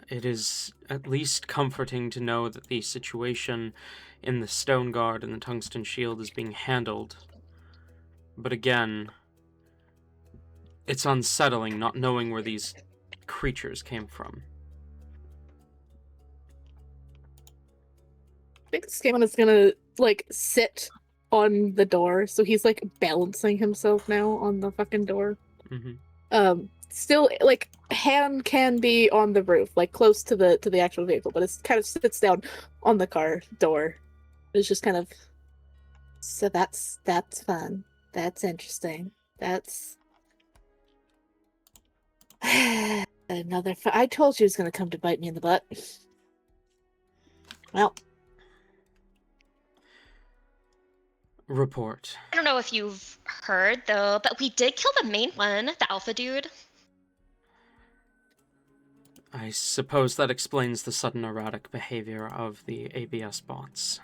It is at least comforting to know that the situation in the Stone Guard and the Tungsten Shield is being handled. But again, it's unsettling not knowing where these creatures came from. I think Skaaymon is gonna, like, sit on the door, so he's, like, balancing himself now on the fucking door. Still, like, hand can be on the roof, like, close to the actual vehicle, but it kind of sits down on the car door. It's just kind of So that's fun. That's interesting. That's another. I told you it was going to come to bite me in the butt. Well, Report. I don't know if you've heard though, but we did kill the main one, the alpha dude. I suppose that explains the sudden erratic behavior of the ABS bots.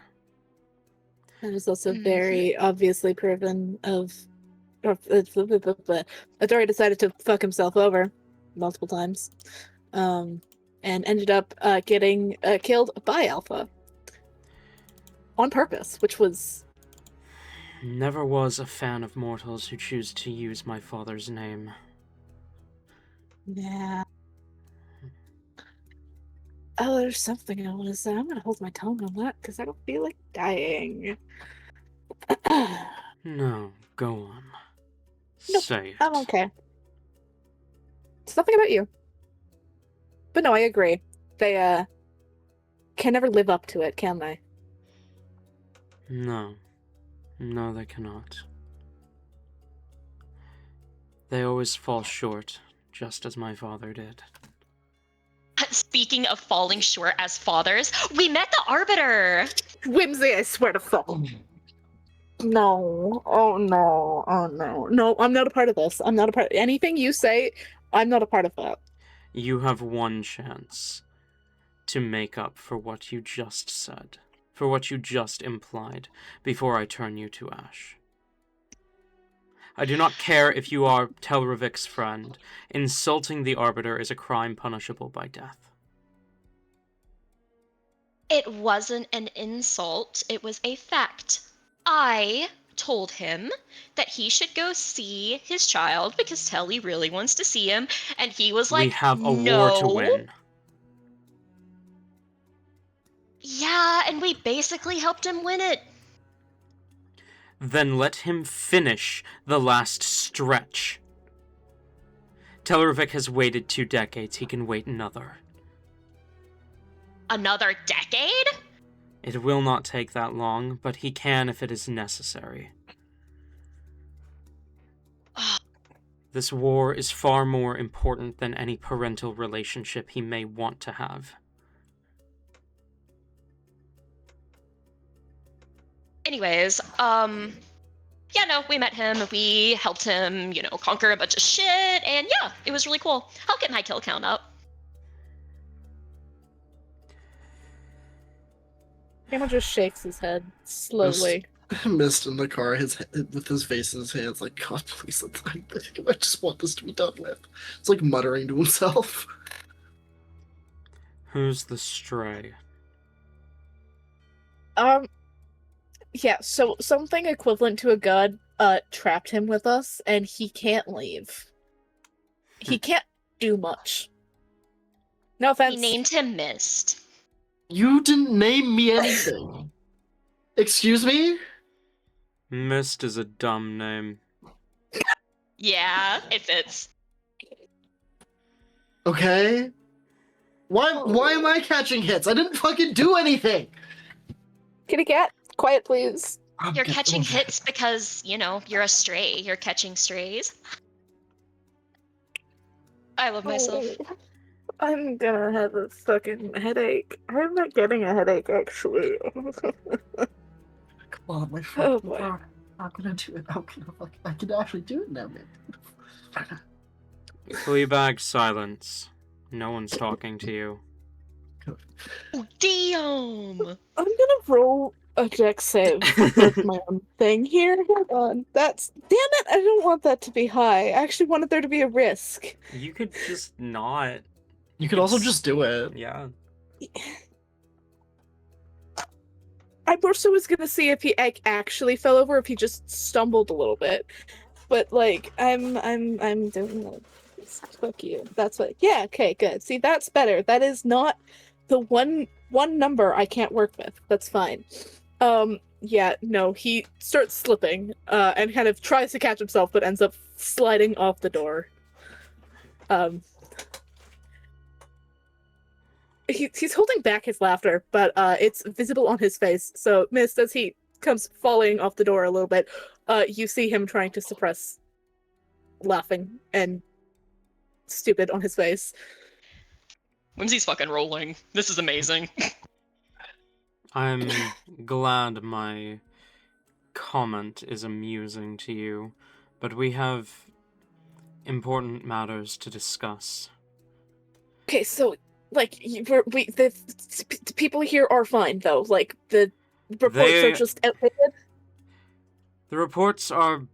that is also very obviously proven of. Adori decided to fuck himself over multiple times, and ended up getting killed by Alpha on purpose, which was. Never was a fan of mortals who choose to use my father's name. Yeah. Oh, there's something I want to say. I'm gonna hold my tongue on that because I don't feel like dying. No, go on. Nope, Say it. I'm okay. It's nothing about you. But no, I agree. They can never live up to it, can they? No. No, they cannot. They always fall short, just as my father did. Speaking of falling short as fathers, we met the Arbiter! Whimsy, I swear to fuck. No. Oh no. Oh no. No, I'm not a part of this. I'm not a part of anything you say, I'm not a part of that. You have one chance to make up for what you just said, for what you just implied, before I turn you to ash. I do not care if you are Telravik's friend. Insulting the Arbiter is a crime punishable by death. It wasn't an insult, it was a fact. I told him that he should go see his child because Telly really wants to see him, and he was like, We have a no. war to win. Yeah, and we basically helped him win it. Then let him finish the last stretch. Telravik has waited 2 decades, he can wait another. Another decade? It will not take that long, but he can if it is necessary. This war is far more important than any parental relationship he may want to have. Anyways, yeah, no, we met him, we helped him, conquer a bunch of shit, and yeah, it was really cool. I'll get my kill count up. Skaaymon just shakes his head slowly. Myst in the car, with his face in his hands, like, God, please, I just want this to be done with. It's like muttering to himself. Who's the stray? Yeah, so something equivalent to a god trapped him with us, and he can't leave. He can't do much. No offense. We named him Myst. You didn't name me anything. Excuse me? Myst is a dumb name. Yeah, it fits. Okay. Why am I catching hits? I didn't fucking do anything. Kitty cat, quiet please. You're catching hits because, you're a stray. You're catching strays. I love myself. Oh, I'm gonna have a fucking headache. I'm not getting a headache, actually. Come on, my Oh, friend. boy. How can I do it? I can actually do it now, man. Fleabag, silence. No one's talking to you. Oh, damn! I'm gonna roll a dex save with my own thing here. Hold on. Damn it, I don't want that to be high. I actually wanted there to be a risk. You could just not. You could also just do it. Yeah. I more so was gonna see if he actually fell over, if he just stumbled a little bit. But I'm doing that. Fuck you. That's what. Yeah. Okay. Good. See, that's better. That is not the one number I can't work with. That's fine. Yeah. No. He starts slipping. And kind of tries to catch himself, but ends up sliding off the door. He's holding back his laughter, but it's visible on his face. So, Myst, as he comes falling off the door a little bit. You see him trying to suppress laughing and stupid on his face. Whimsy's fucking rolling. This is amazing. I'm glad my comment is amusing to you, but we have important matters to discuss. Okay, so like the people here are fine though. Like the reports are just outdated. The reports are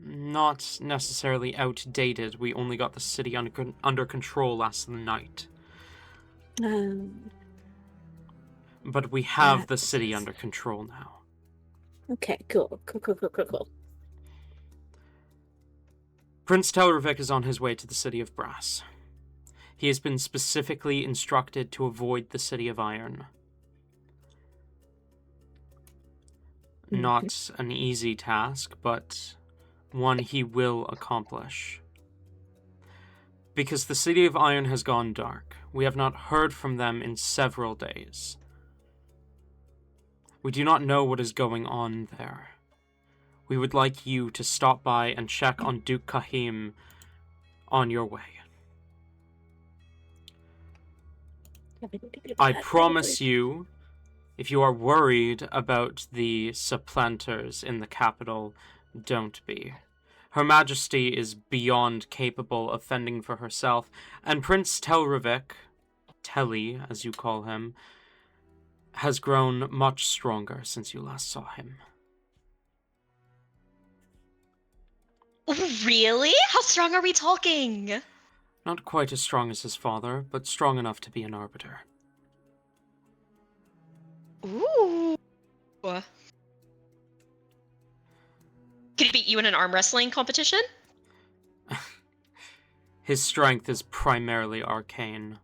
not necessarily outdated. We only got the city under control last night. But we have the city under control now. Okay, cool. Prince Telravik is on his way to the City of Brass. He has been specifically instructed to avoid the City of Iron. Not an easy task, but one he will accomplish. Because the City of Iron has gone dark. We have not heard from them in several days. We do not know what is going on there. We would like you to stop by and check on Duke Kahim on your way. I promise you, if you are worried about the supplanters in the capital, don't be. Her Majesty is beyond capable of fending for herself, and Prince Telravik, Telly as you call him, has grown much stronger since you last saw him. Really? How strong are we talking? Not quite as strong as his father, but strong enough to be an arbiter. Ooh. Could he beat you in an arm wrestling competition? His strength is primarily arcane.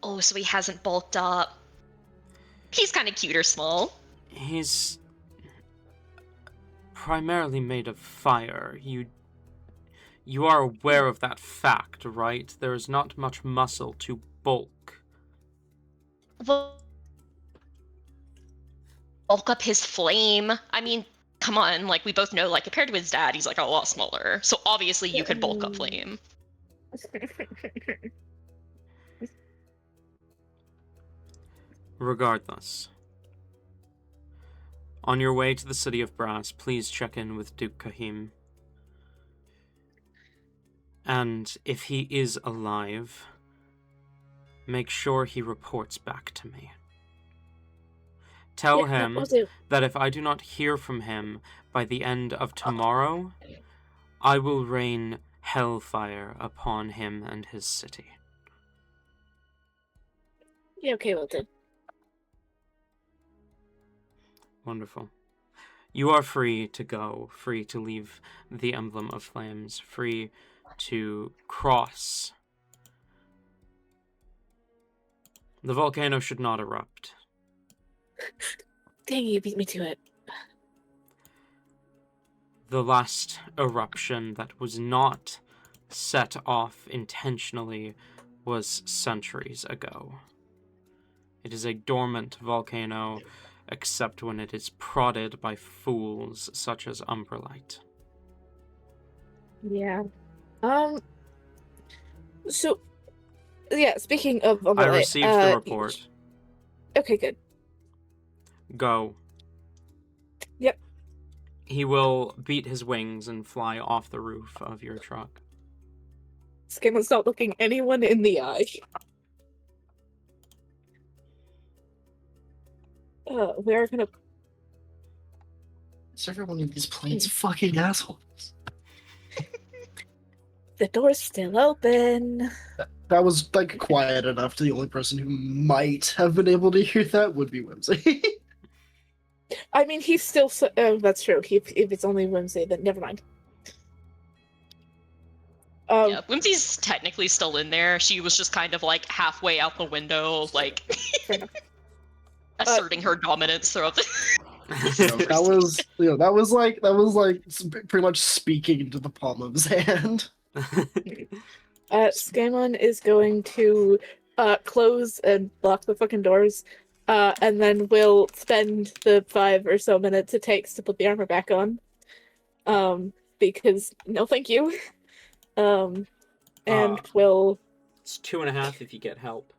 Oh, so he hasn't bulked up. He's kind of cute or small. He's primarily made of fire. You are aware of that fact, right? There is not much muscle to bulk. Well, bulk up his flame. I mean, come on, like, we both know, like, compared to his dad, he's, like, a lot smaller. So obviously you could bulk up flame. Regardless, on your way to the City of Brass, please check in with Duke Kahim. And if he is alive, make sure he reports back to me. Tell him that if I do not hear from him by the end of tomorrow, I will rain hellfire upon him and his city. Yeah, okay, well done. Wonderful. You are free to go, free to leave the Emblem of Flames, free to cross. The volcano should not erupt. Dang, you beat me to it. The last eruption that was not set off intentionally was centuries ago. It is a dormant volcano, except when it is prodded by fools such as Umbralite. Yeah. So, yeah, speaking of Umbralite... I received the report. Okay, good. Go. Yep. He will beat his wings and fly off the roof of your truck. Skaamon's not looking anyone in the eye. We're gonna... Is every one of these planes fucking assholes? The door's still open. That was, like, quiet enough to the only person who might have been able to hear that would be Whimsy. I mean, he's still so... Oh, that's true. If it's only Whimsy, then never mind. Yeah, Whimsy's technically still in there. She was just kind of, like, halfway out the window, like... asserting her dominance throughout the... that was like pretty much speaking into the palm of his hand. Skaaymon is going to close and lock the fucking doors and then we'll spend the 5 or so minutes it takes to put the armor back on. Because no thank you. And we'll... It's 2.5 if you get help.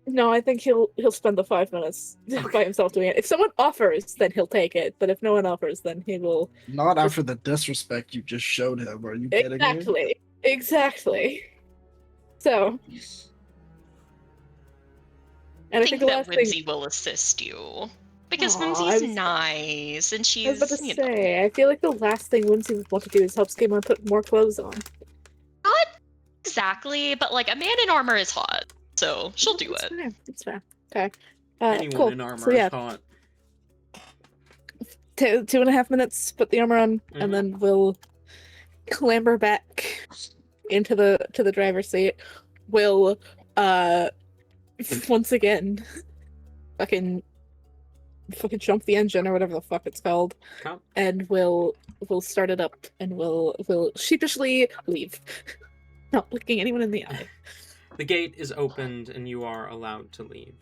No, I think he'll spend the 5 minutes by himself doing it. If someone offers, then he'll take it. But if no one offers, then he will... Not after the disrespect you just showed him. Are you kidding me? Exactly. So... And I think the that last Whimsy thing... will assist you. Because Aw, Whimsy's nice, and she's, I was about to you know... say, I feel like the last thing Whimsy would want to do is help Skaaymon put more clothes on. Not exactly, but, like, a man in armor is hot, so she'll do it. It's fair. Okay. Anyone cool. in armor So, yeah, is hot. 2.5 minutes, put the armor on, and then we'll clamber back into the driver's seat. We'll once again fucking jump the engine or whatever the fuck it's called. Okay. And we'll start it up and we'll sheepishly leave. Not looking anyone in the eye. The gate is opened and you are allowed to leave.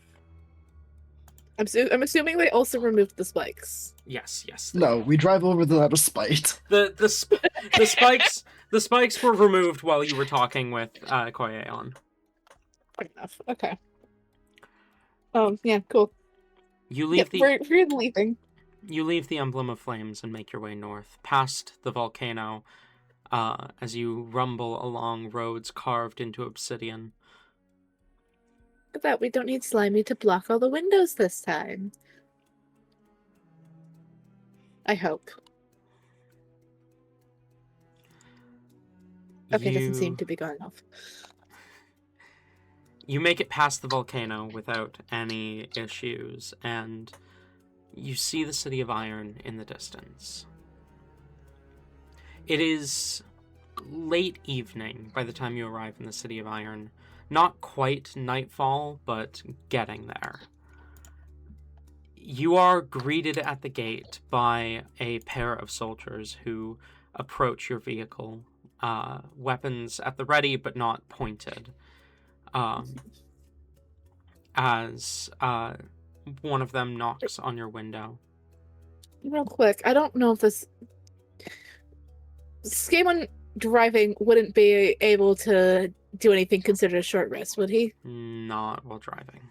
I'm assuming they also removed the spikes. Yes. No, we drive over them out of spite. The spikes were removed while you were talking with Koyeon. Fair enough. Okay. Yeah, cool. You leave we're leaving. You leave the emblem of flames and make your way north, past the volcano, as you rumble along roads carved into obsidian. Look at that, we don't need Slimy to block all the windows this time. I hope. Okay, doesn't seem to be going off. You make it past the volcano without any issues, and you see the city of Iron in the distance. It is late evening by the time you arrive in the city of Iron. Not quite nightfall, but getting there. You are greeted at the gate by a pair of soldiers who approach your vehicle, weapons at the ready but not pointed. As one of them knocks on your window. Real quick, I don't know if this... Skaaymon driving wouldn't be able to do anything considered a short rest, would he? Not while driving.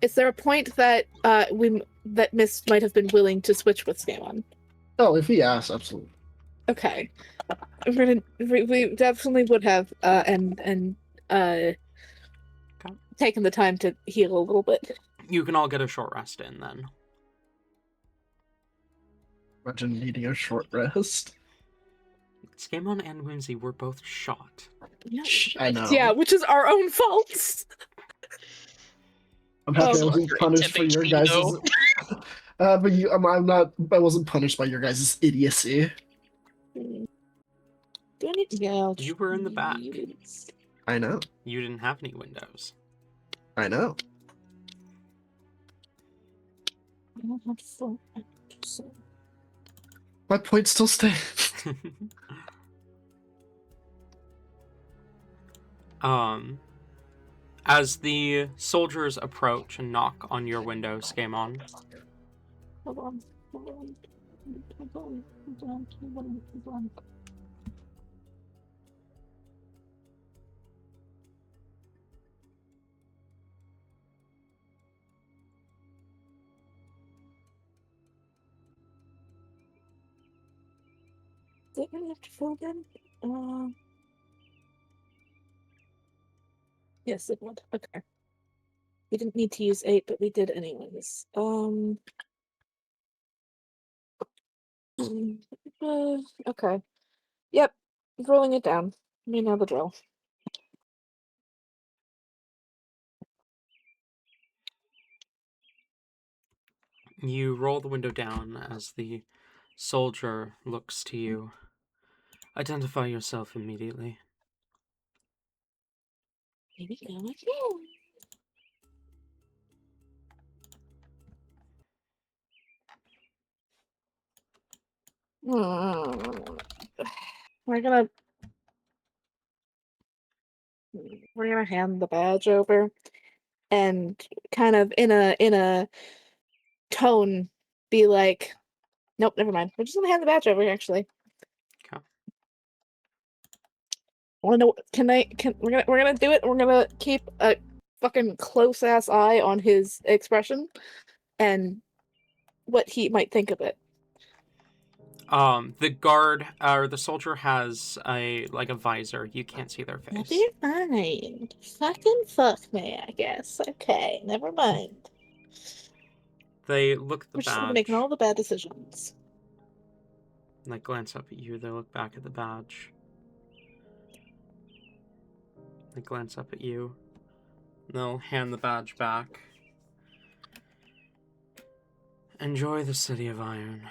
Is there a point that that Myst might have been willing to switch with Skaaymon? Oh, if he asks, absolutely. Okay. We definitely would have taken the time to heal a little bit. You can all get a short rest in then. Imagine needing a short rest. Skaaymon and Whimsy were both shot. I know. Yeah, which is our own fault. I'm happy I wasn't punished for your guys'... but I wasn't punished by your guys' idiocy. Do I need to go? You were in the back. I know. You didn't have any windows. I know. I don't have full. My point still stands. As the soldiers approach and knock on your window, Skaaymon. Hold on. Is it gonna have to fill again? Yes, it would. Okay. We didn't need to use 8, but we did anyways. Okay. Yep. Rolling it down. You know the drill. You roll the window down as the soldier looks to you. Identify yourself immediately. Here we go again. We're gonna We're gonna hand the badge over, and kind of in a tone, be like, "Nope, never mind. We're just gonna hand the badge over. Actually, Okay. want to know? We're gonna do it. We're gonna keep a fucking close ass eye on his expression and what he might think of it. The guard or the soldier has a visor. You can't see their face. Never mind. Fucking fuck me, I guess. Okay, never mind. They look at the We're just badge. making all the bad decisions. They glance up at you. They look back at the badge. They glance up at you. They'll hand the badge back. Enjoy the City of Iron.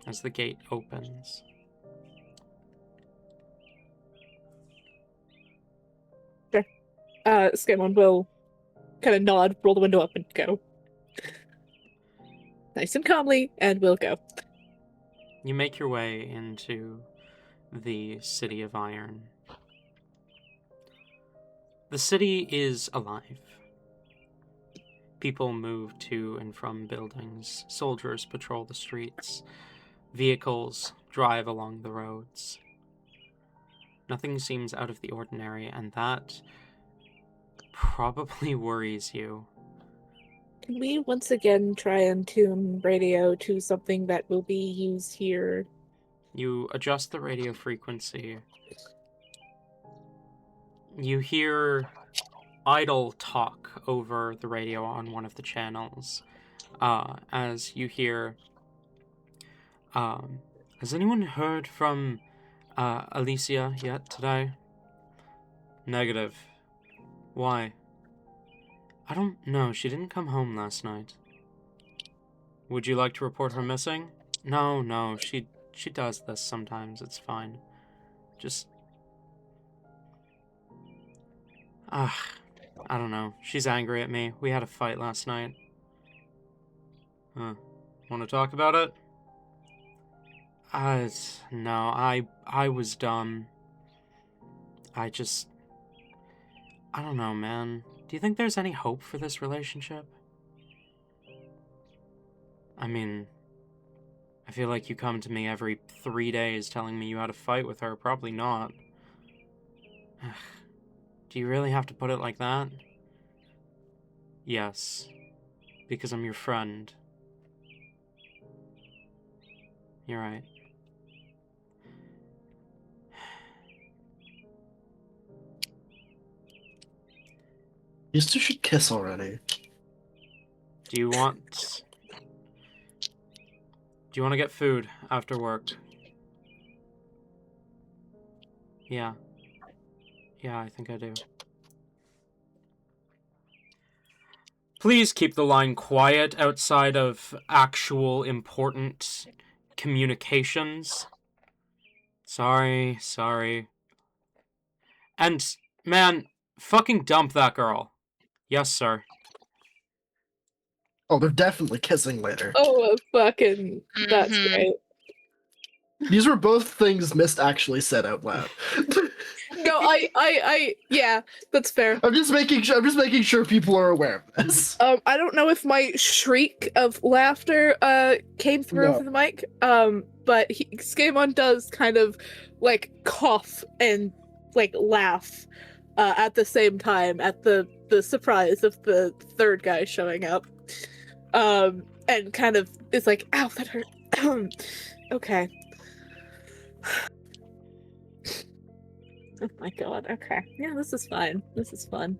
As the gate opens. Sure. Skaaymon will kind of nod, roll the window up, and go. Nice and calmly, and we'll go. You make your way into the City of Iron. The city is alive. People move to and from buildings. Soldiers patrol the streets. Vehicles drive along the roads. Nothing seems out of the ordinary, and that probably worries you. Can we once again try and tune radio to something that will be used here? You adjust the radio frequency. You hear idle talk over the radio on one of the channels. As you hear, has anyone heard from Alicia yet today? Negative. Why? I don't know. She didn't come home last night. Would you like to report her missing? No. She does this sometimes. It's fine. Just... I don't know. She's angry at me. We had a fight last night. Want to talk about it? No. I was dumb. I don't know, man. Do you think there's any hope for this relationship? I mean, I feel like you come to me every 3 days telling me you had a fight with her. Probably not. Do you really have to put it like that? Yes. Because I'm your friend. You're right. These two should kiss already. Do you want to get food after work? Yeah. Yeah, I think I do. Please keep the line quiet outside of actual important communications. Sorry. And, man, fucking dump that girl. Yes, sir. Oh, they're definitely kissing later. Oh, fucking... That's great. These were both things Myst actually said out loud. No, yeah, that's fair. I'm just making sure people are aware of this. I don't know if my shriek of laughter came through No. over the mic. But Skaaymon does kind of like cough and like laugh at the same time at the surprise of the third guy showing up. And kind of is like, ow, that hurt. Okay. Oh my god, okay. Yeah, this is fine. This is fun.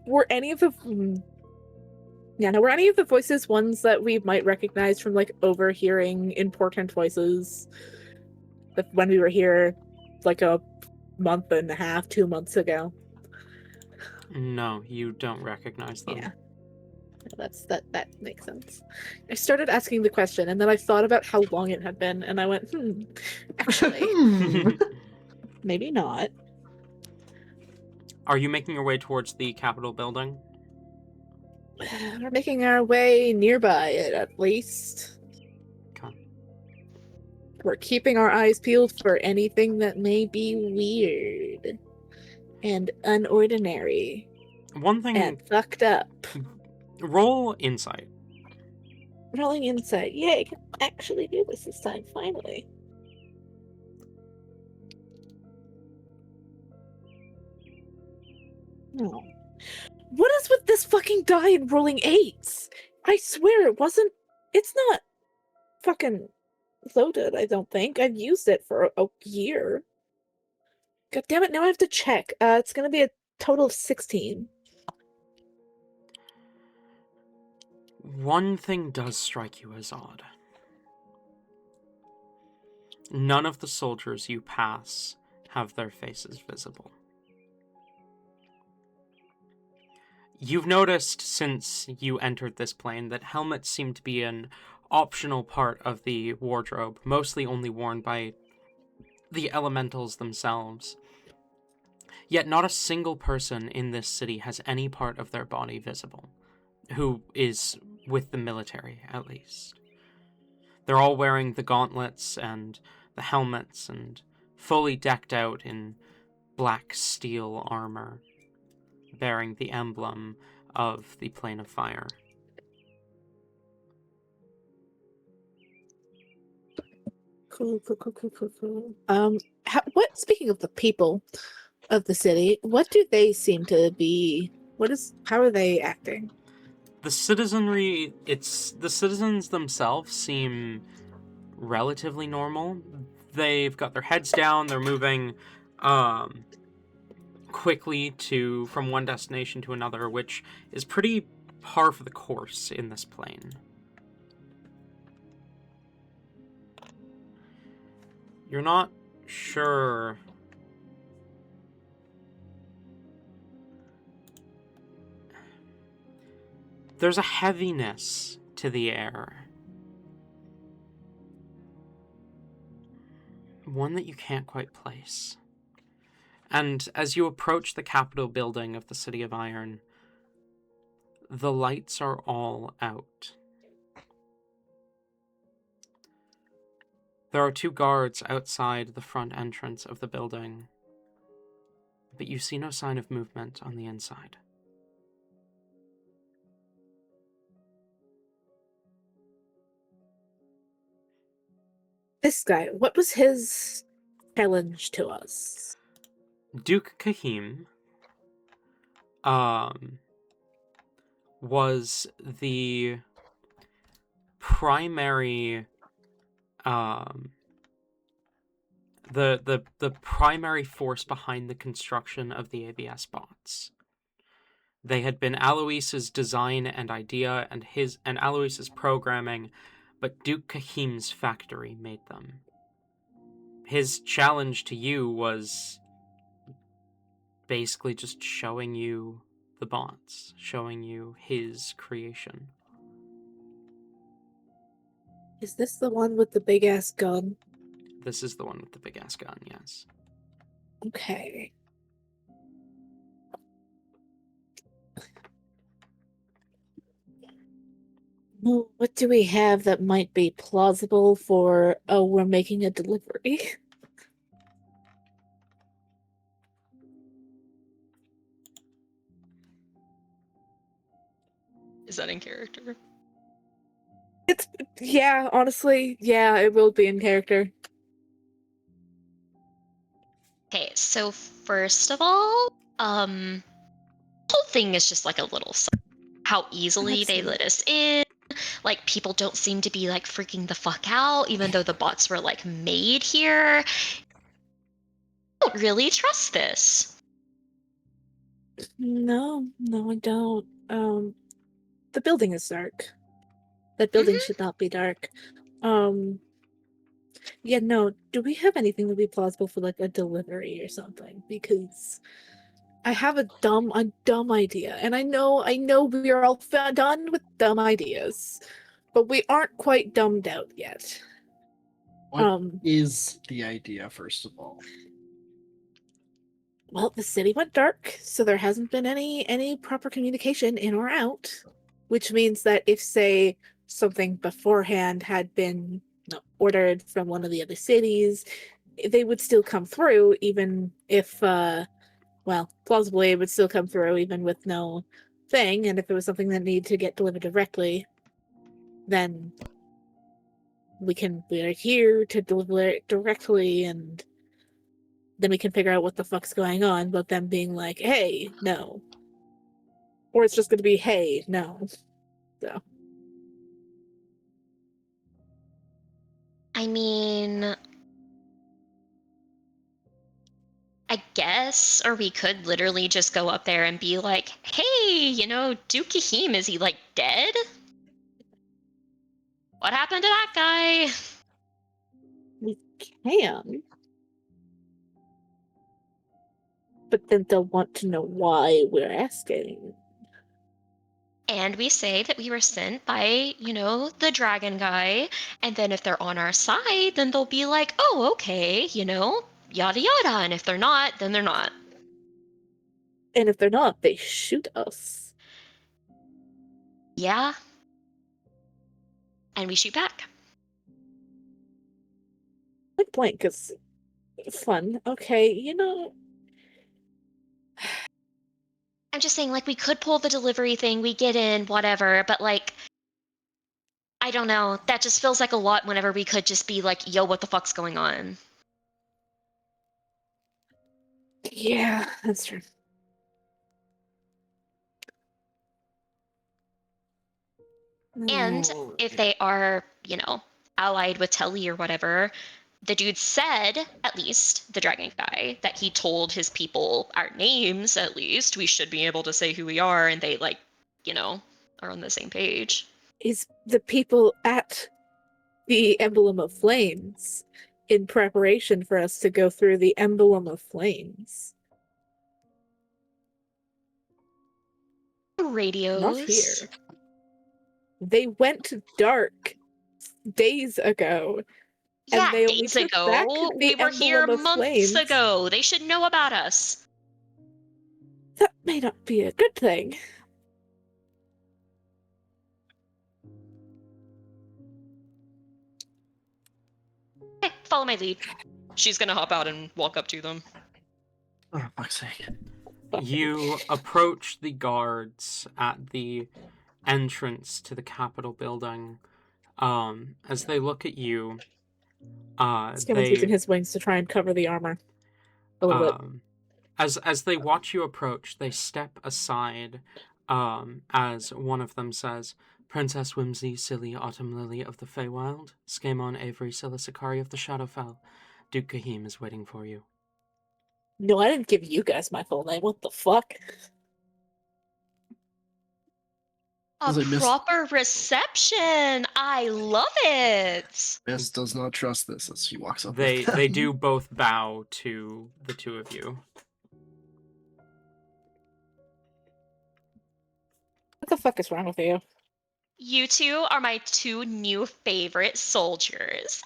Were any of the... were any of the voices ones that we might recognize from, like, overhearing important voices when we were here, like, a month and a half, 2 months ago? No, you don't recognize them. Yeah. That makes sense. I started asking the question, and then I thought about how long it had been, and I went, actually, maybe not. Are you making your way towards the Capitol building? We're making our way nearby it, at least. Okay. We're keeping our eyes peeled for anything that may be weird and unordinary One thing, and fucked up. roll insight. Rolling insight. Yay, I can actually do this time, finally. No. What is with this fucking die and rolling 8s? I swear it wasn't. It's not fucking loaded, I don't think. I've used it for a year. God damn it, now I have to check. It's gonna be a total of 16. One thing does strike you as odd. None of the soldiers you pass have their faces visible. You've noticed since you entered this plane that helmets seem to be an optional part of the wardrobe, mostly only worn by the elementals themselves. Yet not a single person in this city has any part of their body visible, who is with the military, at least. They're all wearing the gauntlets and the helmets and fully decked out in black steel armor, bearing the emblem of the Plane of Fire. Cool. Speaking of the people of the city, what do they seem to be? How are they acting? The citizenry, the citizens themselves seem relatively normal. They've got their heads down, they're moving quickly from one destination to another, which is pretty par for the course in this plane. You're not sure there's a heaviness to the air. One that you can't quite place. And as you approach the Capitol building of the City of Iron, the lights are all out. There are 2 guards outside the front entrance of the building, but you see no sign of movement on the inside. This guy, what was his challenge to us? Duke Kahim was the primary the primary force behind the construction of the ABS bots. They had been Alois's design and idea and Alois's programming, but Duke Kahim's factory made them. His challenge to you was basically just showing you the bots, showing you his creation. Is this the one with the big ass gun? This is the one with the big ass gun, yes. Okay. Well, what do we have that might be plausible for, oh, we're making a delivery? Is that in character? Honestly, it will be in character. Okay, so first of all, the whole thing is just like a little how easily they let us in. Like, people don't seem to be like freaking the fuck out, even though the bots were like made here. I don't really trust this. No, I don't. The building is dark. That building should not be dark. Yeah, no. Do we have anything that would be plausible for like a delivery or something? Because I have a dumb idea, and I know we are all done with dumb ideas, but we aren't quite dumbed out yet. What is the idea, first of all? Well, the city went dark, so there hasn't been any proper communication in or out, which means that if, say, something beforehand had been ordered from one of the other cities, they would still come through, even if, plausibly it would still come through even with no thing, and if it was something that needed to get delivered directly, then we're here to deliver it directly, and then we can figure out what the fuck's going on, but them being like, hey, no. Or it's just gonna be, hey, no. So. I mean, I guess, or we could literally just go up there and be like, hey, Duke Kahim, is he, like, dead? What happened to that guy? We can. But then they'll want to know why we're asking. And we say that we were sent by, the dragon guy. And then if they're on our side, then they'll be like, oh, okay, yada yada. And if they're not, then they're not. And if they're not, they shoot us. Yeah. And we shoot back. Like blank is fun. Okay, I'm just saying, like, we could pull the delivery thing, we get in, whatever, but, like, I don't know. That just feels like a lot whenever we could just be like, yo, what the fuck's going on? Yeah, that's true. And if they are, allied with Telly or whatever, the dude said, at least, the dragon guy, that he told his people our names, at least. We should be able to say who we are, and they, like, are on the same page. Is the people at the Emblem of Flames in preparation for us to go through the Emblem of Flames? Radios. Not here. They went dark days ago. Yeah, and they only days took back ago. the We were here Emblem of months Flames. ago. They should know about us. That may not be a good thing. Okay, follow my lead. She's gonna hop out and walk up to them. Oh, fuck's sake. You approach the guards at the entrance to the Capitol building. As they look at you, Skaamon's using his wings to try and cover the armor a little bit. As they watch you approach, they step aside. As one of them says, "Princess Whimsy, Silly Autumn Lily of the Feywild, Skaaymon Avery, Silicicari of the Shadowfell, Duke Kahim is waiting for you." No, I didn't give you guys my full name. What the fuck? A proper reception. I love it. Myst does not trust this as she walks up. They do both bow to the two of you. What the fuck is wrong with you? You two are my two new favorite soldiers.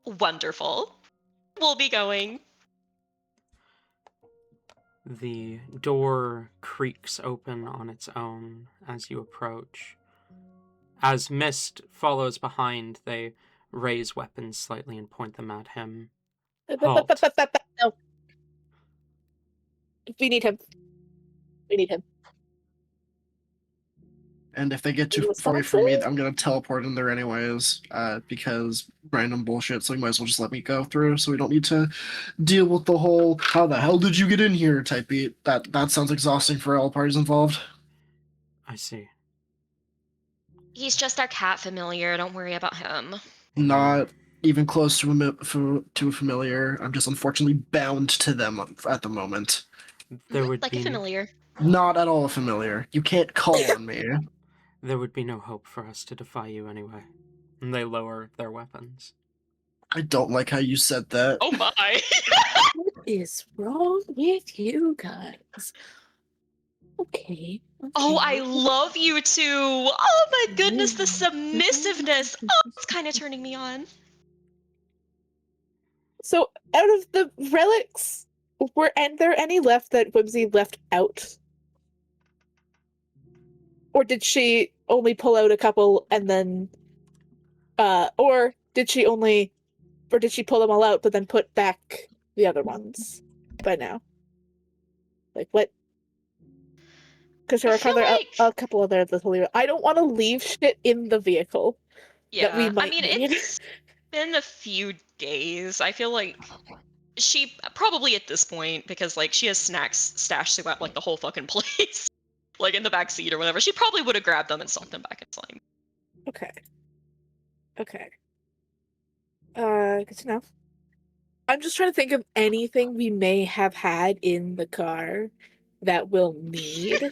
Wonderful. We'll be going. The door creaks open on its own as you approach. As Myst follows behind, they raise weapons slightly and point them at him. Halt. No. We need him. We need him. And if they get too far away from me, I'm gonna teleport in there anyways, because random bullshit, so you might as well just let me go through, so we don't need to deal with the whole "how the hell did you get in here" type beat. That sounds exhausting for all parties involved. I see. He's just our cat familiar. Don't worry about him. Not even close to a familiar. I'm just unfortunately bound to them at the moment. There would like be a familiar. Not at all familiar. You can't call on me. There would be no hope for us to defy you anyway. And they lower their weapons. I don't like how you said that. Oh my! What is wrong with you guys? Okay. Oh, I love you two. Oh my goodness, the submissiveness. Oh, it's kind of turning me on. So, out of the relics, were there any left that Whimsy left out? Or did she only pull out a couple and then Or did she pull them all out but then put back the other ones by now? Like what? Because there I are feel a couple other little. I don't want to leave shit in the vehicle that we Yeah, might need. it's been a few days. I feel like she probably at this point, because like she has snacks stashed throughout like the whole fucking place, like in the back seat or whatever. She probably would have grabbed them and stuck them back in slime. Okay. Good to know. I'm just trying to think of anything we may have had in the car that we'll need.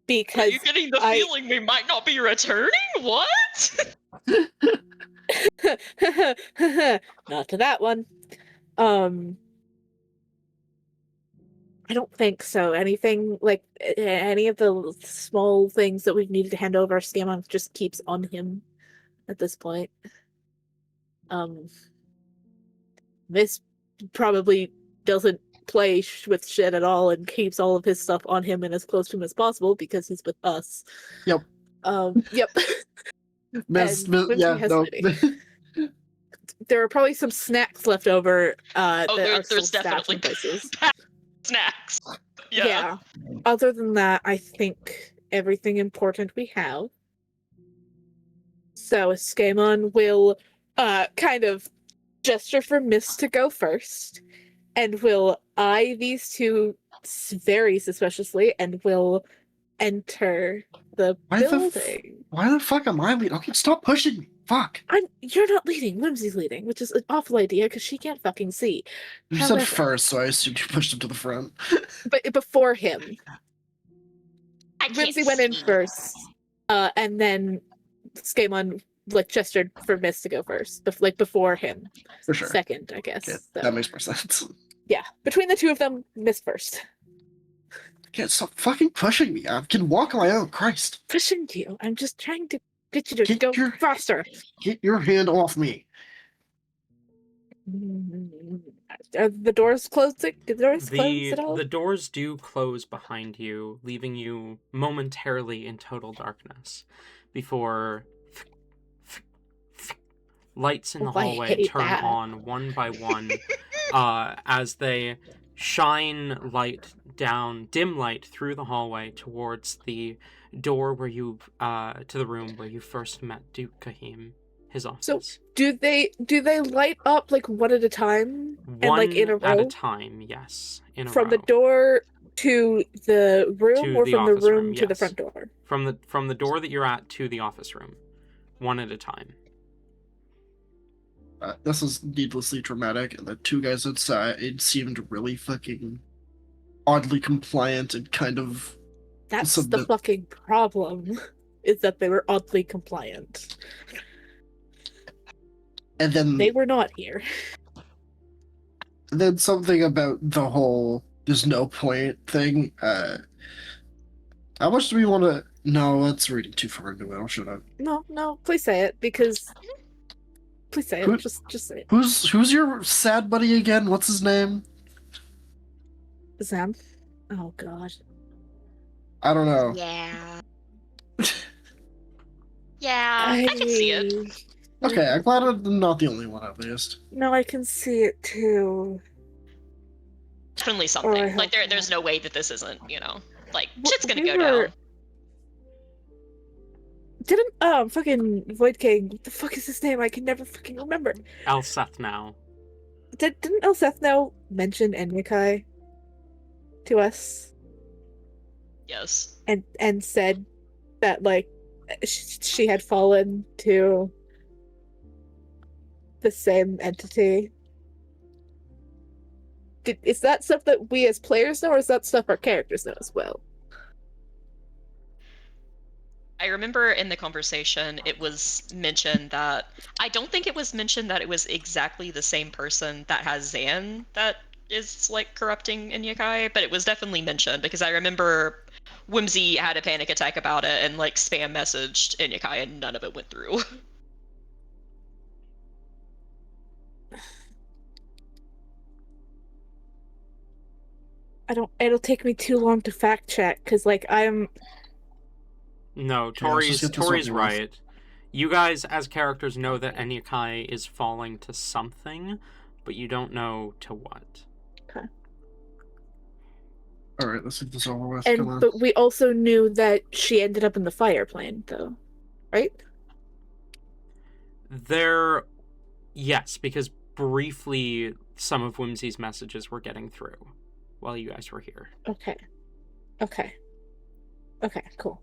Because Are you getting the feeling we might not be returning? What? not to that one. I don't think so. Anything like any of the small things that we've needed to hand over, Skaaymon just keeps on him at this point. Myst probably doesn't play with shit at all and keeps all of his stuff on him and as close to him as possible because he's with us. Yep. Yep. Myst, Whimsy yeah, has no. There are probably some snacks left over that are still there's stashed definitely in places. snacks. Yeah. Other than that, I think everything important we have. So Skaaymon will kind of gesture for Myst to go first, and will eye these two very suspiciously, and will enter the building. Why the fuck am I leading? Okay, stop pushing me. Fuck. You're not leading. Whimsy's leading, which is an awful idea because she can't fucking see. You said first, so I assumed you pushed him to the front. But before him, Whimsy went in see. first, and then Skaaymon gestured for Myst to go first, before him. For sure. Second, I guess. Okay, So, that makes more sense. yeah, between the two of them, Myst first. Can't stop fucking pushing me. I can walk on my own. Christ. Pushing you. I'm just trying to get you to go faster. Get your hand off me. Are the doors closing? Did the doors close at all? The doors do close behind you, leaving you momentarily in total darkness before lights in the hallway turn on one by one as they shine dim light through the hallway towards the door where to the room where you first met Duke Kahim, his office. So do they light up like one at a time? One and in a row? At a time, yes. In a from row. The door to the room, or from the room to yes. the front door? From the door that you're at to the office room. One at a time. This is needlessly dramatic, and the two guys outside seemed really fucking oddly compliant and kind of... That's the fucking problem, is that they were oddly compliant. And then... They were not here. And then something about the whole there's no point thing. How much do we want to... No, that's reading too far into it. I'll shut up. No, please say it, because... Please say it. Just say it. Who's your sad buddy again? What's his name? Sam? Oh, God. I don't know. Yeah. Yeah, I can see it. Okay, I'm glad I'm not the only one, at least. No, I can see it, too. Definitely something. Like, there's no way that this isn't, like, shit's gonna go down. Didn't fucking Void King, what the fuck is his name? I can never fucking remember. Elsethnow. Didn't Elsethnow mention Enyakai to us? Yes. And said that like she had fallen to the same entity. Is that stuff that we as players know, or is that stuff our characters know as well? I remember in the conversation it was mentioned that... I don't think it was mentioned that it was exactly the same person that has Zan that is, like, corrupting Inyakai, but it was definitely mentioned, because I remember Whimsy had a panic attack about it and, like, spam messaged Inyakai and none of it went through. It'll take me too long to fact check, because, like, No, Tori's right. You guys, as characters, know that Enyakai is falling to something, but you don't know to what. Okay. All right, let's get this over with. And Come on. but we also knew that she ended up in the fire plane, though, right? Yes, because briefly some of Whimsy's messages were getting through while you guys were here. Okay. Cool.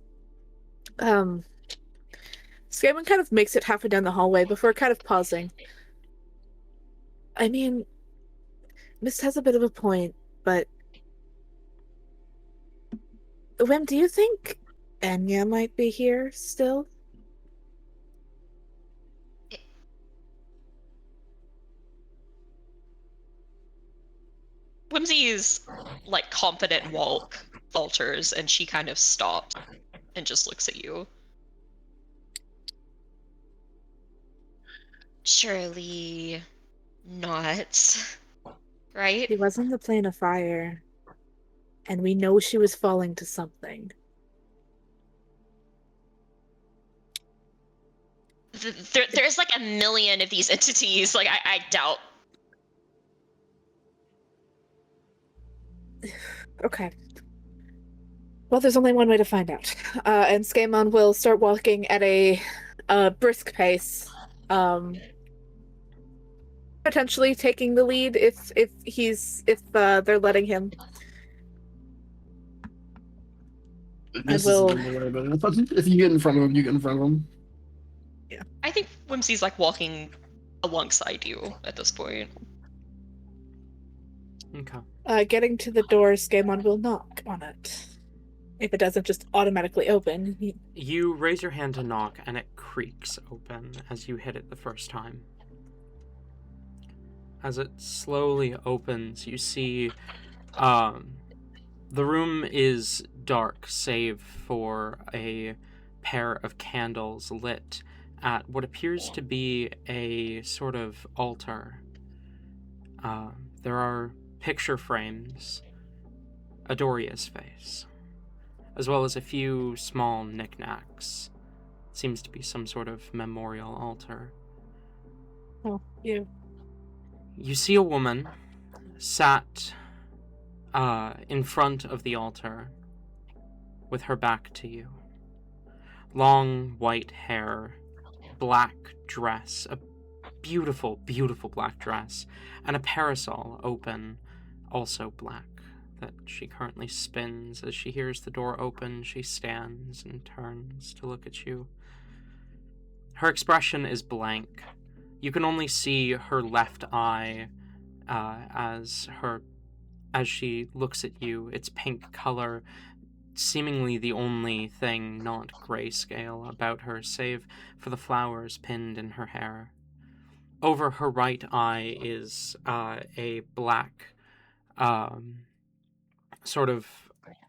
Skaaymon kind of makes it halfway down the hallway before kind of pausing. I mean, Myst has a bit of a point, but Whim, do you think Enya might be here still? Whimsy's like confident walk falters, and she kind of stops and just looks at you. Surely not, right? She was in the plane of fire, and we know she was falling to something. There's like a million of these entities. Like I doubt. Okay. Well, there's only one way to find out. And Skaaymon will start walking at a brisk pace, potentially taking the lead if they're letting him. This will- is in the way, but if you get in front of him, you get in front of him. Yeah. I think Whimsy's like walking alongside you at this point. Okay. Getting to the door, Skaaymon will knock on it. If it doesn't just automatically open. You raise your hand to knock, and it creaks open as you hit it the first time. As it slowly opens, you see the room is dark, save for a pair of candles lit at what appears to be a sort of altar. There are picture frames, Adoria's face, as well as a few small knickknacks. Seems to be some sort of memorial altar. Oh, yeah. You see a woman sat in front of the altar with her back to you. Long white hair, black dress, a beautiful, beautiful black dress, and a parasol open, also black, that she currently spins. As she hears the door open, she stands and turns to look at you. Her expression is blank. You can only see her left eye as she looks at you. Its pink color, seemingly the only thing not grayscale about her, save for the flowers pinned in her hair. Over her right eye is a black sort of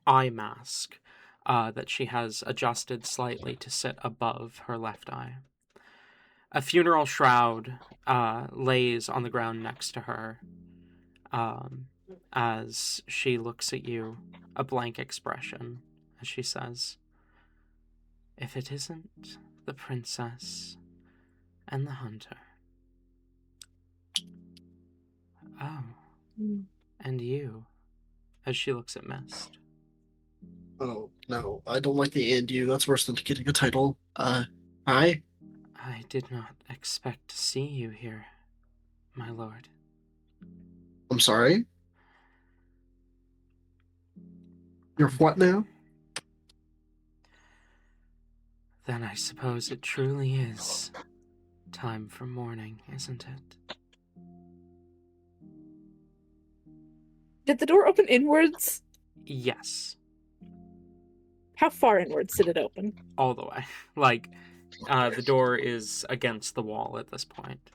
eye mask that she has adjusted slightly to sit above her left eye. A funeral shroud lays on the ground next to her as she looks at you, a blank expression, as she says, "If it isn't the princess and the hunter." Oh, and you, as she looks at Myst. Oh, no, I don't like the and you. That's worse than getting a title. Hi? I did not expect to see you here, my lord. I'm sorry? You're what now? Then I suppose it truly is time for mourning, isn't it? Did the door open inwards? Yes, How far inwards did it open? all the way. Like, the door is against the wall at this point.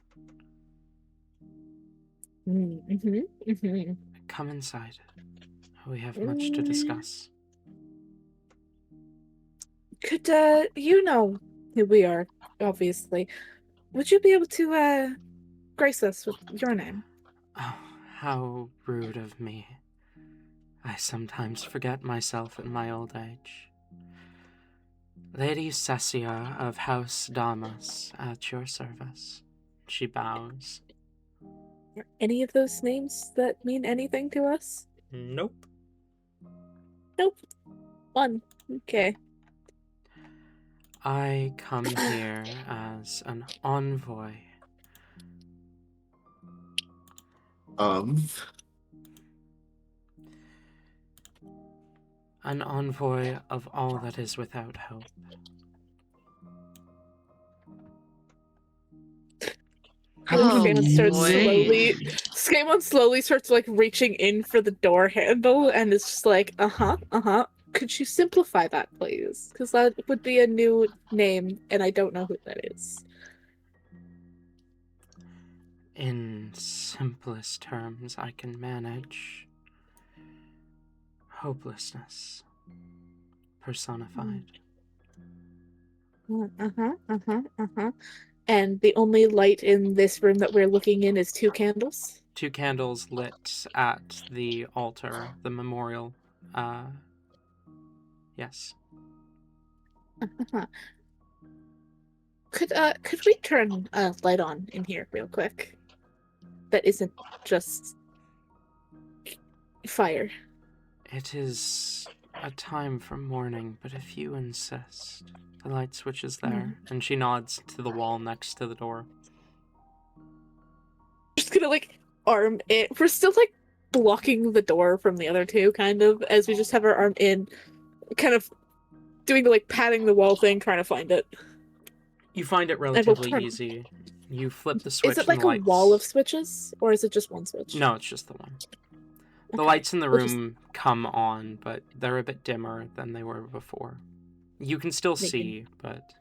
Come inside. We have much to discuss. Could, you know who we are, obviously. Would you be able to, grace us with your name? Oh, how rude of me. I sometimes forget myself in my old age. Lady Cessia of House Damas, at your service. She bows. Are any of those names that mean anything to us? Nope. Nope. One. Okay. I come here as an envoy. An envoy of all that is without hope. Skaaymon slowly starts like reaching in for the door handle and is just like, could you simplify that, please? Because that would be a new name, and I don't know who that is. In simplest terms, I can manage hopelessness personified. And the only light in this room that we're looking in is 2 candles. 2 candles lit at the altar, the memorial. Yes. Could we turn a light on in here real quick? That isn't just fire. It is a time for mourning, but if you insist, the light switch is there, and she nods to the wall next to the door. Just gonna like arm it. We're still like blocking the door from the other 2, kind of, as we just have our arm in, kind of doing the like patting the wall thing, trying to find it. You find it relatively easy. You flip the switch. Is it like and the lights... a wall of switches, or is it just one switch? No, it's just the one. The Okay. lights in the room come on, but they're a bit dimmer than they were before. You can still see, but...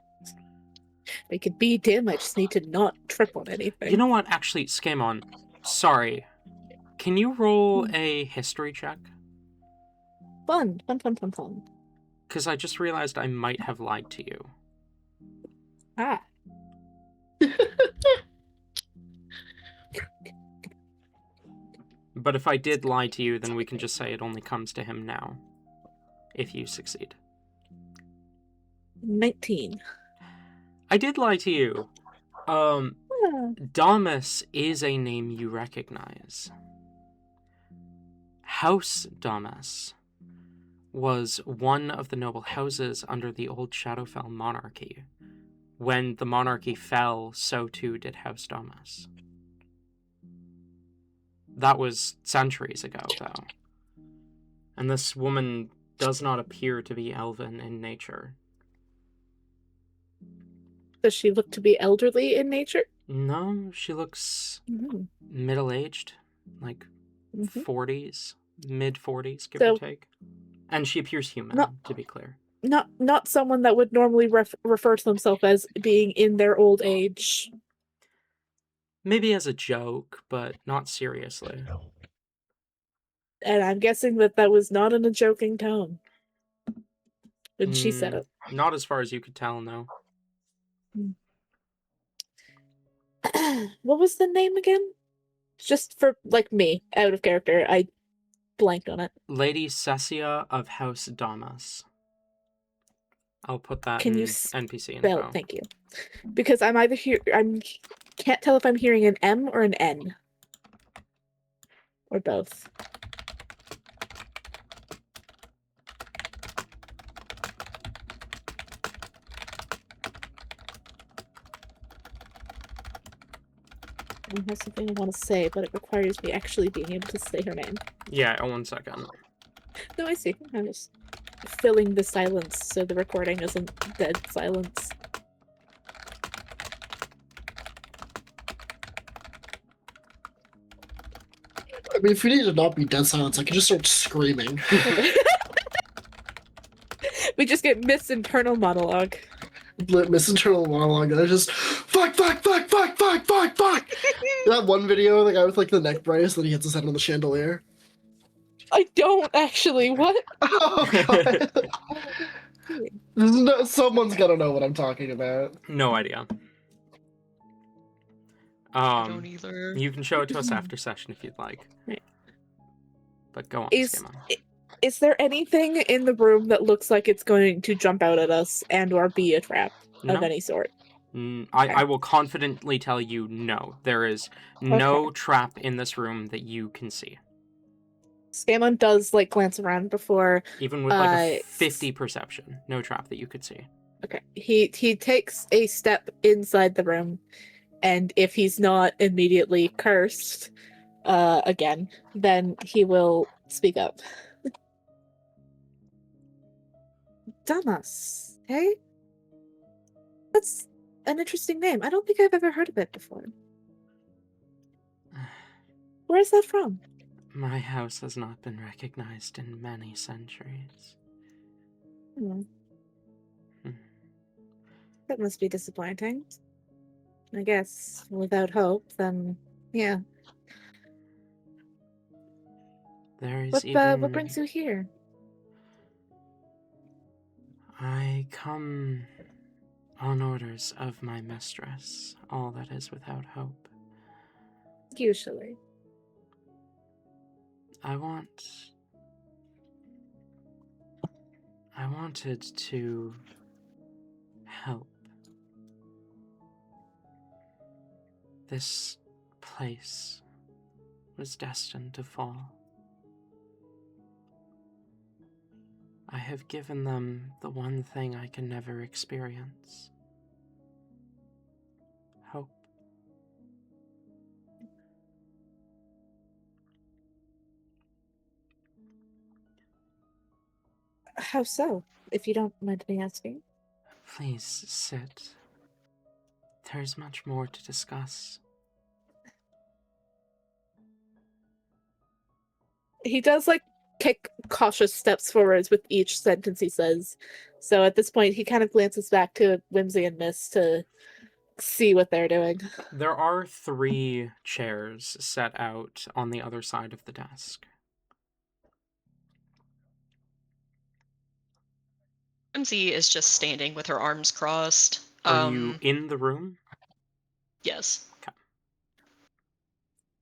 They could be dim, I just need to not trip on anything. You know what? Actually, Skaaymon, sorry. Can you roll a history check? Fun. Because I just realized I might have lied to you. Ah. But if I did lie to you, then we can just say it only comes to him now. If you succeed. 19. I did lie to you. Damas is a name you recognize. House Damas was one of the noble houses under the old Shadowfell monarchy. When the monarchy fell, so too did House Damas. That was centuries ago, though. And this woman does not appear to be elven in nature. Does she look to be elderly in nature? No, she looks middle-aged, like 40s, mid-40s, give or take. And she appears human, to be clear. Not someone that would normally refer to themselves as being in their old age. Maybe as a joke, but not seriously. And I'm guessing that was not in a joking tone when she said it. Not as far as you could tell, no. What was the name again? Just for, like, me, out of character. I blanked on it. Lady Cessia of House Damas. I'll put that in NPC info. info. Thank you. Because I'm either can't tell if I'm hearing an M or an N. Or both. I have something I want to say, but it requires me actually being able to say her name. Yeah, 1 second. No, I see. I'm just filling the silence so the recording isn't dead silence. I mean, if we need to not be dead silence, I can just start screaming. We just get Myst's internal monologue. Myst's internal monologue, and I just fuck. That one video, the guy with like the neck brace, that he hits his head on the chandelier. I don't actually. What? Oh god. Someone's gotta know what I'm talking about. No idea. I don't either. You can show it to us after session if you'd like. Right. But go on, Is Is there anything in the room that looks like it's going to jump out at us and or be a trap No. of any sort? I will confidently tell you no. There is no trap in this room that you can see. Skaaymon does like glance around before. Even with like a 50 perception, no trap that you could see. Okay. He takes a step inside the room, and if he's not immediately cursed again, then he will speak up. Damas, hey? That's an interesting name. I don't think I've ever heard of it before. Where's that from? My house has not been recognized in many centuries. That must be disappointing. I guess without hope, then yeah. There is What brings you here? I come on orders of my mistress, all that is without hope. Usually. I wanted to help. This place was destined to fall. I have given them the one thing I can never experience. Hope. How so, if you don't mind me asking? Please sit. There's much more to discuss. He does like take cautious steps forwards with each sentence he says. So at this point he kind of glances back to Whimsy and Myst to see what they're doing. There are 3 chairs set out on the other side of the desk. Whimsy is just standing with her arms crossed. Are you in the room? Yes. Okay.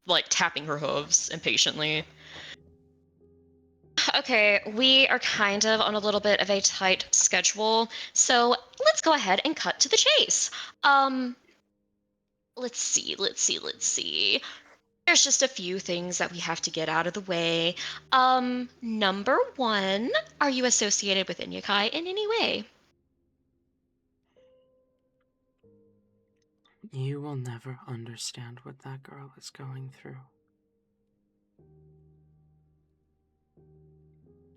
Like tapping her hooves impatiently. Okay, we are kind of on a little bit of a tight schedule, so let's go ahead and cut to the chase. Let's see. There's just a few things that we have to get out of the way. Number 1, are you associated with Inyakai in any way? You will never understand what that girl is going through.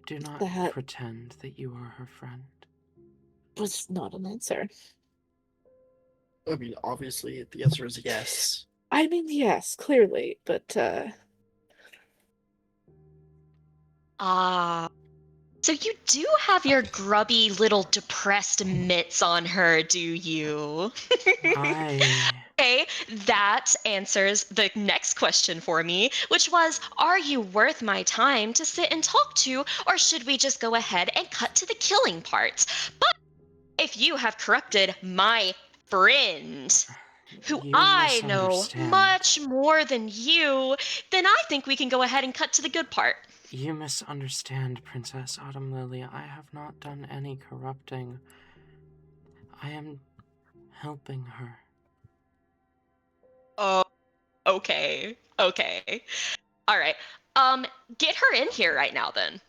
Do not pretend that you are her friend. Was not an answer. I mean, obviously, the answer is yes. I mean, yes, clearly, but So you do have your grubby little depressed mitts on her, do you? Okay, that answers the next question for me, which was, are you worth my time to sit and talk to, or should we just go ahead and cut to the killing parts? But if you have corrupted my friend, who I know much more than you, then I think we can go ahead and cut to the good part. You misunderstand, Princess Autumn Lily. I have not done any corrupting. I am helping her. Oh, okay. All right. Get her in here right now, then.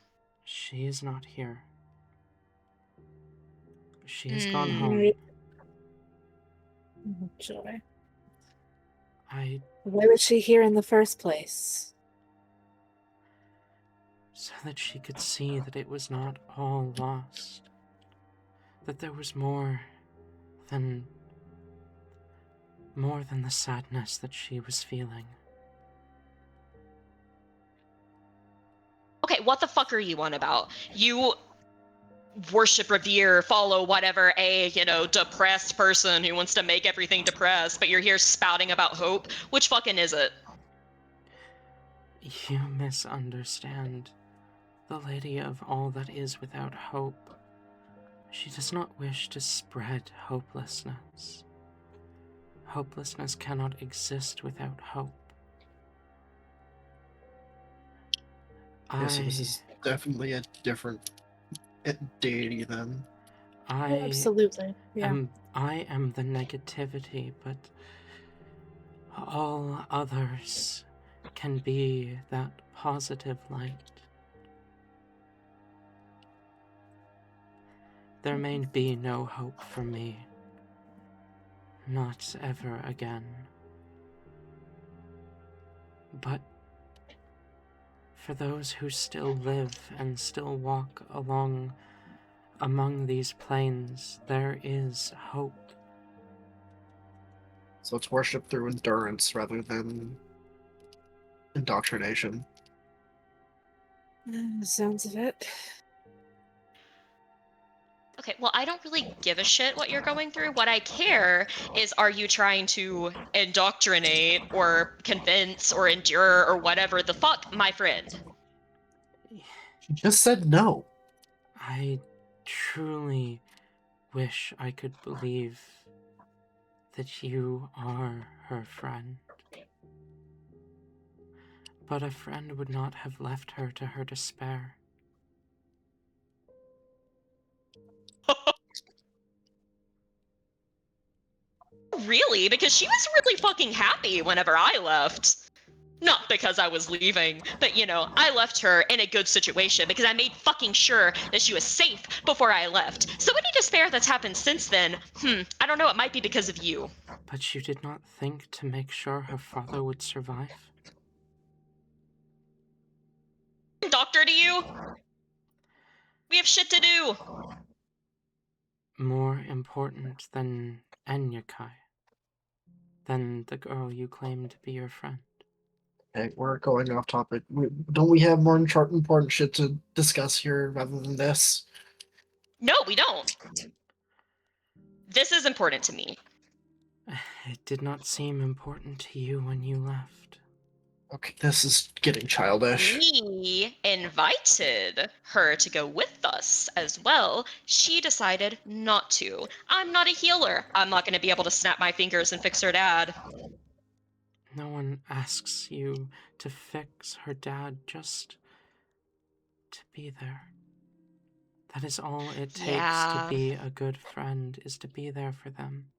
She is not here. She has gone home. Oh, joy. Why was she here in the first place? So that she could see that it was not all lost. That there was more than the sadness that she was feeling. Okay, what the fuck are you on about? You worship, revere, follow whatever a, depressed person who wants to make everything depressed, but you're here spouting about hope? Which fucking is it? You misunderstand. The Lady of all that is without hope. She does not wish to spread hopelessness. Hopelessness cannot exist without hope. Yeah, so this is definitely a different deity then. Absolutely. Yeah. I am the negativity, but all others can be that positive light. There may be no hope for me, not ever again. But for those who still live and still walk among these plains, there is hope. So it's worship through endurance rather than indoctrination. Sounds of it. Okay, well, I don't really give a shit what you're going through. What I care is, are you trying to indoctrinate or convince or endure or whatever the fuck, my friend? She just said no. I truly wish I could believe that you are her friend. But a friend would not have left her to her despair. Really? Because she was really fucking happy whenever I left. Not because I was leaving, but you know, I left her in a good situation because I made fucking sure that she was safe before I left. So any despair that's happened since then, I don't know, it might be because of you. But you did not think to make sure her father would survive? Doctor to you? We have shit to do. More important than Enyakai, than the girl you claim to be your friend. Okay, we're going off topic. Don't we have more important shit to discuss here rather than this? No, we don't. This is important to me. It did not seem important to you when you left. Okay, this is getting childish. We invited her to go with us as well. She decided not to. I'm not a healer. I'm not going to be able to snap my fingers and fix her dad. No one asks you to fix her dad, just to be there. That is all it takes to Yeah. be a good friend, is to be there for them.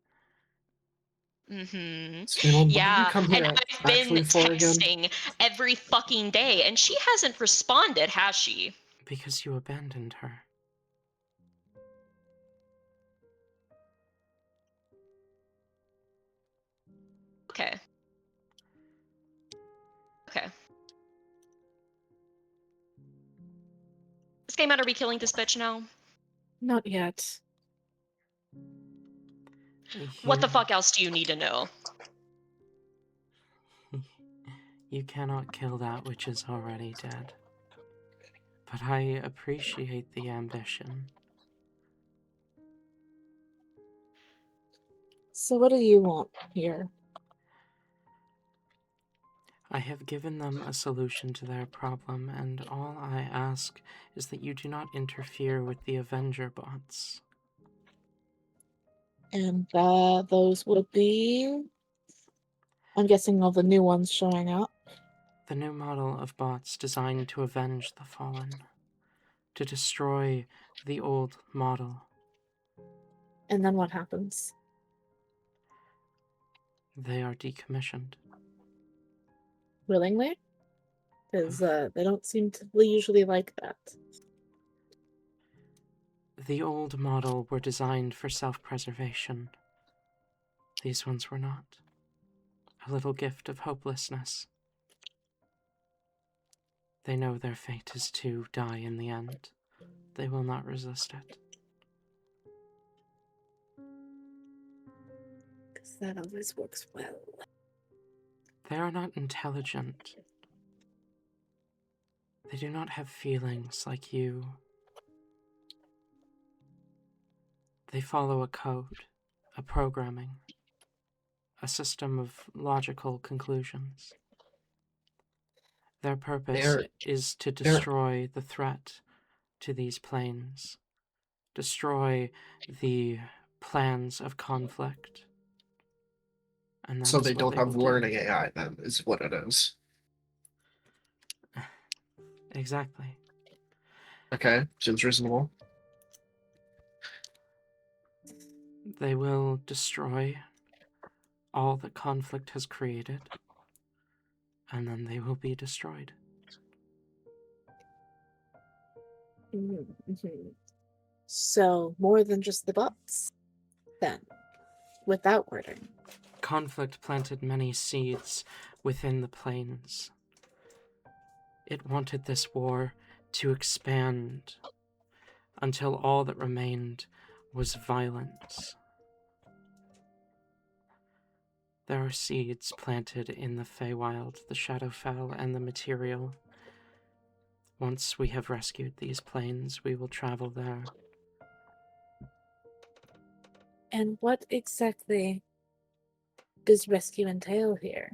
Skaaymon, what did you Yeah, come and here I've been actually for again? texting every fucking day, and she hasn't responded, has she? Because you abandoned her. Okay. Okay. Skaaymon, are we killing this bitch now? Not yet. What the fuck else do you need to know? You cannot kill that which is already dead. But I appreciate the ambition. So what do you want here? I have given them a solution to their problem, and all I ask is that you do not interfere with the Avenger bots. And those would be... I'm guessing all the new ones showing up. The new model of bots designed to avenge the fallen, to destroy the old model. And then what happens? They are decommissioned. Willingly? Because they don't seem to usually like that. The old model were designed for self-preservation. These ones were not. A little gift of hopelessness. They know their fate is to die in the end. They will not resist it. Because that always works well. They are not intelligent. They do not have feelings like you. They follow a code, a programming, a system of logical conclusions. Their purpose is to destroy the threat to these planes, destroy the plans of conflict. And that So is they what don't have will do. learning AI then, is what it is. Exactly. Okay, seems reasonable. They will destroy all that conflict has created, and then they will be destroyed. Mm-hmm. So, more than just the bots, then, without wording. Conflict planted many seeds within the plains. It wanted this war to expand until all that remained was violence. There are seeds planted in the Feywild, the Shadowfell, and the Material. Once we have rescued these plains, we will travel there. And what exactly does rescue entail here?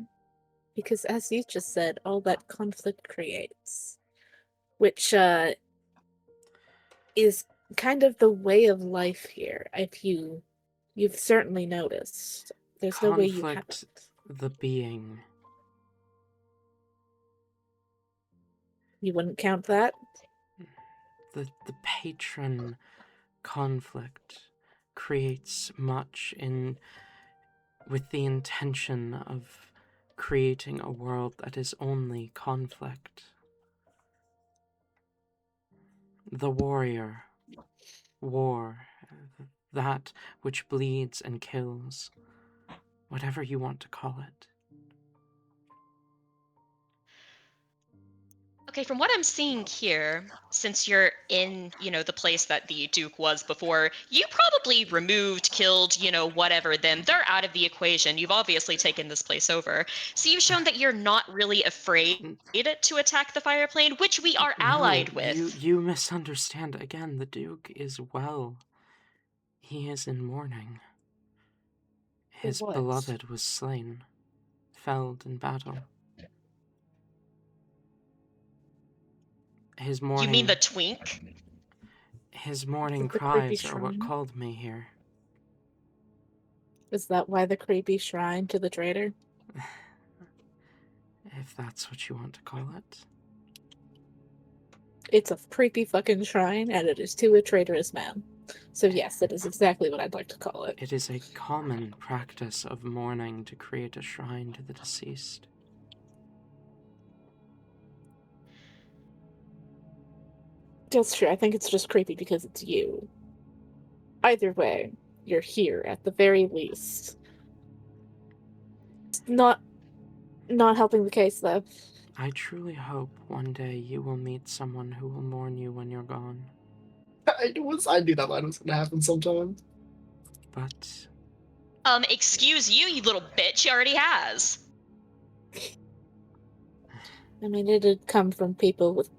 Because as you just said, all that conflict creates, which is kind of the way of life here. If you've certainly noticed, there's no way you Conflict, haven't. the being. You wouldn't count that? The patron conflict creates much with the intention of creating a world that is only conflict. The warrior, war, that which bleeds and kills, whatever you want to call it. Okay, from what I'm seeing here, since you're in, the place that the Duke was before, you probably removed, killed, whatever them. They're out of the equation. You've obviously taken this place over. So you've shown that you're not really afraid to attack the Fire Plane, which we are allied No, with. you misunderstand. Again, the Duke is well. He is in mourning. His What? beloved was slain, felled in battle. His mourning... You mean the twink? His mourning The creepy cries are what shrine? called me here. Is that why the creepy shrine to the traitor? If that's what you want to call it. It's a creepy fucking shrine, and it is to a traitorous man. So yes, that is exactly what I'd like to call it. It is a common practice of mourning to create a shrine to the deceased. That's true. I think it's just creepy because it's you. Either way, you're here at the very least. It's not helping the case though. I truly hope one day you will meet someone who will mourn you when you're gone. I knew that line was gonna happen sometime. But Excuse you, you little bitch. He already has. I mean, it did come from people with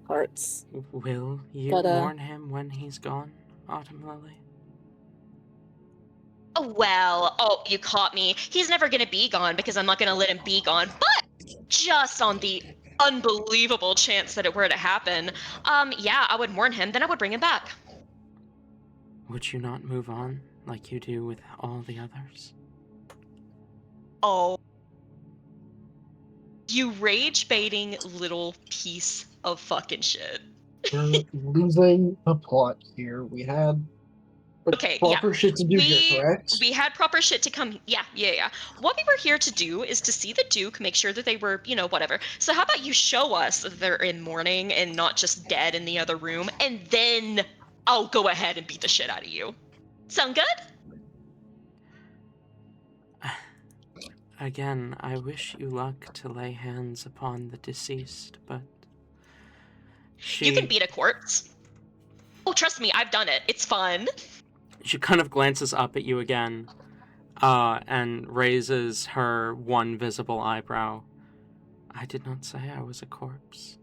hearts. will you mourn him when he's gone, Autumn Lily? Oh, well, you caught me. He's never gonna be gone because I'm not gonna let him be gone, but just on the unbelievable chance that it were to happen, yeah, I would mourn him, then I would bring him back. Would you not move on like you do with all the others? Oh. You rage-baiting little piece of fucking shit. We're losing the plot here. We had proper shit to do here, correct? We had proper shit to come. Yeah. What we were here to do is to see the Duke, make sure that they were, whatever. So how about you show us that they're in mourning and not just dead in the other room, and then I'll go ahead and beat the shit out of you. Sound good? Again, I wish you luck to lay hands upon the deceased, but You can beat a corpse. Oh, trust me, I've done it. It's fun. She kind of glances up at you again, and raises her one visible eyebrow. I did not say I was a corpse.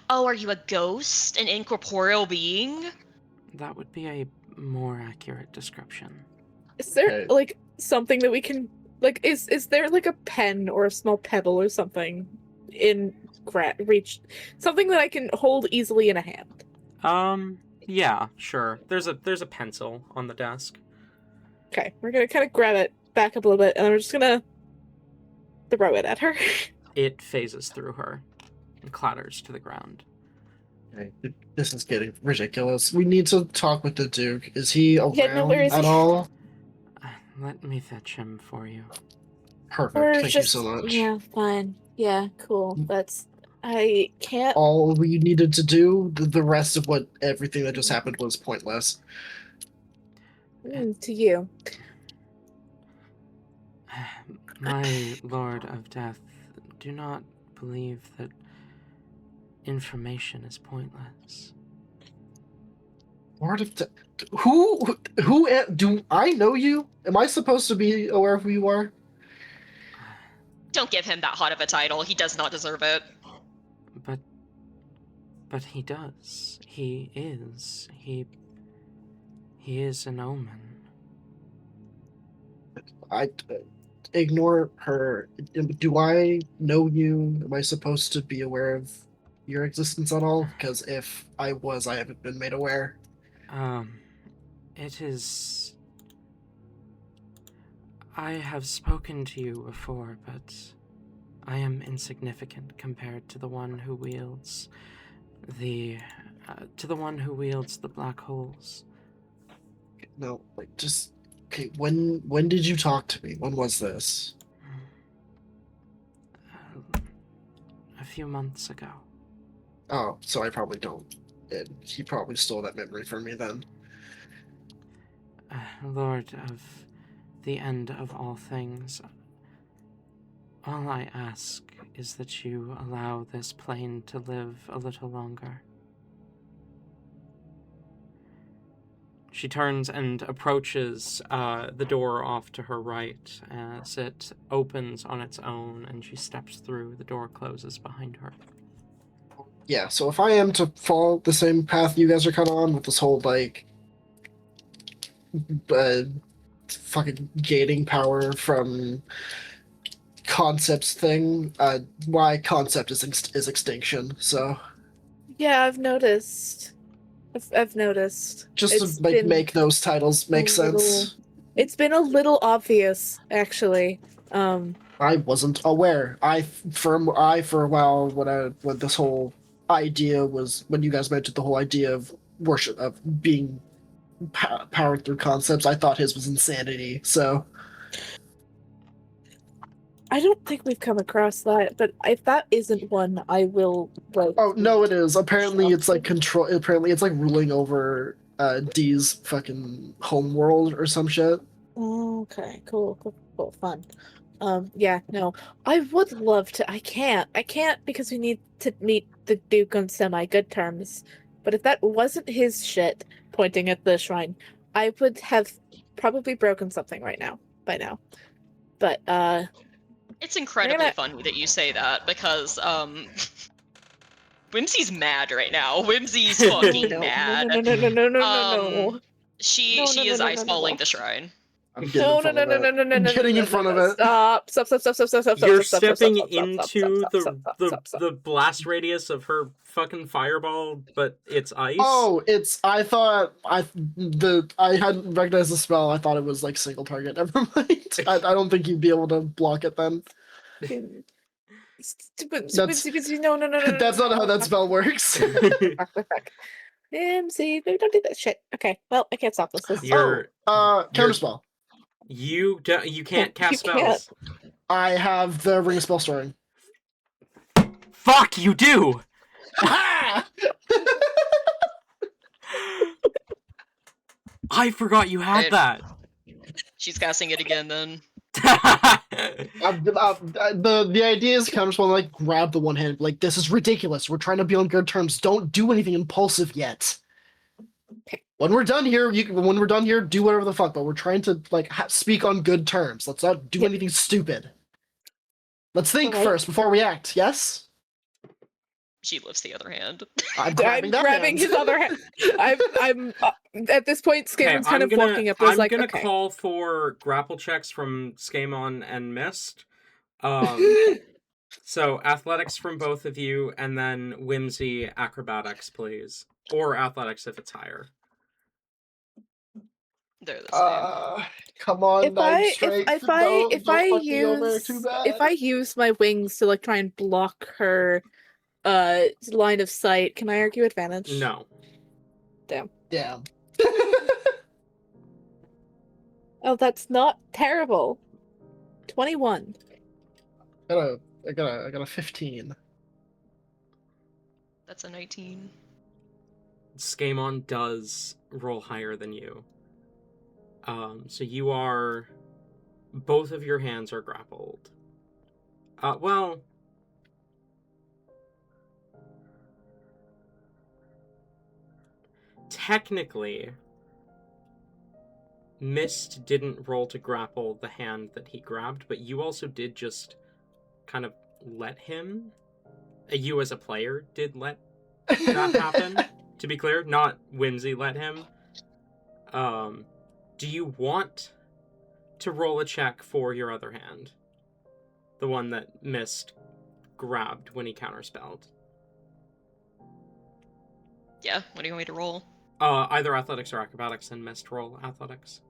Oh, are you a ghost? An incorporeal being? That would be a more accurate description. Is there, something that we can... is there, a pen or a small pebble or something in reach? Something that I can hold easily in a hand? Yeah, sure. There's a pencil on the desk. Okay, we're gonna kind of grab it back up a little bit, and we're just gonna throw it at her. it phases through her and clatters to the ground. Okay, this is getting ridiculous. We need to talk with the Duke. Is he around Yeah, no, where is at he? all? Let me fetch him for you. Perfect. Or Thank just, you so much. yeah, fine. Yeah, cool. I can't. All we needed to do, the rest of everything that just happened was pointless. To you. My Lord of Death, do not believe that information is pointless. Lord of who do I know you? Am I supposed to be aware of who you are? Don't give him that hot of a title. He does not deserve it. But he does. He is an omen. I ignore her. Do I know you? Am I supposed to be aware of your existence at all? Because if I was, I haven't been made aware. It is... I have spoken to you before, but I am insignificant compared to the one who wields the black holes. No, like just okay. When did you talk to me? When was this? A few months ago. Oh, so I probably don't. He probably stole that memory from me then. Lord of the end of all things, all I ask is that you allow this plane to live a little longer. She turns and approaches the door off to her right as it opens on its own, and she steps through. The door closes behind her. Yeah, so if I am to follow the same path you guys are kind of on with this whole, like, fucking gating power from concepts thing, my concept is extinction, so... Yeah, I've noticed. I've noticed. Just It's to, like, been make those titles make sense. It's been a little obvious, actually. I wasn't aware. For a while, when this whole idea was, when you guys mentioned the whole idea of worship, of being powered through concepts, I thought his was insanity, so... I don't think we've come across that, but if that isn't one, I will. Oh no, it is. Apparently, it's like control. Apparently, it's like ruling over Dee's fucking home world or some shit. Okay, cool, fun. Yeah, no, I would love to. I can't because we need to meet the Duke on semi-good terms. But if that wasn't his shit, pointing at the shrine, I would have probably broken something by now. But It's incredibly funny that you say that because Whimsy's mad right now. Whimsy's fucking mad. No. She is ice balling the shrine. I'm getting in front of it. Stop. You're stepping into the blast radius of her fucking fireball, but it's ice. Oh, I thought I hadn't recognized the spell. I thought it was like single target. Never mind. I don't think you'd be able to block it then. No. That's not how that spell works. See, maybe don't do that shit. Okay, well, I can't stop this. Counterspell. You can't cast spells. I have the ring of spell storing. Fuck, you do! I forgot you had that. She's casting it again then. The idea is counterspell, like, grab the one hand, like, this is ridiculous. We're trying to be on good terms. Don't do anything impulsive yet. When we're done here, do whatever the fuck. But we're trying to like speak on good terms. Let's not do anything stupid. Let's think first before we act. Yes. She lifts the other hand. I'm grabbing his other hand. I'm at this point. Skaymon's kind of walking up. I'm gonna call for grapple checks from Skaaymon and Myst. So athletics from both of you, and then Whimsy acrobatics, please, or athletics if it's higher. They're the same. Come on, If nine I strength. if I don't, if don't I fuck me over too use bad. if I use my wings to like try and block her line of sight, can I argue advantage? No. Damn. Damn. Oh, that's not terrible. 21. I got a 15. That's a 19. Skaaymon does roll higher than you. So you are... Both of your hands are grappled. Well... Technically, Myst didn't roll to grapple the hand that he grabbed, but you also did just kind of let him. You as a player did let that happen, to be clear. Not Whimsy let him. Do you want to roll a check for your other hand? The one that Myst grabbed when he counterspelled. Yeah, what do you want me to roll? Either athletics or acrobatics, and Myst roll athletics.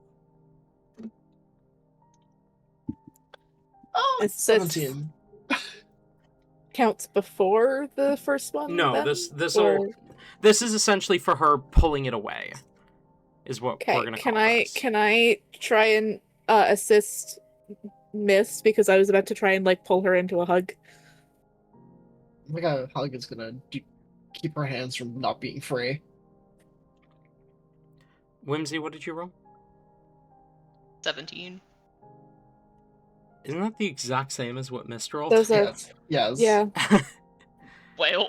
Oh, It's 17. Counts before the first one? No, then? this is essentially for her pulling it away. Is what we're gonna call this. Can I try and assist Myst because I was about to try and like pull her into a hug? I think a hug is gonna keep her hands from not being free. Whimsy, what did you roll? 17. Isn't that the exact same as what Myst rolled? Those are Yes. yeah. Well,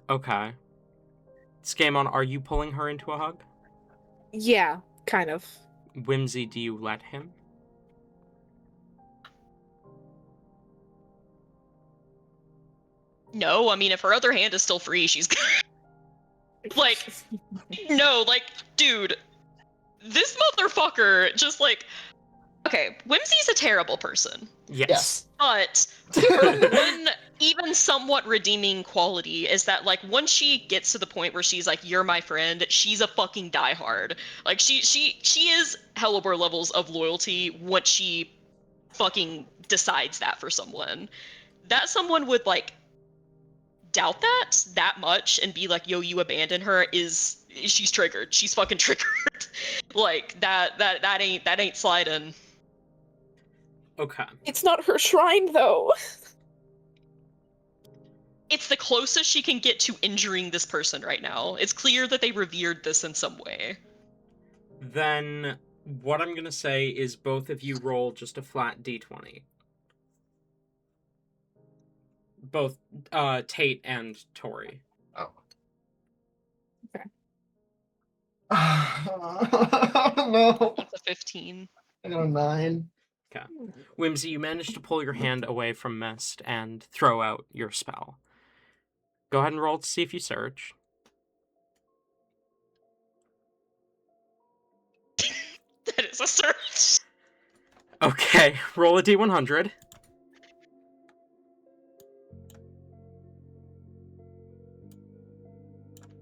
Okay. Skaaymon, are you pulling her into a hug? Yeah, kind of. Whimsy, do you let him? no, I mean, if her other hand is still free, she's like, no, like, dude, this motherfucker just like, okay, Whimsy's a terrible person, Yes. but her one even somewhat redeeming quality is that like once she gets to the point where she's like, you're my friend, she's a fucking diehard. Like she is Hellebore levels of loyalty once she fucking decides that for someone. That someone would like doubt that much and be like, yo, you abandon her, she's triggered. She's fucking triggered. Like that ain't sliding. Okay. It's not her shrine though. It's the closest she can get to injuring this person right now. It's clear that they revered this in some way. Then what I'm gonna say is both of you roll just a flat d20. Both Tate and Tori. Oh. Okay. No. That's a 15. I got a 9. Okay. Whimsy, you manage to pull your hand away from Myst and throw out your spell. Go ahead and roll to see if you search. That is a search. Okay, roll a d100.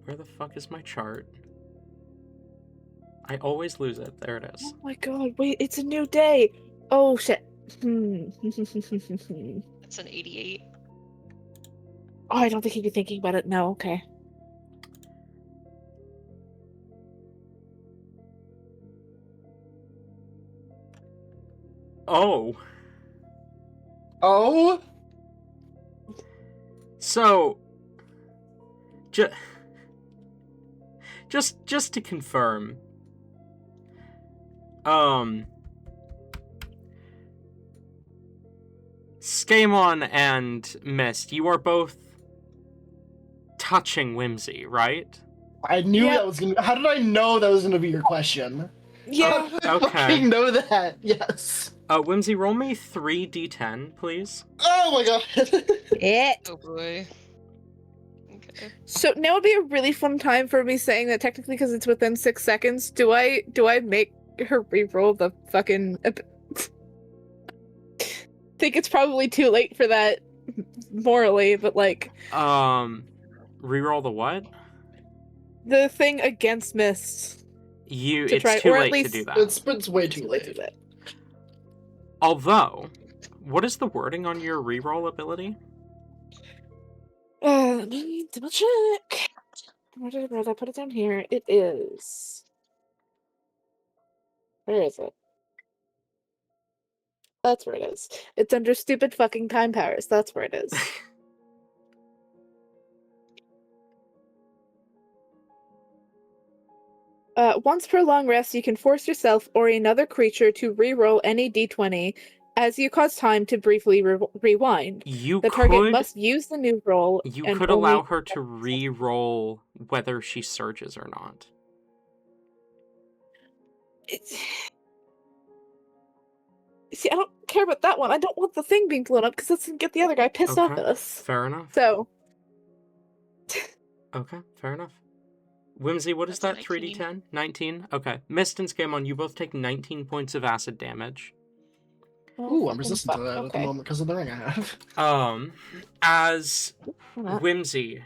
Where the fuck is my chart? I always lose it. There it is. Oh my god, wait, it's a new day. Oh shit. That's an 88. Oh, I don't think he'd be thinking about it. No, okay. Oh. Oh? So, just to confirm, Skaaymon and Myst, you are both touching Whimsy, right? I knew Yep. that was gonna. How did I know that was gonna be your question? Yeah. How did I Okay. fucking know that? Yes. Whimsy, roll me 3d10, please. Oh my god. It. Oh boy. Okay. So now would be a really fun time for me saying that technically because it's within 6 seconds. Do I make her re-roll the fucking? Think it's probably too late for that morally, but like Reroll the what? the thing against Myst. It's or too at late to least do that. It's way too to late. do that. Although, what is the wording on your reroll ability? Let me double check. Where did I put it down here? It is. Where is it? That's where it is. It's under stupid fucking time powers. That's where it is. Once per long rest, you can force yourself or another creature to re-roll any d20 as you cause time to briefly rewind. The target must use the new roll. You and could only... allow her to re-roll whether she surges or not. See, I don't care about that one. I don't want the thing being blown up because that's gonna get the other guy pissed off at us. Fair enough. So. Okay, fair enough. Whimsy, what is that? 3d10? 19? Okay. Myst and Skaaymon, you both take 19 points of acid damage. Ooh, I'm resistant to that at the moment because of the ring I have. As Whimsy,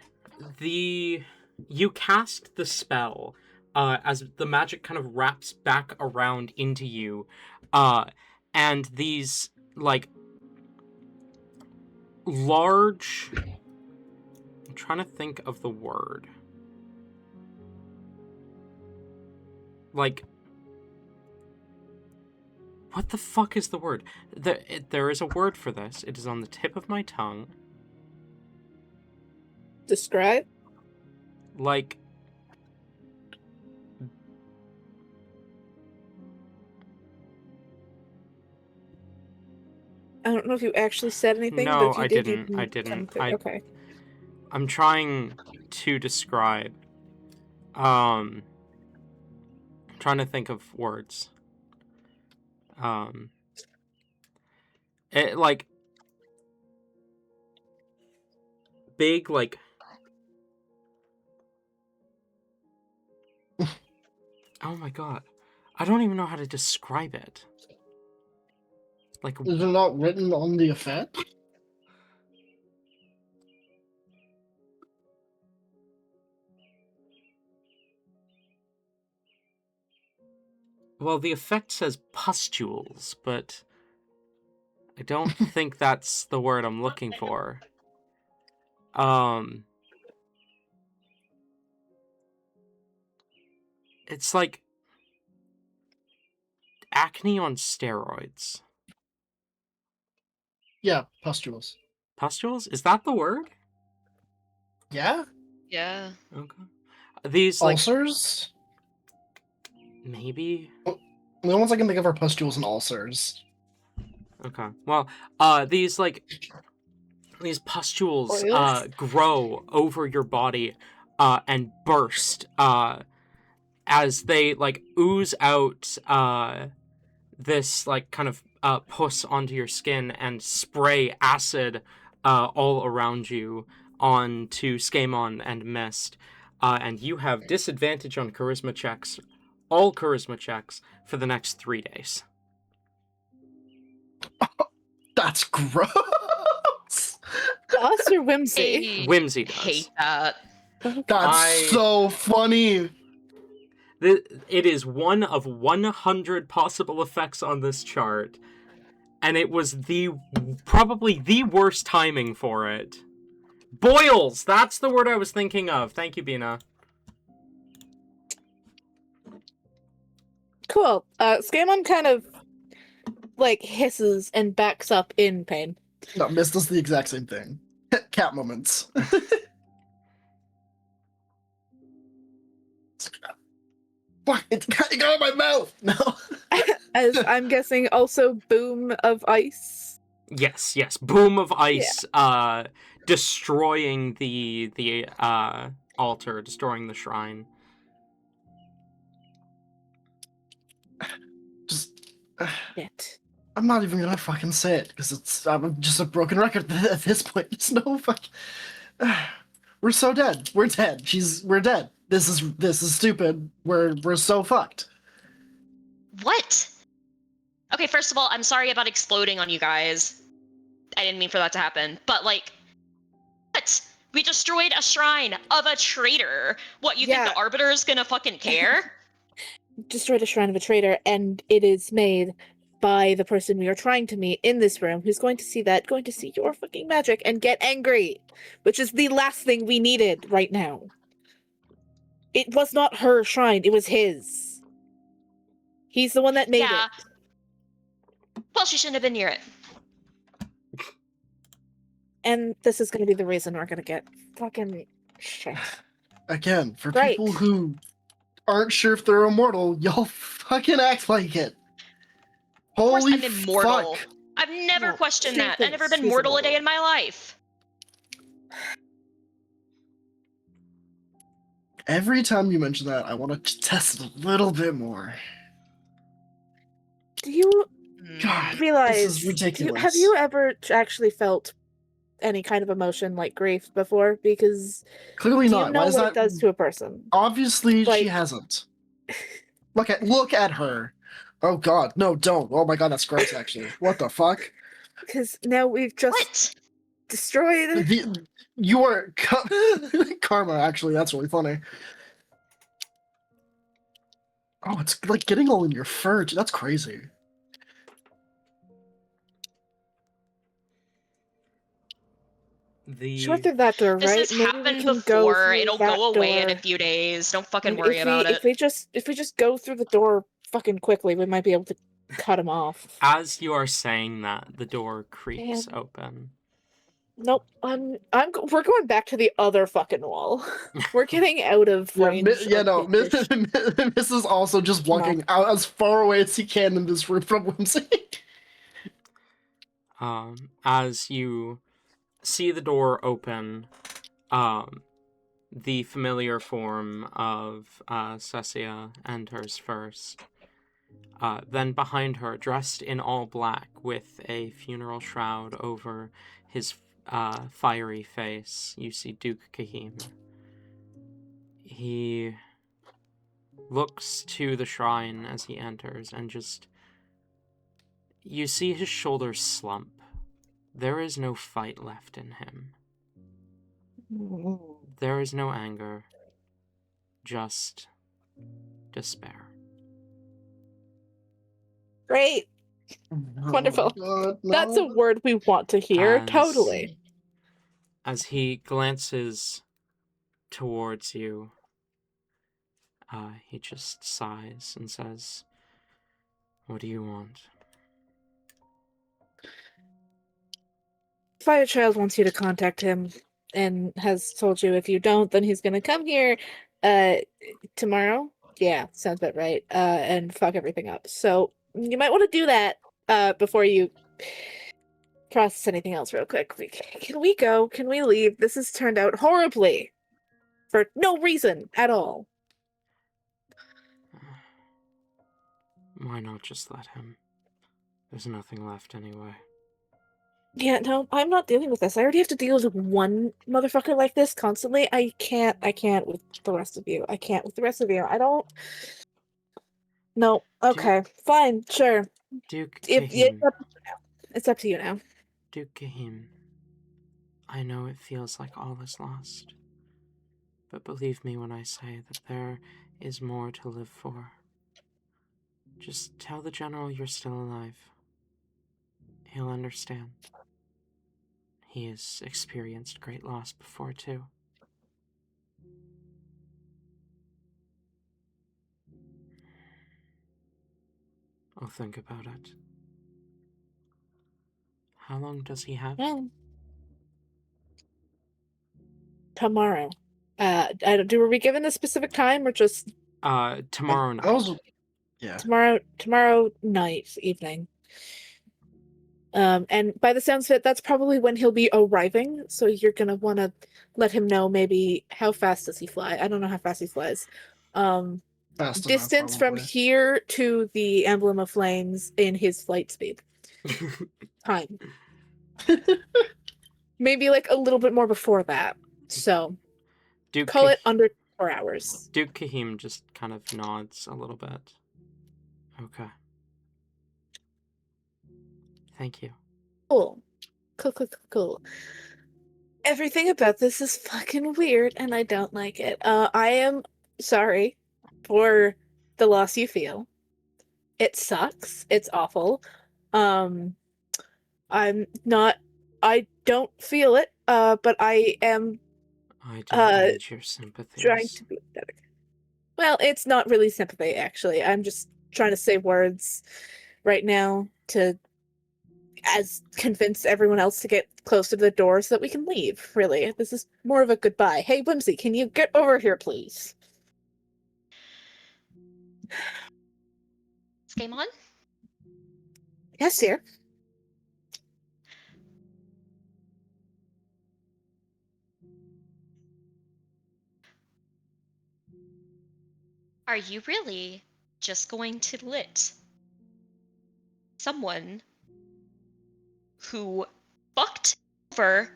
you cast the spell, as the magic kind of wraps back around into you, and these, like, large... I'm trying to think of the word. Like... What the fuck is the word? There is a word for this. It is on the tip of my tongue. Describe? Like... I don't know if you actually said anything. No, but if you I did, didn't. I didn't. Okay. I'm trying to describe. I'm trying to think of words. It, like, big, like... Oh my god. I don't even know how to describe it. Like... Is it not written on the effect? Well, the effect says pustules, but I don't think that's the word I'm looking for. It's like acne on steroids. Yeah, pustules. Pustules? Is that the word? Yeah? Yeah. Okay. These, like... Ulcers? Maybe? The only ones I can think of are pustules and ulcers. Okay. Well, these, like... These pustules, Oils? grow over your body, and burst, as they, like, ooze out, this, like, kind of, pus onto your skin and spray acid, all around you onto Skaaymon and Myst. And you have disadvantage on charisma checks, all charisma checks, for the next 3 days. That's gross! Us or Whimsy? Whimsy does. Hate that. That's so funny! It is one of 100 possible effects on this chart, and it was probably the worst timing for it. Boils! That's the word I was thinking of. Thank you, Bina. Cool. Skaaymon kind of, like, hisses and backs up in pain. No, Myst does the exact same thing. Cat moments. Fuck, it got out of my mouth! No. As I'm guessing also Boom of Ice. Yes. Boom of ice, destroying the altar, destroying the shrine. Just... Shit. I'm not even gonna fucking say it, because I'm just a broken record at this point. There's no fuck... We're so dead. We're dead. We're dead. This is stupid. We're so fucked. What? Okay, first of all, I'm sorry about exploding on you guys. I didn't mean for that to happen. But, like, what? We destroyed a shrine of a traitor. What, you think Yeah. the Arbiter is gonna fucking care? Destroyed a shrine of a traitor, and it is made by the person we are trying to meet in this room, who's going to see that, going to see your fucking magic and get angry, which is the last thing we needed right now. It was not her shrine, it was his. He's the one that made Yeah. it. Well, she shouldn't have been near it. And this is going to be the reason we're going to get fucking shit. Again, for Great. people who aren't sure if they're immortal, y'all fucking act like it. Of course Holy I'm immortal. fuck. I've never Well, questioned she that. I've never thinks been she's mortal a immortal. day in my life. Every time you mention that, I want to test it a little bit more. Do you God, realize, this is ridiculous. have you ever actually felt any kind of emotion like grief before? Because Clearly do you not. know Why is what that? it does to a person? Obviously, she Like- hasn't. Look at her. Oh god, no, don't. Oh my god, that's gross. Actually, what the fuck? Because now we've just What? destroyed. You are karma. Actually, that's really funny. Oh, it's like getting all in your fur. That's crazy. She went through that door, This right? has Maybe we happened can go before. through It'll that go away in a door. few days. Don't fucking And worry about it. If we just go through the door fucking quickly, we might be able to cut him off. As you are saying that, the door creaks Man. open. Nope, we're going back to the other fucking wall. We're getting out of range. Miss is also just walking out as far away as he can in this room from Whimsy. As you see the door open, the familiar form of Cecia enters first. Then behind her, dressed in all black with a funeral shroud over his fiery face, you see Duke Kahim. He looks to the shrine as he enters and just... You see his shoulders slump. There is no fight left in him. There is no anger, just despair. Great. Wonderful. God, no. That's a word we want to hear. Totally. As he glances towards you, he just sighs and says, "What do you want?" Firechild wants you to contact him and has told you if you don't, then he's gonna come here tomorrow. Yeah, sounds about right. And fuck everything up. So you might want to do that before you process anything else real quick. Can we go? Can we leave? This has turned out horribly. For no reason at all. Why not just let him? There's nothing left anyway. Yeah, no, I'm not dealing with this. I already have to deal with one motherfucker like this constantly. I can't with the rest of you. I can't with the rest of you. I don't... No, okay, fine, sure. Duke It's Kahim. up to you now. It's up to you now. Duke Kahim. I know it feels like all is lost. But believe me when I say that there is more to live for. Just tell the General you're still alive. He'll understand. He has experienced great loss before, too. I'll think about it. How long does he have? Yeah. Tomorrow. Were we given a specific time or just Tomorrow night. Yeah. tomorrow night, evening. And by the sounds of it, that's probably when he'll be arriving. So you're gonna want to let him know maybe how fast does he fly. I don't know how fast he flies. Fast Distance enough, from probably. here to the Emblem of Flames in his flight speed. Time. Maybe like a little bit more before that. So call it under 4 hours. Duke Kahim just kind of nods a little bit. Okay. Thank you. Cool. Cool. Everything about this is fucking weird, and I don't like it. I am sorry for the loss you feel. It sucks. It's awful. Um, I'm not. I don't feel it. But I am I don't need your trying sympathies. to be empathetic. Well, it's not really sympathy, actually. I'm just trying to say words right now to convince everyone else to get close to the door so that we can leave, really. This is more of a goodbye. Hey, Whimsy, can you get over here, please? Skaaymon? Yes, dear. Are you really just going to let someone who fucked over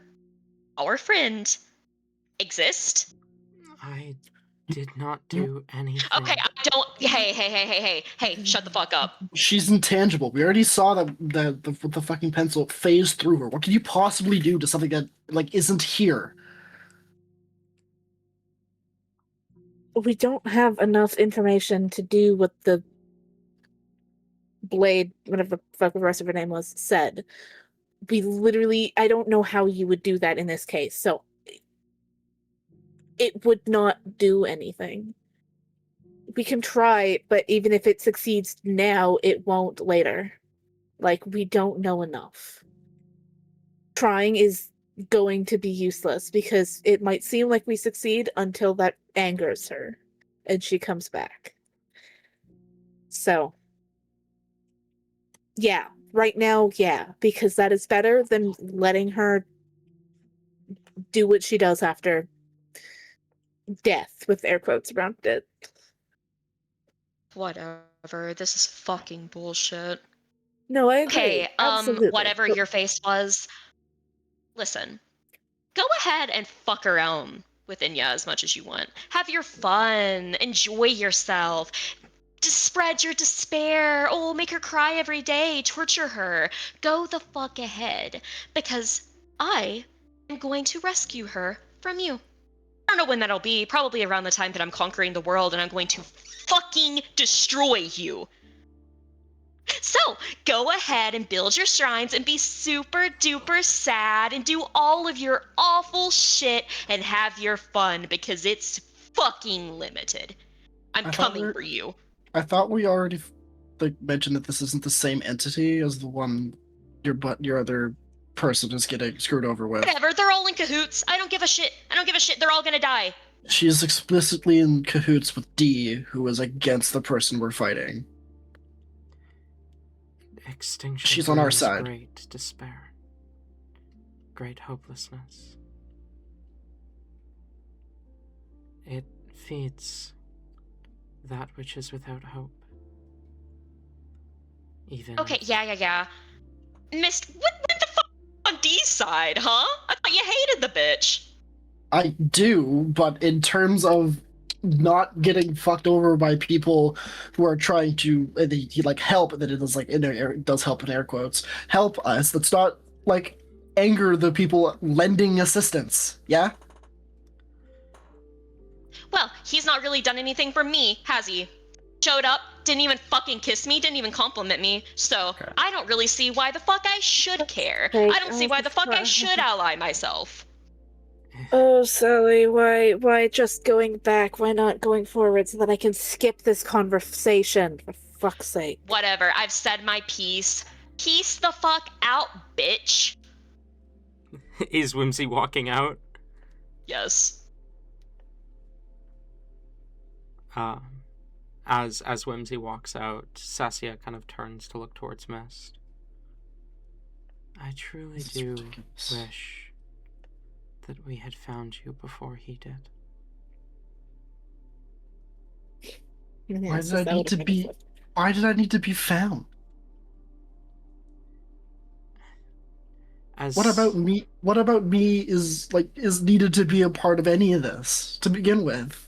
our friend exist? I did not do anything. Okay, I don't. Hey, shut the fuck up. She's intangible. We already saw that the fucking pencil phased through her. What can you possibly do to something that like isn't here? We don't have enough information to do what the Blade, whatever the fuck the rest of her name was, said. We literally, I don't know how you would do that in this case, so it would not do anything. We can try, but even if it succeeds now, it won't later. Like, we don't know enough. Trying is going to be useless because it might seem like we succeed until that angers her and she comes back. So, yeah, right now, yeah, because that is better than letting her do what she does after death, with air quotes around it. Whatever. This is fucking bullshit. No, I agree. Okay, Absolutely. whatever But your face was, listen. Go ahead and fuck around with Inya as much as you want. Have your fun. Enjoy yourself. Just spread your despair. Oh, make her cry every day. Torture her. Go the fuck ahead. Because I am going to rescue her from you. I don't know when that'll be. Probably around the time that I'm conquering the world and I'm going to fucking destroy you. So, go ahead and build your shrines and be super duper sad and do all of your awful shit and have your fun because it's fucking limited. I'm I thought coming for you. I thought we already like mentioned that this isn't the same entity as the one your other person is getting screwed over with. Whatever, they're all in cahoots. I don't give a shit. They're all gonna die. She is explicitly in cahoots with D, who is against the person we're fighting. Extinction She's on our brings side. great despair, great hopelessness. It feeds that which is without hope. Even Okay, yeah. Myst, what the fuck on D's side, huh? I thought you hated the bitch. I do, but in terms of not getting fucked over by people who are trying to he like help, and then it is like it does help in air quotes, help us. Let's not like anger the people lending assistance. Yeah. Well, he's not really done anything for me, has he? Showed up, didn't even fucking kiss me, didn't even compliment me, so Okay. I don't really see why the fuck I should care. Like, I don't see why the fuck I should ally myself. Oh, Sally, why just going back? Why not going forward so that I can skip this conversation? For fuck's sake. Whatever, I've said my piece. Peace the fuck out, bitch. is Whimsy walking out? Yes. As Whimsy walks out, Sassia kind of turns to look towards Myst. I truly do wish that we had found you before he did. Why did I need to be found? What about me is needed to be a part of any of this to begin with?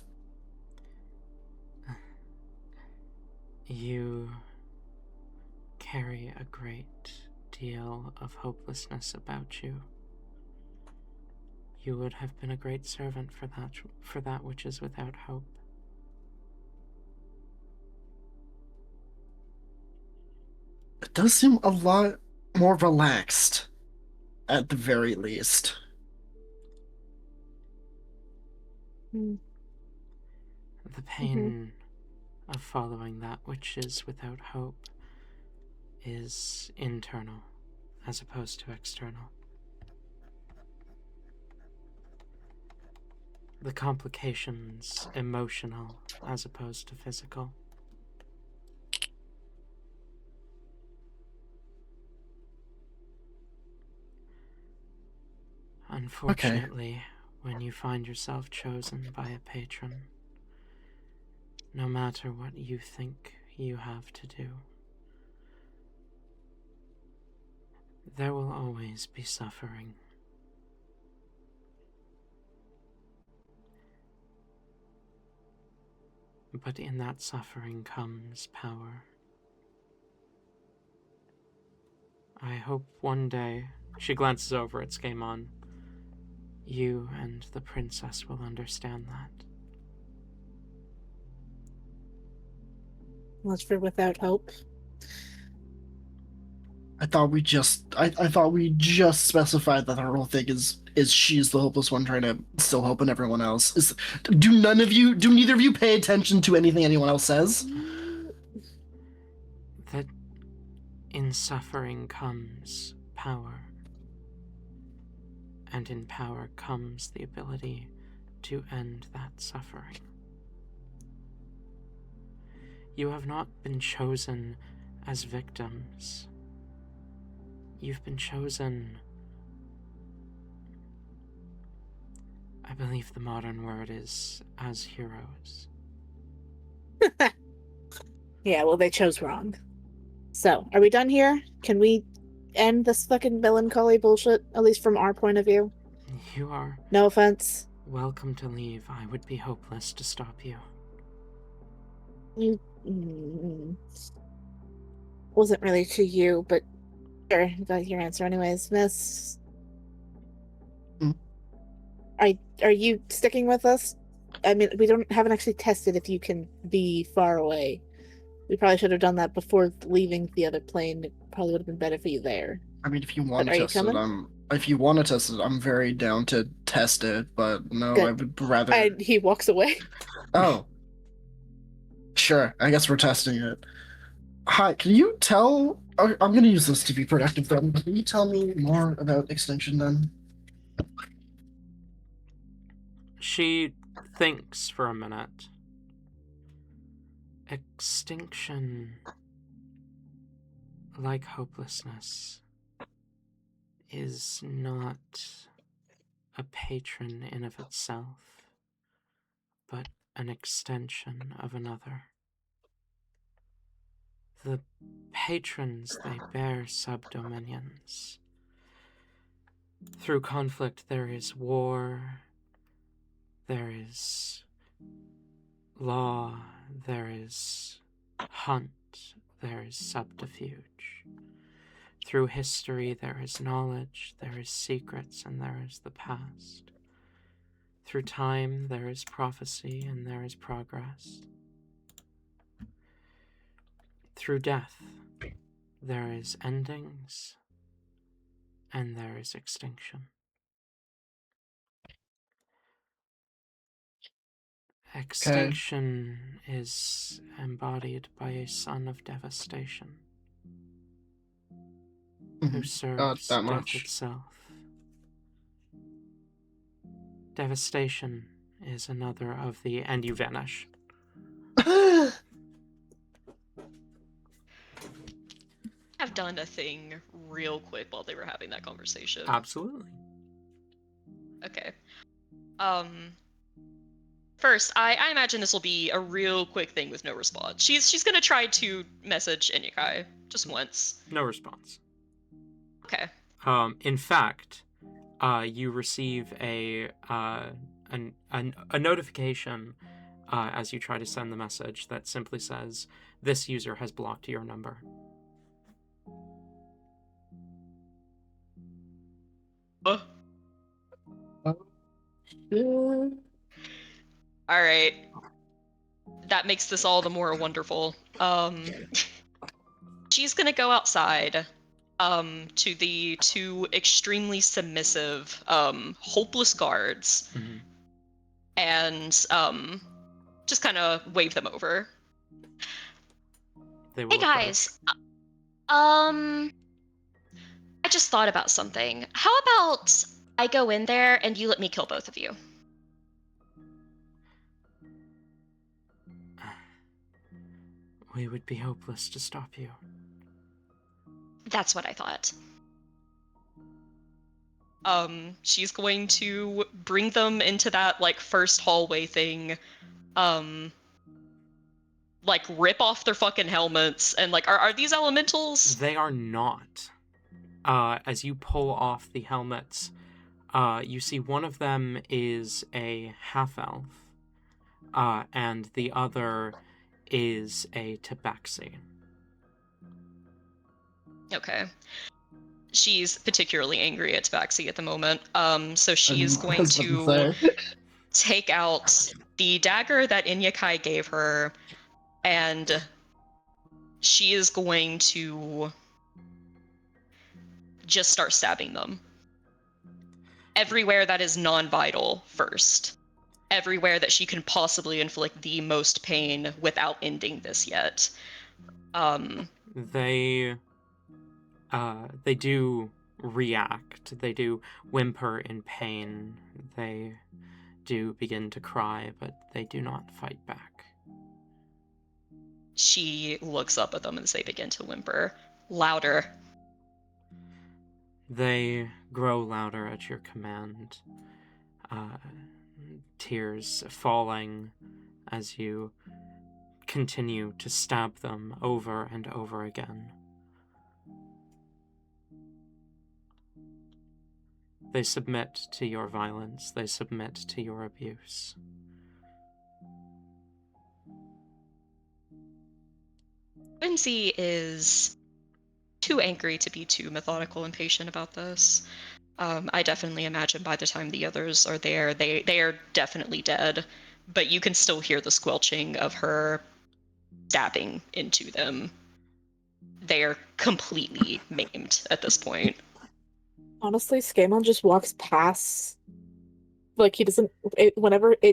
You carry a great deal of hopelessness about you. You would have been a great servant for that which is without hope. It does seem a lot more relaxed, at the very least. Mm. The pain of following that which is without hope is internal, as opposed to external. The complications emotional, as opposed to physical. Unfortunately, when you find yourself chosen by a patron, no matter what you think you have to do, there will always be suffering. But in that suffering comes power. I hope one day, she glances over at Skaaymon, you and the princess will understand that. Much for without hope. I thought we just specified that our whole thing is she's the hopeless one trying to still hope in everyone else. Do neither of you pay attention to anything anyone else says? That in suffering comes power, and in power comes the ability to end that suffering. You have not been chosen as victims. You've been chosen, I believe the modern word is, as heroes. Yeah, well, they chose wrong. So, are we done here? Can we end this fucking melancholy bullshit, at least from our point of view? You are No offense. welcome to leave. I would be hopeless to stop you. Wasn't really to you, but sure, you got your answer anyways. Miss... Are you sticking with us? I mean, we haven't actually tested if you can be far away. We probably should have done that before leaving the other plane. It probably would have been better for you there. I mean, if you want But to are you test it, coming? I'm very down to test it, but no, Good. I would rather. He walks away. Oh, sure. I guess we're testing it. Hi, can you tell? I'm gonna use this to be productive then. Can you tell me more about extinction then? She thinks for a minute. Extinction, like hopelessness, is not a patron in of itself, but an extension of another. The patrons, they bear subdominions. Through conflict there is war, there is law, there is hunt, there is subterfuge. Through history there is knowledge, there is secrets, and there is the past. Through time there is prophecy, and there is progress. Through death there is endings, and there is extinction. Extinction is embodied by a son of devastation who serves that death much. itself. Devastation is another of the... and you vanish. I've done a thing real quick while they were having that conversation. Absolutely. Okay. First, I imagine this will be a real quick thing with no response. She's gonna try to message Inyakai just once. No response. Okay. In fact, you receive a notification as you try to send the message that simply says, "This user has blocked your number." Mm, All right. That makes this all the more wonderful. She's gonna go outside to the two extremely submissive, hopeless guards Mhm. and just kind of wave them over. They will Hey approach. guys, I just thought about something. How about I go in there and you let me kill both of you? We would be hopeless to stop you. That's what I thought. She's going to bring them into that like first hallway thing, like rip off their fucking helmets and like are these elementals? They are not. As you pull off the helmets, you see one of them is a half-elf, and the other is a tabaxi. Okay. She's particularly angry at Tabaxi at the moment. So she's I going was about to say. take out the dagger that Inyakai gave her, and she is going to just start stabbing them. Everywhere that is non-vital first. Everywhere that she can possibly inflict the most pain without ending this yet. They do react. They do whimper in pain. They do begin to cry, but they do not fight back. She looks up at them as they begin to whimper. Louder. They grow louder at your command, tears falling as you continue to stab them over and over again. They submit to your violence. They submit to your abuse. Whimsy is too angry to be too methodical and patient about this. I definitely imagine by the time the others are there, they are definitely dead, but you can still hear the squelching of her stabbing into them. They are completely maimed at this point. honestly, Skaaymon just walks past. Like he doesn't.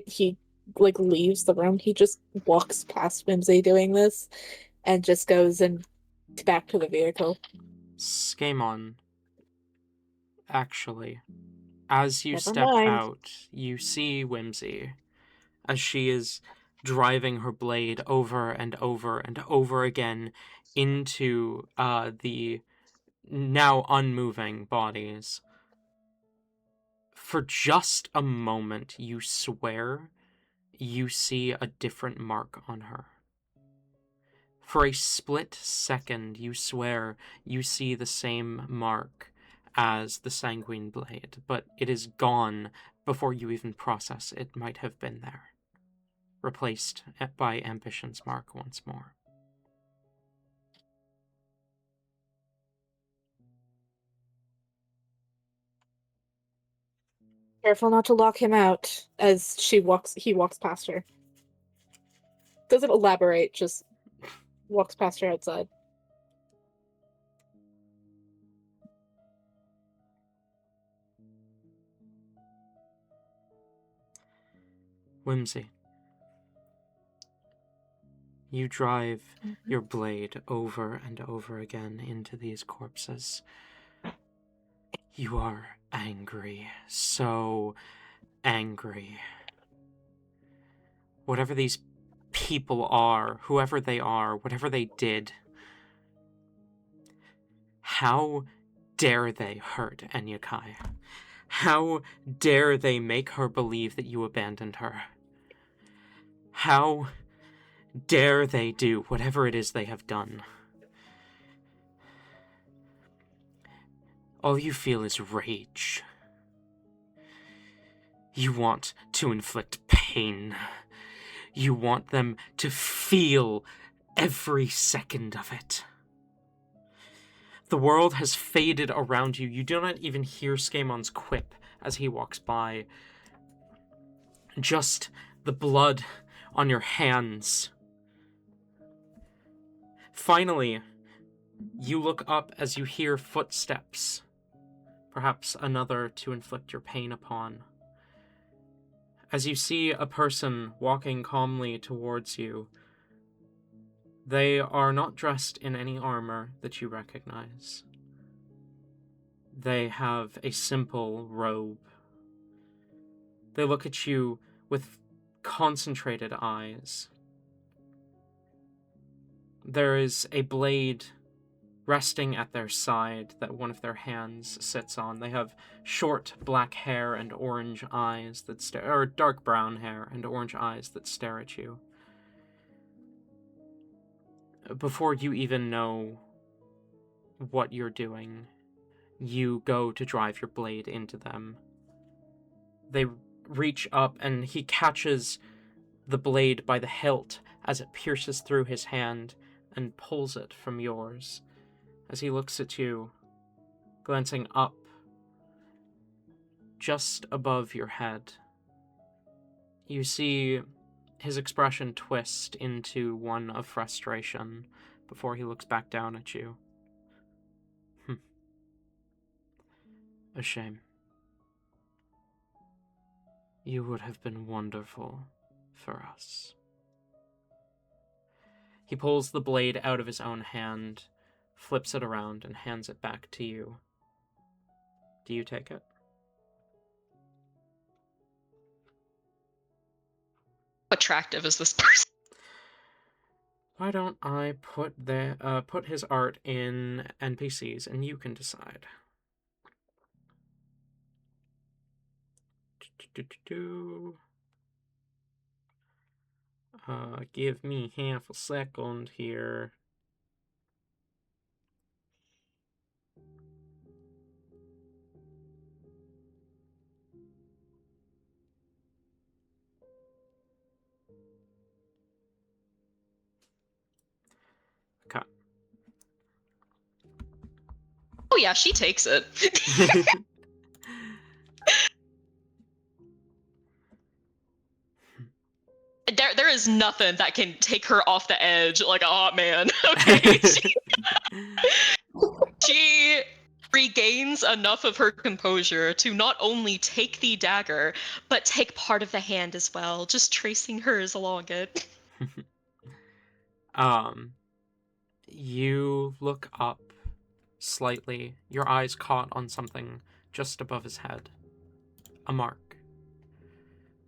He like leaves the room, he just walks past Whimsy doing this, and just goes and back to the vehicle. Skaaymon, actually, as you Never step mind. out, you see Whimsy as she is driving her blade over and over and over again into the now unmoving bodies. For just a moment, you swear you see a different mark on her. For a split second, you swear you see the same mark as the sanguine blade, but it is gone before you even process it might have been there, replaced by ambition's mark once more. Careful not to lock him out as he walks past her. Doesn't elaborate, just walks past her outside. Whimsy, you drive your blade over and over again into these corpses. You are angry, so angry. Whatever these people are, whoever they are, whatever they did, how dare they hurt Enyakai? How dare they make her believe that you abandoned her? How dare they do whatever it is they have done? All you feel is rage. You want to inflict pain. You want them to feel every second of it. The world has faded around you. You do not even hear Skaemon's quip as he walks by. just the blood on your hands. Finally, you look up as you hear footsteps, perhaps another to inflict your pain upon. As you see a person walking calmly towards you, they are not dressed in any armor that you recognize. They have a simple robe. They look at you with concentrated eyes. There is a blade resting at their side that one of their hands sits on. They have short black hair and orange eyes that stare, or dark brown hair and orange eyes that stare at you. Before you even know what you're doing, you go to drive your blade into them. They reach up and he catches the blade by the hilt as it pierces through his hand and pulls it from yours. As he looks at you, glancing up just above your head, you see his expression twist into one of frustration before he looks back down at you. A shame. You would have been wonderful for us. He pulls the blade out of his own hand, flips it around, and hands it back to you. Do you take it? Attractive is this person? Why don't I put his art in NPCs and you can decide. Give me half a second here. Okay. Oh yeah, she takes it. There is nothing that can take her off the edge like a hot man. Okay. She regains enough of her composure to not only take the dagger, but take part of the hand as well, just tracing hers along it. You look up slightly, your eyes caught on something just above his head. A mark.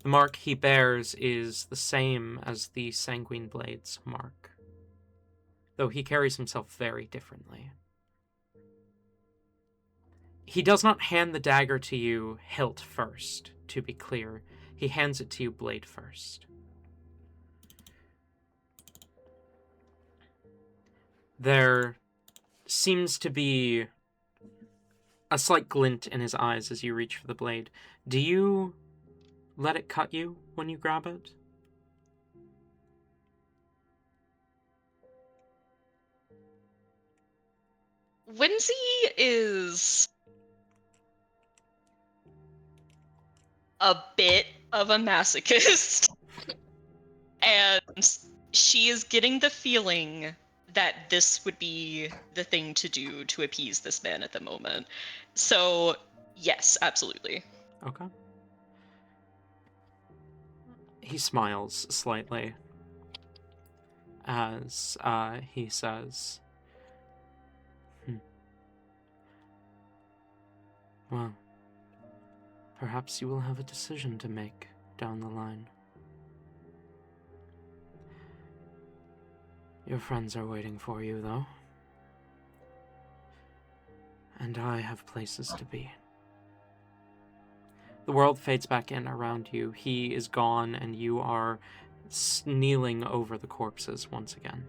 The mark he bears is the same as the Sanguine Blade's mark, though he carries himself very differently. He does not hand the dagger to you hilt first, to be clear. He hands it to you blade first. There seems to be a slight glint in his eyes as you reach for the blade. Do you let it cut you when you grab it? Whimsy is a bit of a masochist, and she is getting the feeling that this would be the thing to do to appease this man at the moment. So, yes, absolutely. Okay. He smiles slightly as he says, Well, perhaps you will have a decision to make down the line. Your friends are waiting for you, though. And I have places to be. The world fades back in around you. He is gone, and you are kneeling over the corpses once again.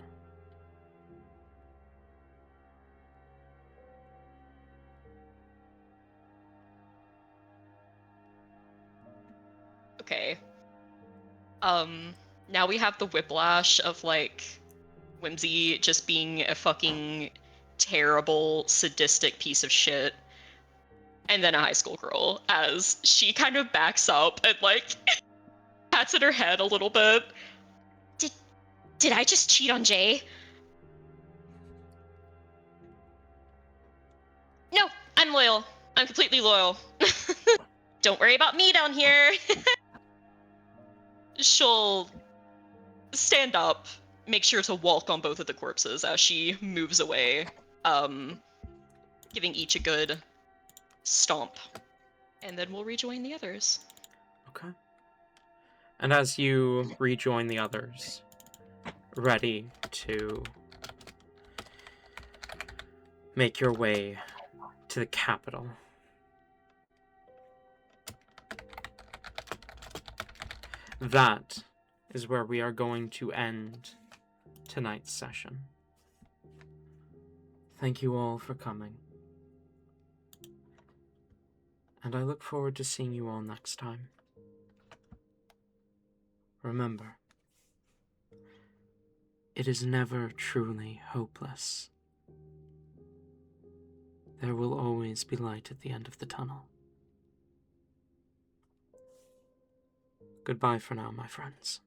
Okay. Now we have the whiplash of, like, Whimsy just being a fucking terrible, sadistic piece of shit. And then a high school girl, as she kind of backs up and, like, pats at her head a little bit. Did I just cheat on Jay? No, I'm loyal. I'm completely loyal. Don't worry about me down here. She'll stand up, make sure to walk on both of the corpses as she moves away, giving each a good stomp. And then we'll rejoin the others. Okay. And as you rejoin the others, ready to make your way to the capital, that is where we are going to end tonight's session. Thank you all for coming. And I look forward to seeing you all next time. Remember, it is never truly hopeless. There will always be light at the end of the tunnel. Goodbye for now, my friends.